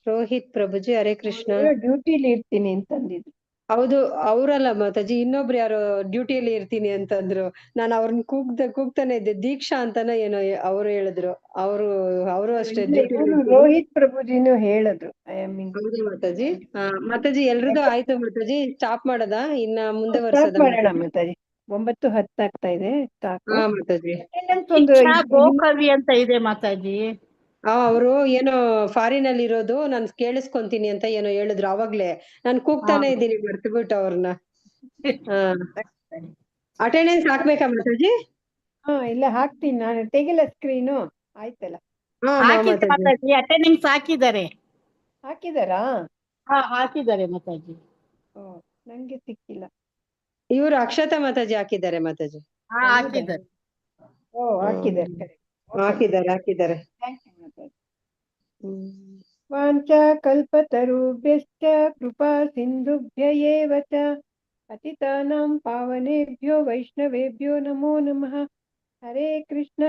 ರೋಹಿತ್ ಪ್ರಭುಜಿ. ಹರೇ ಕೃಷ್ಣ. ಡ್ಯೂಟಿಲಿ ಇರ್ತೀನಿ ಅಂತಂದಿದ್ರು. ಹೌದು, ಅವರಲ್ಲ ಮಾತಾಜಿ, ಇನ್ನೊಬ್ರು ಯಾರೋ ಡ್ಯೂಟಿಯಲ್ಲಿ ಇರ್ತೀನಿ ಅಂತಂದ್ರು. ನಾನು ಅವ್ರನ್ನ ಕೂಗ್ತಾನೆ ಇದ್ದೆ. ದೀಕ್ಷಾ ಅಂತಾನ ಏನೋ ಅವ್ರು ಹೇಳಿದ್ರು. ಅವರು ಅಷ್ಟೇ ರೋಹಿತ್ ಪ್ರಭುಜಿನೂ ಹೇಳಿದ್ರು. ಹೌದು ಮಾತಾಜಿ. ಮಾತಾಜಿ ಎಲ್ರದ್ದು ಆಯ್ತು ಮಾತಾಜಿ. ಸ್ಟಾಪ್ ಮಾಡದ ಇನ್ನ ಮುಂದೆ ಸ್ಟಾರ್ಟ್ ಮಾಡೋಣ ಮಾತಾಜಿ. 9:10 ಆಗ್ತಾ ಇದೆ. ಹಾ ಮಾತಾಜಿ. ಗೋಕವಿ ಅಂತ ಇದೆ ಮಾತಾಜಿ. ಅವರು ಏನೋ ಫಾರಿನ್ ಅಲ್ಲಿ ಇರೋದು, ನಾನು ಕೇಳಿಸ್ಕೊಂತೀನಿ ಅಂತ ಏನೋ ಹೇಳಿದ್ರು. ಅವಾಗ್ಲೇ ನಾನು ಕೂಗ್ತಾನೆ ಇದ್ದೀನಿ, ಮರ್ತ್ಬಿಟ್ಟು ಅವ್ರನ್ನ. ಅಟೆಂಡೆನ್ಸ್ ಹಾಕ್ಬೇಕಾ ಮಾತಾಜಿ? ಇಲ್ಲ ಹಾಕ್ತೀನಿ ನಾನು. ತೆಗಿಲ ಸ್ಕ್ರೀನು. ಆಯ್ತಲ್ಲ. ಮಾತಾಜಿ ಅಟೆಂಡೆನ್ಸ್ ಹಾಕಿದ್ದಾರೆ. ಹಾಕಿದಾರಾ? ಹಾಕಿದ್ದಾರೆ ಮಾತಾಜಿ. ನಂಗೆ ಸಿಕ್ಕಿಲ್ಲ. ಇವರು ಅಕ್ಷತಾ ಮಾತಾಜಿ ಹಾಕಿದ್ದಾರೆ ಮಾತಾಜಿ. ಹಾಕಿದ್ದಾರೆ. ಹಾಕಿದ್ದಾರೆ. ವಾಂಚಾ ಕಲ್ಪತರುಭ್ಯಶ್ಚ ಕೃಪಾ ಸಿಂಧುಭ್ಯ ಏವ ಚ ಪತಿತಾನಾಂ ಪಾವನೇಭ್ಯೋ ವೈಷ್ಣವೇಭ್ಯೋ ನಮೋ ನಮಃ. ಹರೇ ಕೃಷ್ಣ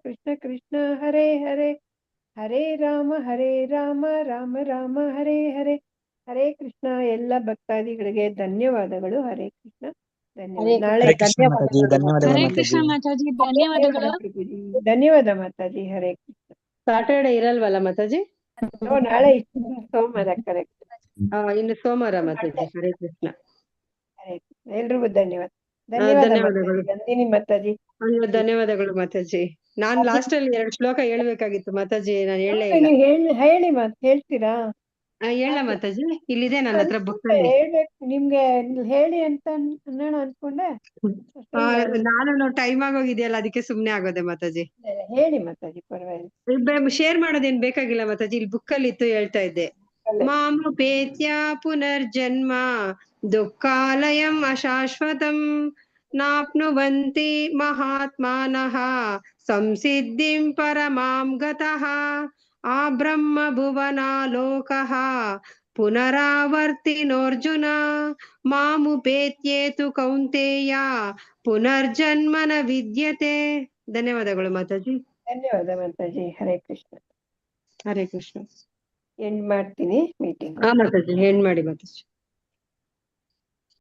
ಕೃಷ್ಣ ಕೃಷ್ಣ ಹರೇ ಹರೇ, ಹರೇ ರಾಮ ರಾಮ ರಾಮ ಹರೇ ಹರೇ. ಹರೇ ಕೃಷ್ಣ. ಎಲ್ಲ ಭಕ್ತಾದಿಗಳಿಗೆ ಧನ್ಯವಾದಗಳು. ಹರೇ ಕೃಷ್ಣ. ಧನ್ಯವಾದ ಮಾತಾಜಿ. ಹರೇ ಕೃಷ್ಣ. ಸಾಟರ್ಡೆ ಇರಲ್ವಲ್ಲ ಮಾತಾಜಿ? ನಾಳೆ ಸೋಮವಾರ. ಕರೆಕ್ಟ್. ಇನ್ನು ಸೋಮವಾರ ಮಾತಾಜಿ. ಹರೇ ಕೃಷ್ಣ. ಎಲ್ರಿಗೂ ಧನ್ಯವಾದ. ಧನ್ಯವಾದಗಳು ಮಾತಾಜಿ. ಧನ್ಯವಾದಗಳು ಮಾತಾಜಿ. ನಾನ್ ಲಾಸ್ಟ್ ಅಲ್ಲಿ 2 ಶ್ಲೋಕ ಹೇಳ್ಬೇಕಾಗಿತ್ತು ಮಾತಾಜಿ, ನಾನು ಹೇಳಲೇ ಇಲ್ಲ. ಹೇಳಿ ಹೇಳ್ತೀರಾ? ಹೇಳ ಮಾತಾಜಿ. ಇಲ್ಲಿದೆ ನನ್ನ ಹತ್ರ ಬುಕ್ ಅಲ್ಲಿ. ನಿಮ್ಗೆ ಹೇಳಿ ಅಂತ ಅನ್ಕೊಂಡೆ. ನಾನು ಟೈಮ್ ಆಗೋಗಿದೆಯಲ್ಲ, ಅದಕ್ಕೆ ಸುಮ್ನೆ ಆಗೋದೆ ಮಾತಾಜಿ. ಹೇಳಿ ಮಾತಾಜಿ, ಪರವಾಗಿಲ್ಲ. ಶೇರ್ ಮಾಡೋದೇನ್ ಬೇಕಾಗಿಲ್ಲ ಮಾತಾಜಿ. ಇಲ್ಲಿ ಬುಕ್ ಅಲ್ಲಿ ಇತ್ತು, ಹೇಳ್ತಾ ಇದ್ದೆ. ಮಾಮುಪೇತ್ಯ ಪುನರ್ಜನ್ಮ ದುಃಖಾಲಯಂ ಅಶಾಶ್ವತಂ नाप्नुवन्ति महात्मानः संसिद्धिं परमां गतः आब्रह्मभुवनालोकः पुनरावर्तिनोऽर्जुन मामुपेत्येतु कौन्तेय पुनर्जन्म न विद्यते. ಧನ್ಯವಾದಗಳು ಮಾತಾಜಿ. ಧನ್ಯವಾದ ಮಾತಾಜಿ. ಹರೇ ಕೃಷ್ಣ. ಹರೇ ಕೃಷ್ಣ. ಎಂಡ್ ಮಾಡ್ತೀನಿ ಮೀಟಿಂಗ್. ಮಾತಾಜಿ ಎಂಡ್ ಮಾಡಿ ಮಾತಾಜಿ.